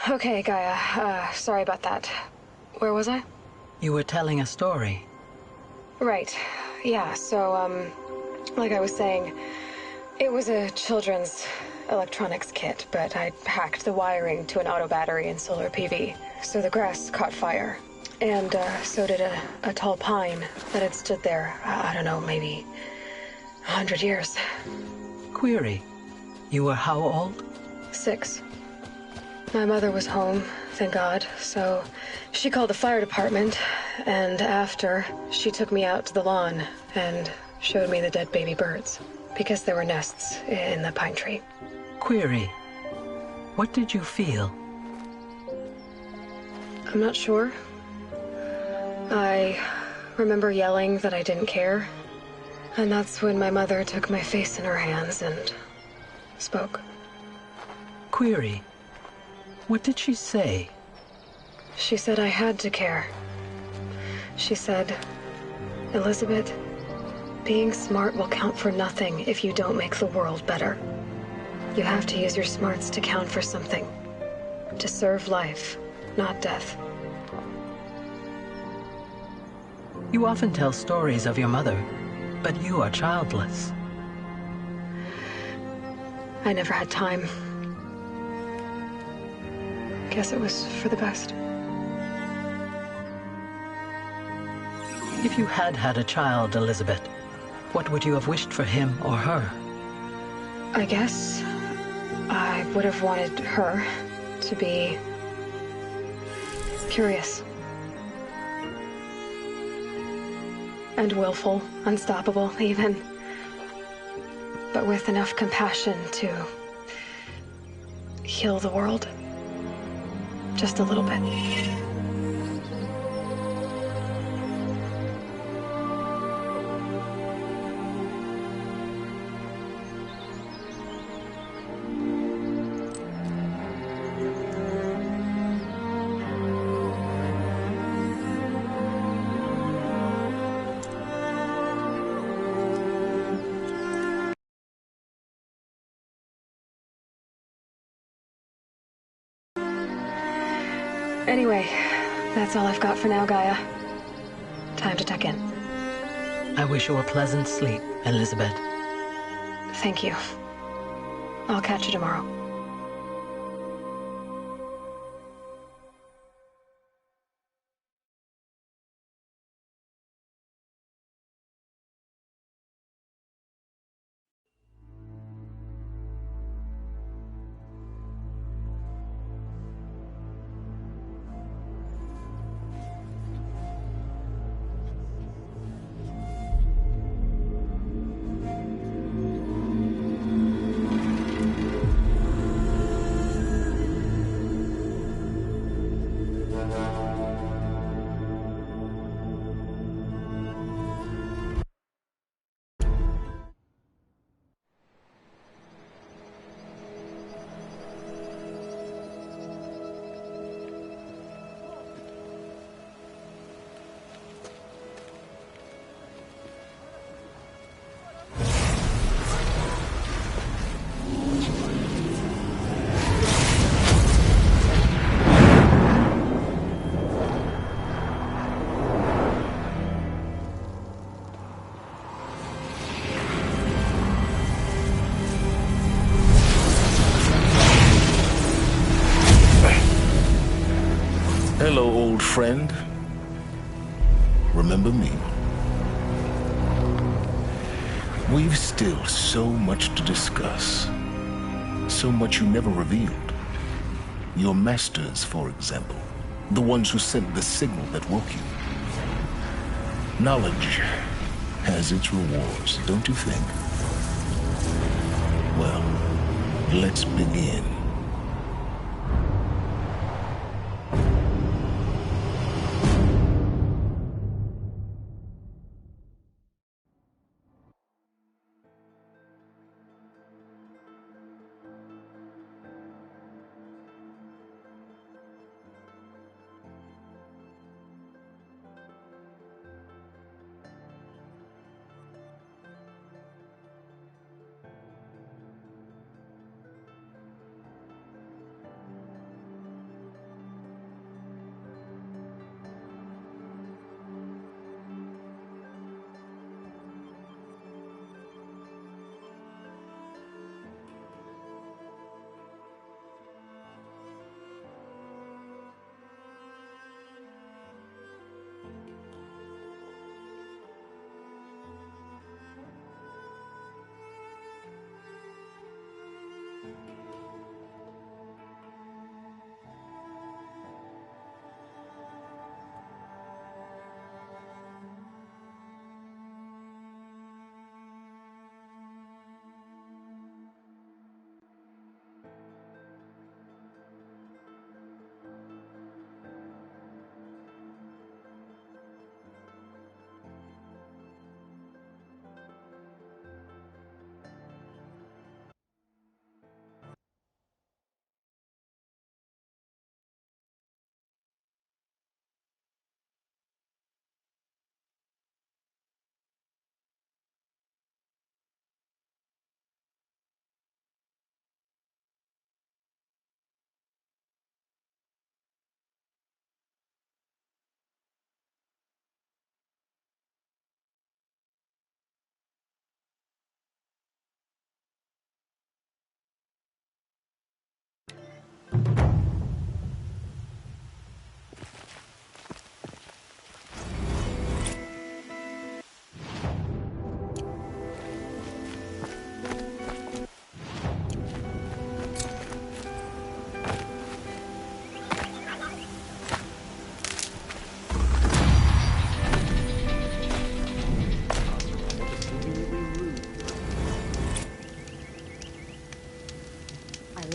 Okay, Gaia. Sorry about that. Where was I? You were telling a story. Right. Yeah, so, Like I was saying, it was a children's electronics kit, but I hacked the wiring to an auto battery and solar PV. So the grass caught fire. And so did a tall pine that had stood there, I don't know, maybe 100 years. Query, you were how old? 6. My mother was home, thank God, so she called the fire department, and after, she took me out to the lawn and showed me the dead baby birds, because there were nests in the pine tree. Query, what did you feel? I'm not sure. I remember yelling that I didn't care, and that's when my mother took my face in her hands and spoke. Query, what did she say? She said I had to care. She said, Elizabeth, being smart will count for nothing if you don't make the world better. You have to use your smarts to count for something. To serve life, not death. You often tell stories of your mother, but you are childless. I never had time. Guess it was for the best. If you had had a child, Elizabeth, what would you have wished for him or her? I guess I would have wanted her to be curious. And willful, unstoppable, even. But with enough compassion to heal the world. Just a little bit. Anyway, that's all I've got for now, Gaia. Time to tuck in. I wish you a pleasant sleep, Elizabeth. Thank you. I'll catch you tomorrow. Hello, old friend. Remember me? We've still so much to discuss. So much you never revealed. Your masters, for example. The ones who sent the signal that woke you. Knowledge has its rewards, don't you think? Well, let's begin.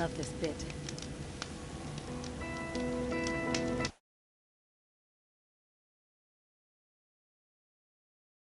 love this bit.